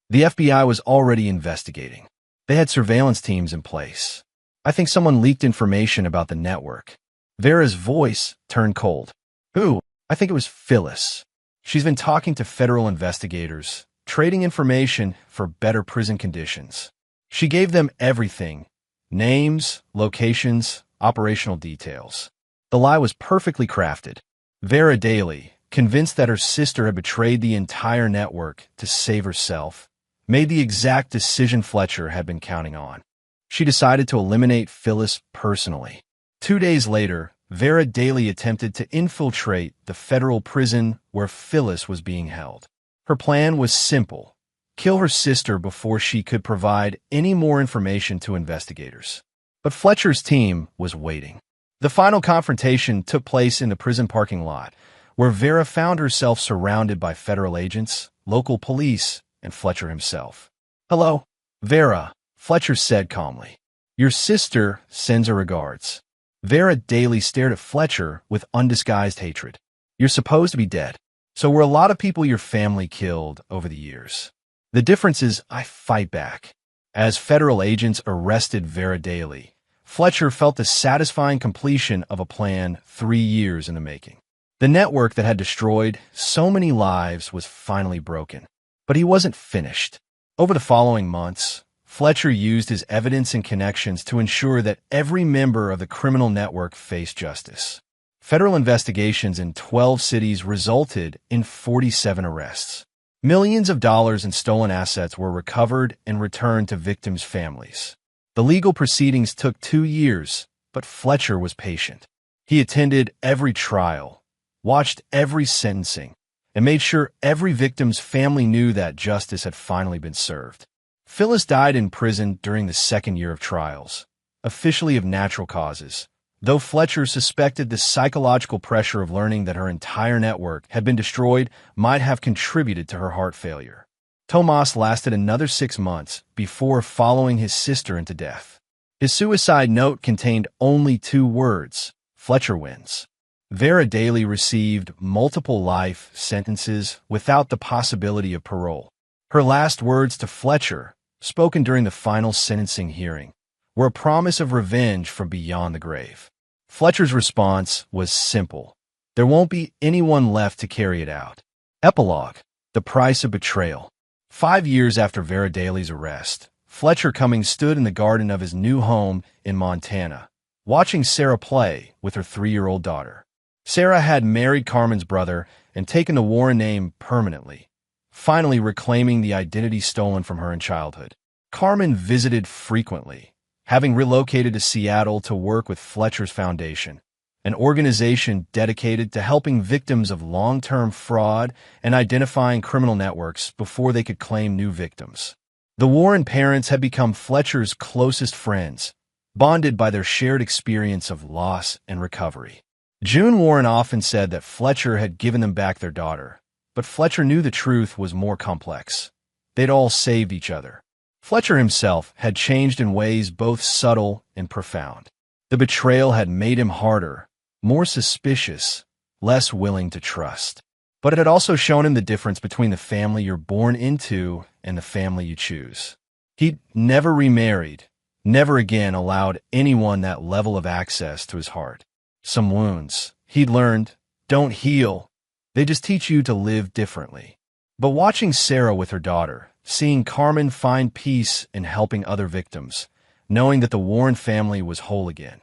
"The FBI was already investigating. They had surveillance teams in place. I think someone leaked information about the network." Vera's voice turned cold. "Who?" "I think it was Phyllis. She's been talking to federal investigators, trading information for better prison conditions. She gave them everything: names, locations, operational details." The lie was perfectly crafted. Vera Daly, convinced that her sister had betrayed the entire network to save herself, made the exact decision Fletcher had been counting on. She decided to eliminate Phyllis personally. 2 days later, Vera Daly attempted to infiltrate the federal prison where Phyllis was being held. Her plan was simple: kill her sister before she could provide any more information to investigators. But Fletcher's team was waiting. The final confrontation took place in the prison parking lot, where Vera found herself surrounded by federal agents, local police, and Fletcher himself. "Hello, Vera," Fletcher said calmly. "Your sister sends her regards." Vera Daly stared at Fletcher with undisguised hatred. "You're supposed to be dead. So were a lot of people your family killed over the years. The difference is I fight back." As federal agents arrested Vera Daly, Fletcher felt the satisfying completion of a plan 3 years in the making. The network that had destroyed so many lives was finally broken. But he wasn't finished. Over the following months, Fletcher used his evidence and connections to ensure that every member of the criminal network faced justice. Federal investigations in 12 cities resulted in 47 arrests. Millions of dollars in stolen assets were recovered and returned to victims' families. The legal proceedings took 2 years, but Fletcher was patient. He attended every trial, watched every sentencing, and made sure every victim's family knew that justice had finally been served. Phyllis died in prison during the 2nd year of trials, officially of natural causes, though Fletcher suspected the psychological pressure of learning that her entire network had been destroyed might have contributed to her heart failure. Tomas lasted another 6 months before following his sister into death. His suicide note contained only 2 words: "Fletcher wins." Vera Daly received multiple life sentences without the possibility of parole. Her last words to Fletcher, spoken during the final sentencing hearing, were a promise of revenge from beyond the grave. Fletcher's response was simple. There won't be anyone left to carry it out. Epilogue: The Price of Betrayal. 5 years after Vera Daly's arrest, Fletcher Cummings stood in the garden of his new home in Montana, watching Sarah play with her 3-year-old daughter. Sarah had married Carmen's brother and taken the Warren name permanently, finally reclaiming the identity stolen from her in childhood. Carmen visited frequently, having relocated to Seattle to work with Fletcher's Foundation, an organization dedicated to helping victims of long-term fraud and identifying criminal networks before they could claim new victims. The Warren parents had become Fletcher's closest friends, bonded by their shared experience of loss and recovery. June Warren often said that Fletcher had given them back their daughter, but Fletcher knew the truth was more complex. They'd all saved each other. Fletcher himself had changed in ways both subtle and profound. The betrayal had made him harder, more suspicious, less willing to trust. But it had also shown him the difference between the family you're born into and the family you choose. He'd never remarried, never again allowed anyone that level of access to his heart. Some wounds, he'd learned, don't heal. They just teach you to live differently. But watching Sarah with her daughter, seeing Carmen find peace in helping other victims, knowing that the Warren family was whole again,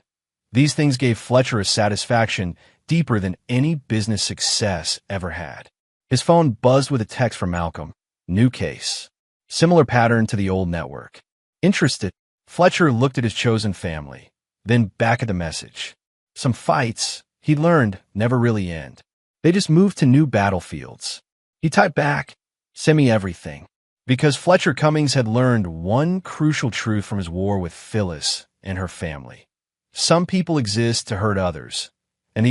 these things gave Fletcher a satisfaction deeper than any business success ever had. His phone buzzed with a text from Malcolm. New case. Similar pattern to the old network. Interested, Fletcher looked at his chosen family, then back at the message. Some fights, he learned, never really end. They just moved to new battlefields. He typed back, "Send me everything." Because Fletcher Cummings had learned one crucial truth from his war with Phyllis and her family. Some people exist to hurt others, and the